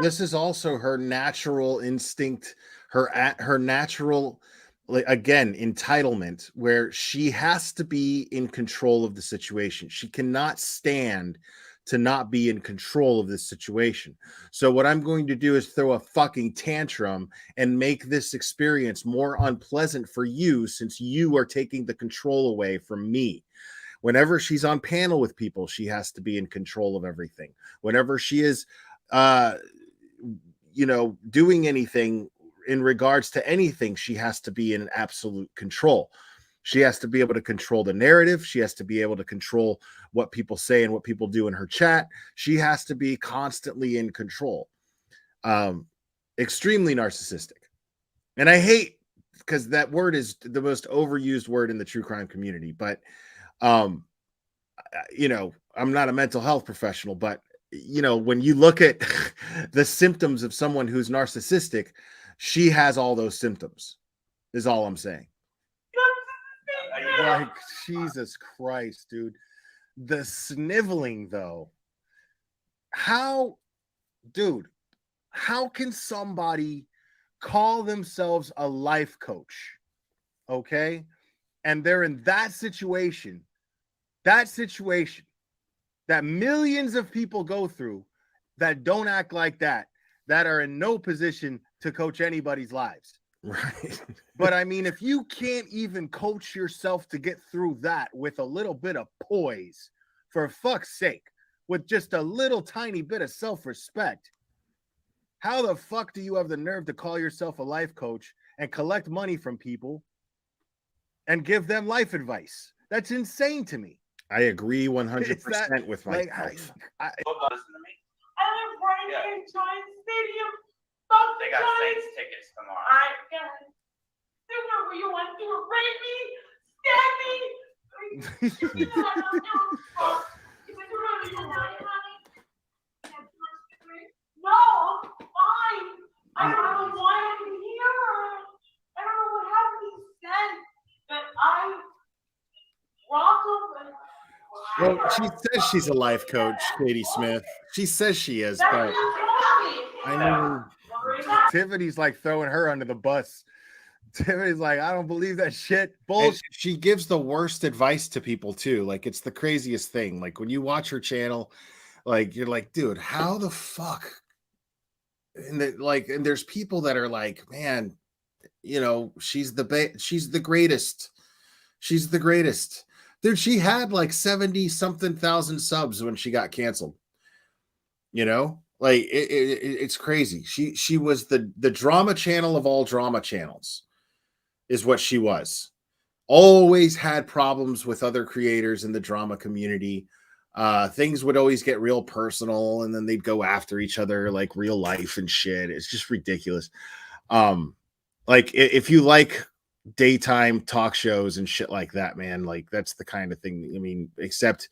this is also her natural instinct, her natural, like, again, entitlement, where she has to be in control of the situation. She cannot stand to not be in control of this situation. So what I'm going to do is throw a fucking tantrum and make this experience more unpleasant for you, since you are taking the control away from me. Whenever she's on panel with people, she has to be in control of everything. Whenever she is doing anything in regards to anything, she has to be in absolute control. She has to be able to control the narrative. She has to be able to control what people say and what people do in her chat. She has to be constantly in control. Extremely narcissistic. And I hate, because that word is the most overused word in the true crime community. But, I'm not a mental health professional, but, when you look at the symptoms of someone who's narcissistic, she has all those symptoms, is all I'm saying. Like, Jesus Christ, dude. The sniveling, though. How can somebody call themselves a life coach, okay? And they're in that situation that millions of people go through, that don't act like that are in no position to coach anybody's lives. Right. But I mean, if you can't even coach yourself to get through that with a little bit of poise, for fuck's sake, with just a little tiny bit of self-respect, how the fuck do you have the nerve to call yourself a life coach and collect money from people and give them life advice? That's insane to me. I agree 100% with myself. Listen to me. I live right here in Giants Stadium. They got Saints tickets tomorrow. They were where you want to rape me, stab me. No, I'm fine. I don't know why I'm here. I don't know what happened. He said that I rocked him. Well, she says she's a life coach, Katie Smith. She says she is, but I mean, Tiffany's like throwing her under the bus. Tiffany's like, I don't believe that shit. Bullshit. She gives the worst advice to people too. Like, it's the craziest thing. Like, when you watch her channel, like, you're like, dude, how the fuck? And there's people that are like, man, she's the greatest. She's the greatest. Dude, she had like 70-something thousand subs when she got canceled. Like, it's crazy. She was the drama channel of all drama channels, is what she was. Always had problems with other creators in the drama community. Things would always get real personal, and then they'd go after each other like real life and shit. It's just ridiculous. like if you like daytime talk shows and shit like that, man, like that's the kind of thing. I mean, except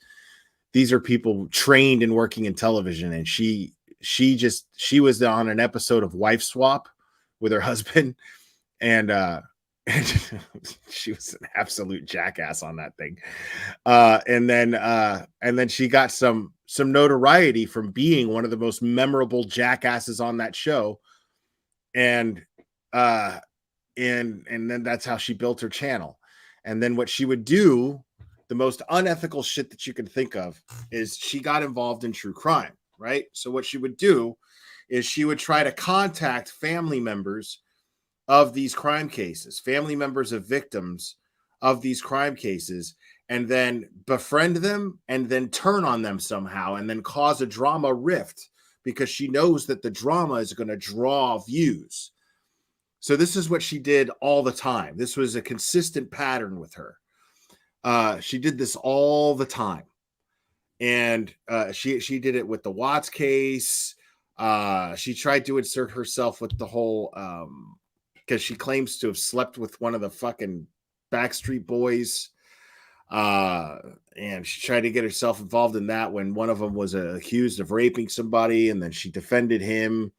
these are people trained in working in television, and she was on an episode of Wife Swap with her husband, and she was an absolute jackass on that thing. And then she got some notoriety from being one of the most memorable jackasses on that show. And then that's how she built her channel. And then what she would do, the most unethical shit that you can think of, is she got involved in true crime, right? So what she would do is she would try to contact family members of these crime cases, family members of victims of these crime cases, and then befriend them and then turn on them somehow and then cause a drama rift because she knows that the drama is going to draw views. So this is what she did all the time. This was a consistent pattern with her. She did this all the time. And she did it with the Watts case. She tried to insert herself with the whole, because she claims to have slept with one of the fucking Backstreet Boys. And she tried to get herself involved in that when one of them was accused of raping somebody, and then she defended him.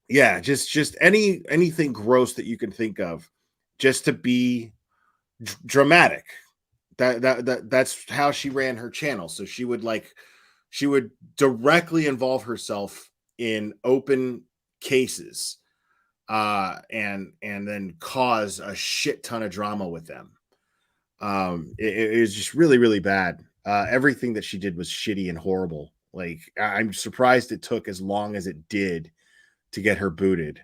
Yeah, just anything gross that you can think of, just to be dramatic. That's how she ran her channel. So she would directly involve herself in open cases, and then cause a shit ton of drama with them. It was just really, really bad. Everything that she did was shitty and horrible. Like, I'm surprised it took as long as it did to get her booted.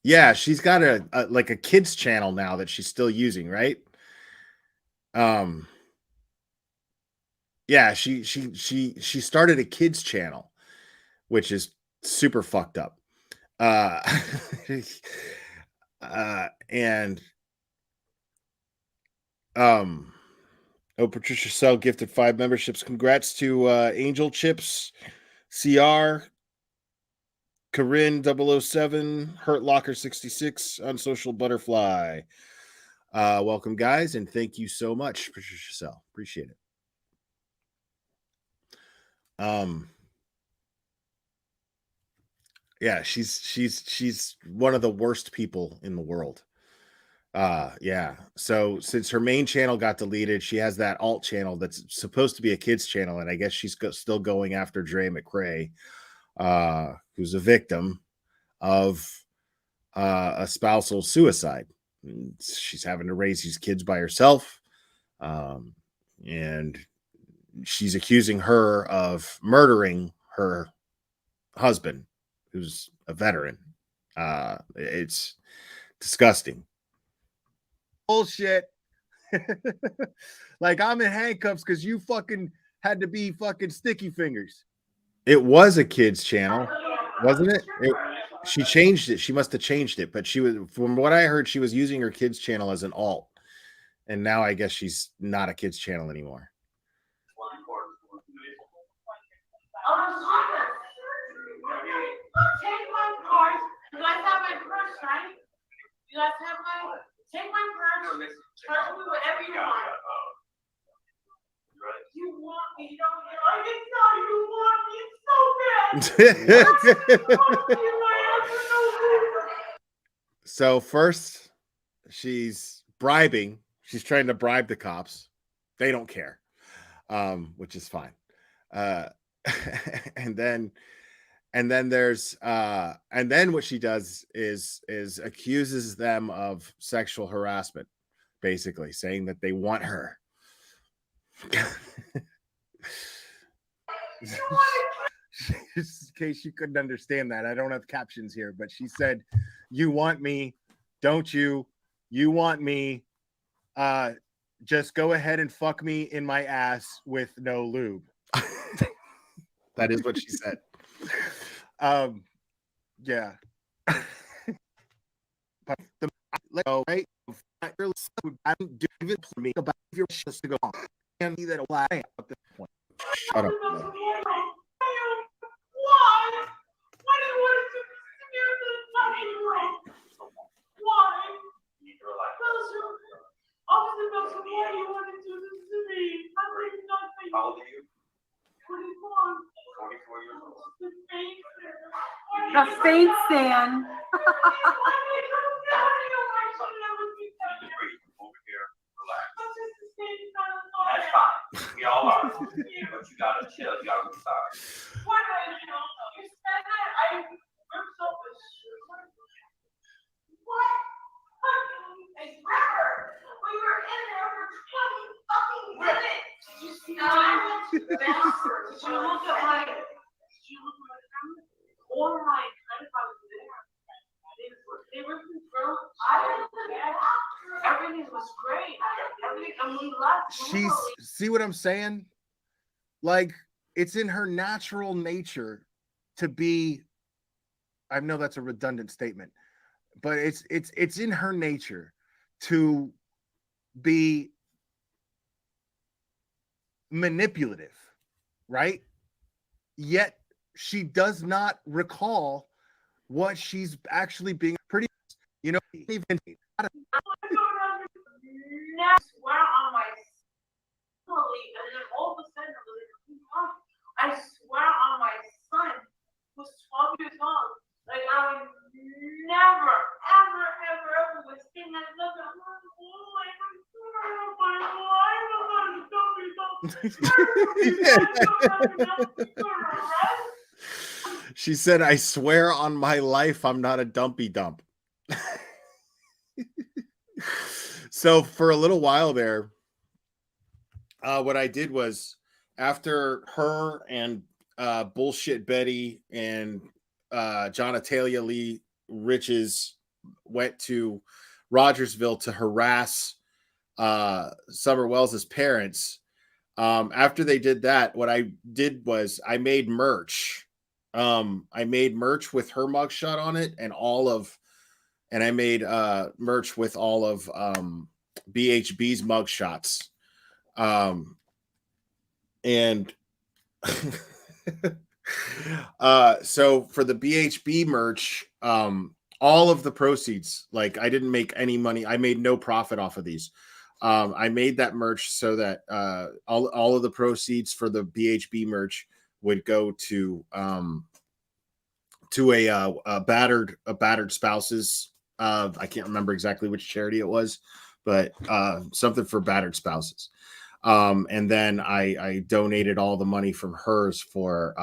Yeah, she's got a kids channel now that she's still using, right? Yeah, she started a kids channel, which is super fucked up. And Patricia Sell gifted 5 memberships. Congrats to Angel Chips, CR, Corinne 007, Hurt Locker 66, Unsocial Butterfly. Welcome, guys, and thank you so much, Patricia Sell. Appreciate it. Yeah, she's one of the worst people in the world. Yeah. So since her main channel got deleted, she has that alt channel that's supposed to be a kids channel, and I guess she's still going after Dre McRae, who's a victim of a spousal suicide. She's having to raise these kids by herself, and she's accusing her of murdering her husband, who's a veteran. It's disgusting. Bullshit. Like, I'm in handcuffs because you fucking had to be fucking sticky fingers. It was a kids channel, wasn't it? She changed it. She must have changed it, but she was, from what I heard, she was using her kids channel as an alt, and now I guess she's not a kids channel anymore. Take my card. You guys have my purse, right? You guys have take my purse. Charge me whatever you want. You want me, don't you? I can tell you want me. It's so bad. So first, she's bribing. She's trying to bribe the cops. They don't care, which is fine. And then there's and then what she does is accuses them of sexual harassment, basically saying that they want her. Just in case you couldn't understand that, I don't have captions here, but she said, "You want me, don't you? You want me. Just go ahead and fuck me in my ass with no lube." That is what she said. Yeah. But right? I don't do it for me about your shit to go on. And that lie at this point. Shut up. Why do you want to do this to me? I'm doing nothing. How old are you? 24. 44 years old. The face. The face stand. Over here, relax. That's fine. We all are. But you gotta chill. You gotta massage. What did I do? You said that I ripped off the shoe. What? I swear. We were in there for 20 fucking minutes. Did you see that? Did you look at my? Did you look at my camera? Or my credit card was there. They were confirmed. I didn't forget. Everything was great. Everything, and we left. She's see what I'm saying? Like it's in her natural nature to be. I know that's a redundant statement, but it's in her nature to be manipulative, right? Yet she does not recall what she's actually being pretty, you know, even Now swear on my family, and then all of a sudden I was like, I swear on my son who's 12 years old, like I would never, ever, ever, ever would sing that look at She said, I swear on my life, I'm not a dumpy dump. So for a little while there, what I did was after her and Bullshit Betty and Jonatalia Lee Riches went to Rogersville to harass Summer Wells's parents. After they did that, what I did was I made merch. I made merch with her mugshot on it and I made merch with all of BHB's mugshots. And so for the BHB merch, all of the proceeds, like I didn't make any money. I made no profit off of these. I made that merch so that all of the proceeds for the BHB merch would go to a battered spouses. I can't remember exactly which charity it was, but something for battered spouses. And then I donated all the money from hers for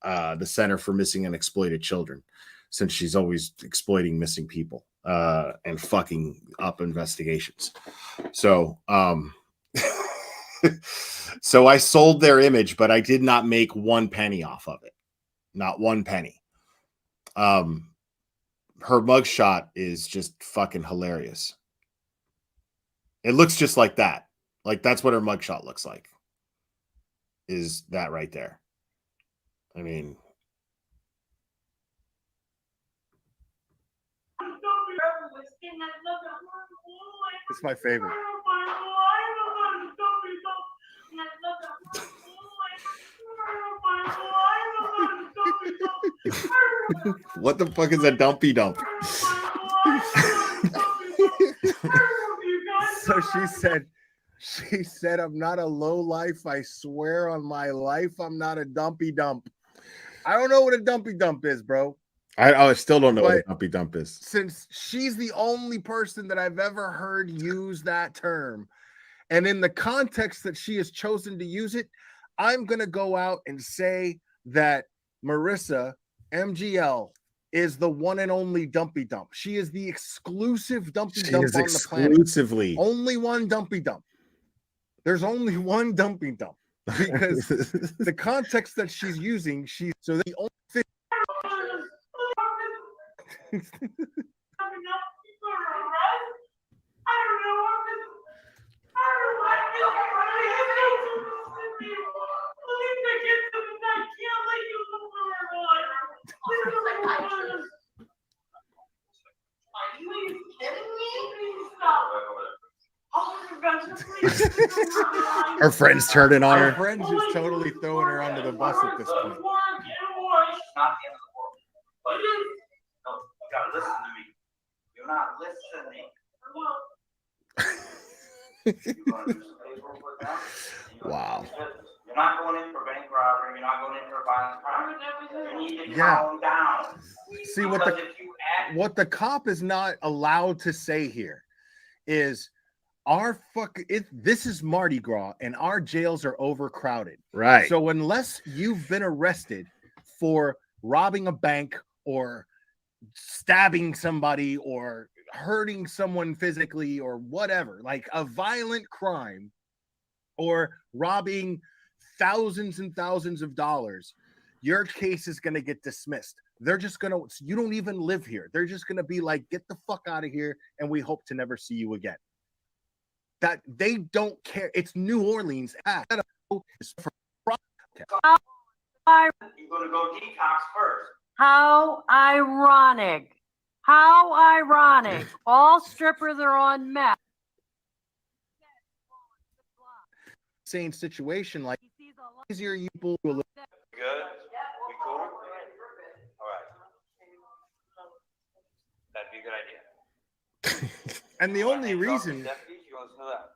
the Center for Missing and Exploited Children, since she's always exploiting missing people and fucking up investigations. So so I sold their image, but I did not make 1 penny off of it. Not 1 penny. Her mugshot is just fucking hilarious. It looks just like that. Like that's what her mugshot looks like. Is that right there? I mean, it's my favorite. what the fuck is a dumpy dump? So she said, I'm not a low life. I swear on my life, I'm not a dumpy dump. I don't know what a dumpy dump is, bro. I still don't know what a dumpy dump is. Since she's the only person that I've ever heard use that term, and in the context that she has chosen to use it, I'm going to go out and say that Marissa MGL is the one and only dumpy dump. She is the exclusive dumpy dump on the planet. Exclusively. Only one dumpy dump. There's only one dumpy dump because the context that she's using, so the only thing. Her friend's turning on her. Her friend's just totally throwing her under the bus at this point. Not the end of the world. But no, you gotta listen to me. You're not listening. Wow. You're not going in for bank robbery. You're not going in for violent crime. You need to Yeah. calm down. See what the cop is not allowed to say here is this is Mardi Gras and our jails are overcrowded. Right. So unless you've been arrested for robbing a bank or stabbing somebody or hurting someone physically or whatever, like a violent crime, or robbing thousands and thousands of dollars, your case is going to get dismissed. They're just going to, you don't even live here. They're just going to be like, get the fuck out of here, and we hope to never see you again. That they don't care. It's New Orleans. You're going to go detox first. How ironic. How ironic. All strippers are on meth. Same situation, like easier you pull a little. Good? We cool? All right. That'd be a good idea. And the only reason, Deputies, you want to know that?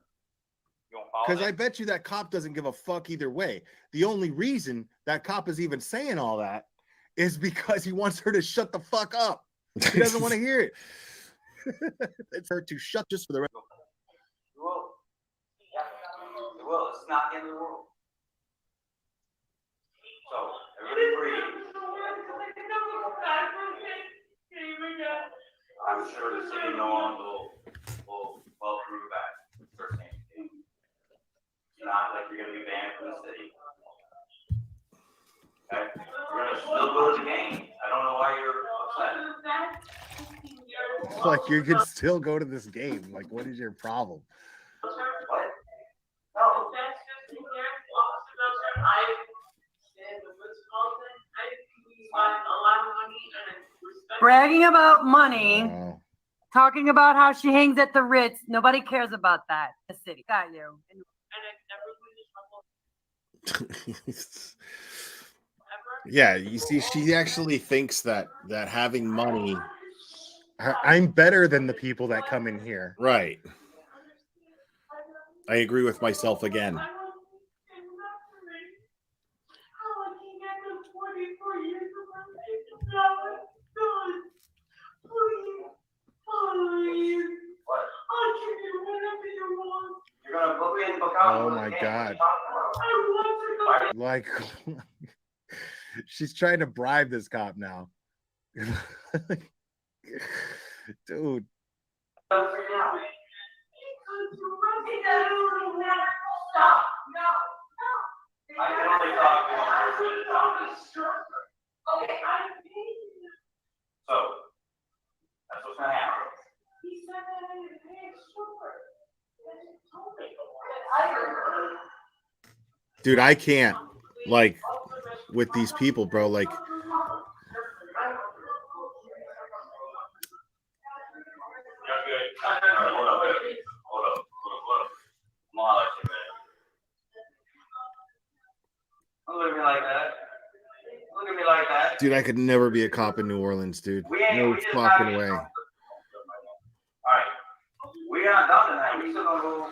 because I bet you that cop doesn't give a fuck either way. The only reason that cop is even saying all that is because he wants her to shut the fuck up. He doesn't want to hear it. It's her to shut just for the rest. You will. It will. It's not the end of the world. So, everybody breathe. I'm sure the city no one will welcome you back. First name. It's not like you're going to be banned from the city. Okay? You're going to still go to the game. I don't know why you're upset. Like, you can still go to this game. Like, what is your problem? What? No. Bragging about money, talking about how she hangs at the Ritz. Nobody cares about that. The city got you. Yeah, you see, she actually thinks that having money. I'm better than the people that come in here. Right. I agree with myself again. Oh my God. Like, she's trying to bribe this cop now. Dude. So, that's what's gonna happen. Dude, I can't, like, with these people, bro, like, Don't look at me like that. Look at me like that. dude, I could never be a cop in New Orleans, dude. No just fucking way. All right. We are not done tonight. We still got more to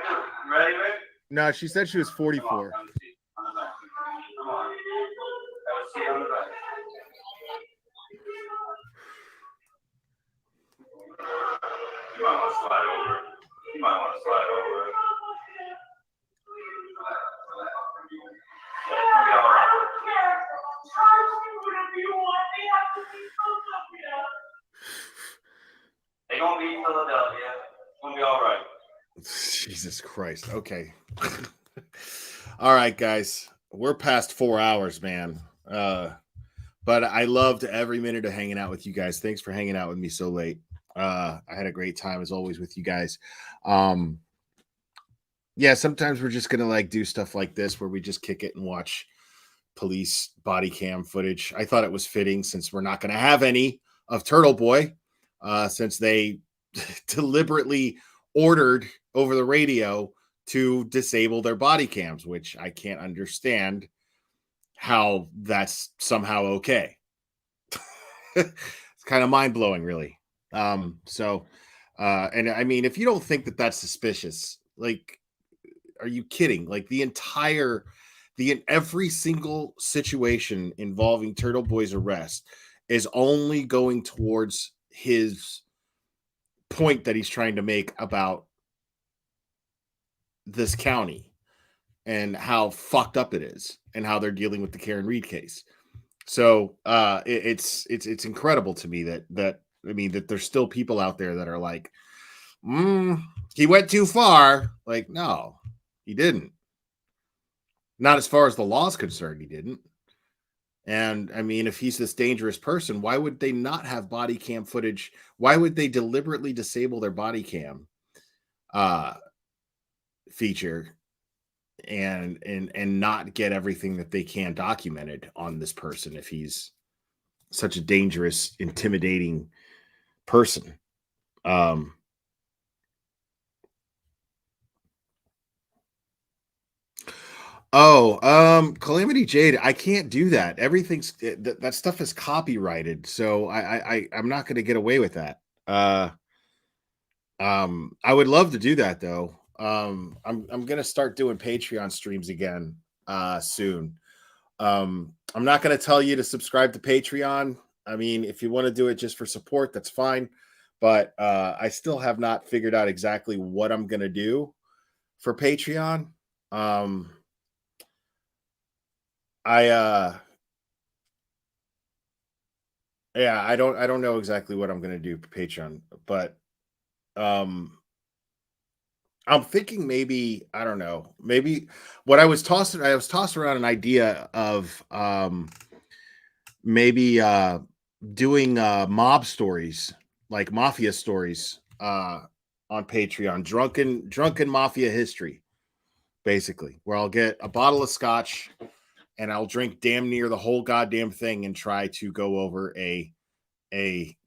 do. You ready, Rick? No, she said she was 44. Come on. Have a seat on the back. You might want to slide over. You might want to slide over. They're gonna be Philadelphia. It's gonna be all right. Jesus Christ. Okay. All right, guys. We're past 4 hours, man. But I loved every minute of hanging out with you guys. Thanks for hanging out with me so late. I had a great time as always with you guys. Yeah, sometimes we're just gonna like do stuff like this where we just kick it and watch police body cam footage. I thought it was fitting since we're not gonna have any of Turtle Boy, since they deliberately ordered over the radio to disable their body cams, which I can't understand how that's somehow okay. It's kind of mind-blowing, really. So And I mean, if you don't think that that's suspicious, like, are you kidding? Like every single situation involving TurtleBoy's arrest is only going towards his point that he's trying to make about this county and how fucked up it is and how they're dealing with the Karen Reed case. So it's incredible to me that I mean that there's still people out there that are like, he went too far. Like, no, he didn't. Not as far as the law is concerned, he didn't. And I mean, if he's this dangerous person, why would they not have body cam footage? Why would they deliberately disable their body cam feature and not get everything that they can documented on this person if he's such a dangerous, intimidating person? Calamity Jade, I can't do that. Everything's that stuff is copyrighted, so I'm not going to get away with that. I would love to do that though. I'm going to start doing Patreon streams again soon. I'm not going to tell you to subscribe to Patreon. I mean, if you want to do it just for support, that's fine. But I still have not figured out exactly what I'm going to do for Patreon. I don't know exactly what I'm going to do for Patreon, but I'm thinking maybe, I don't know, maybe what I was tossing around an idea of maybe doing mob stories, like mafia stories on Patreon, drunken mafia history, basically, where I'll get a bottle of scotch and I'll drink damn near the whole goddamn thing and try to go over a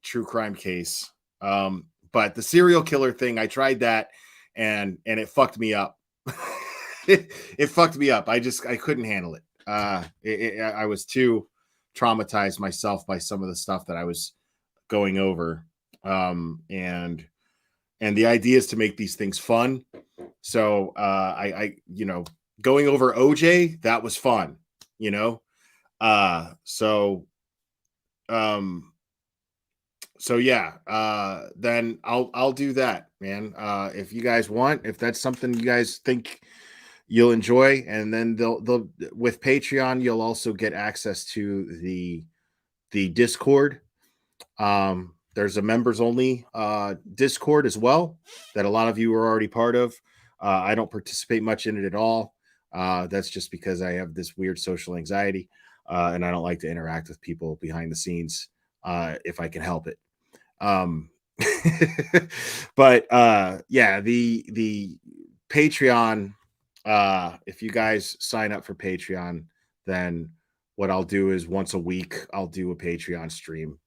true crime case. But the serial killer thing, I tried that and it fucked me up. It fucked me up. I couldn't handle it. I was too traumatized myself by some of the stuff that I was going over. And the idea is to make these things fun. So I going over OJ, that was fun. So yeah, then I'll do that, man. If you guys want, if that's something you guys think you'll enjoy, and then they'll with Patreon, you'll also get access to the Discord. There's a members only Discord as well that a lot of you are already part of. I don't participate much in it at all. That's just because I have this weird social anxiety, and I don't like to interact with people behind the scenes if I can help it. But yeah, the Patreon, if you guys sign up for Patreon, then what I'll do is once a week I'll do a Patreon stream.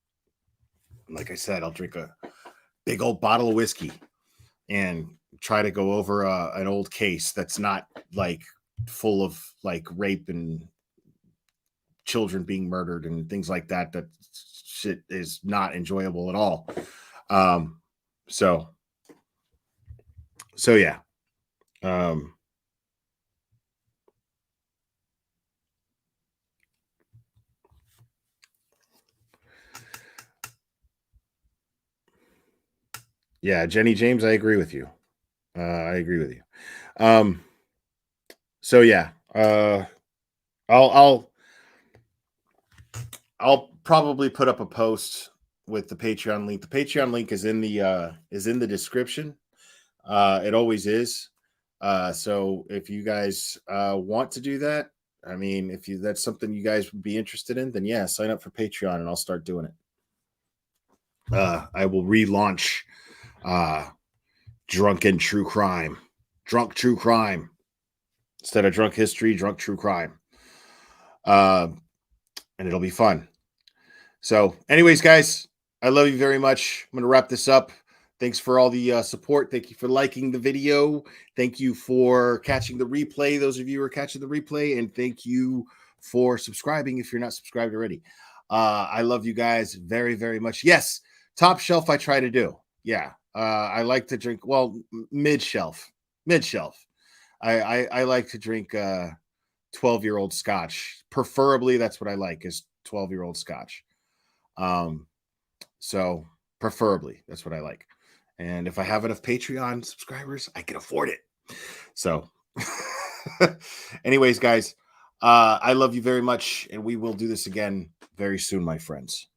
Like I said, I'll drink a big old bottle of whiskey and try to go over an old case that's not like full of like rape and children being murdered and things like that. That shit is not enjoyable at all. So yeah. Yeah, Jenny James, I agree with you. So yeah, I'll probably put up a post with the Patreon link. The Patreon link is in the description. It always is. So if you guys want to do that, I mean, if that's something you guys would be interested in, then yeah, sign up for Patreon and I'll start doing it. I will relaunch drunk true crime instead of drunk history, drunk true crime. And it'll be fun. So anyways, guys, I love you very much. I'm going to wrap this up. Thanks for all the support. Thank you for liking the video. Thank you for catching the replay. Those of you who are catching the replay, and thank you for subscribing if you're not subscribed already. I love you guys very, very much. Yes, top shelf I try to do. Yeah, I like to drink, well, mid shelf. I like to drink 12-year-old scotch. Preferably, that's what I like, is 12-year-old scotch. So preferably, that's what I like. And if I have enough Patreon subscribers, I can afford it. So anyways, guys, I love you very much, and we will do this again very soon, my friends.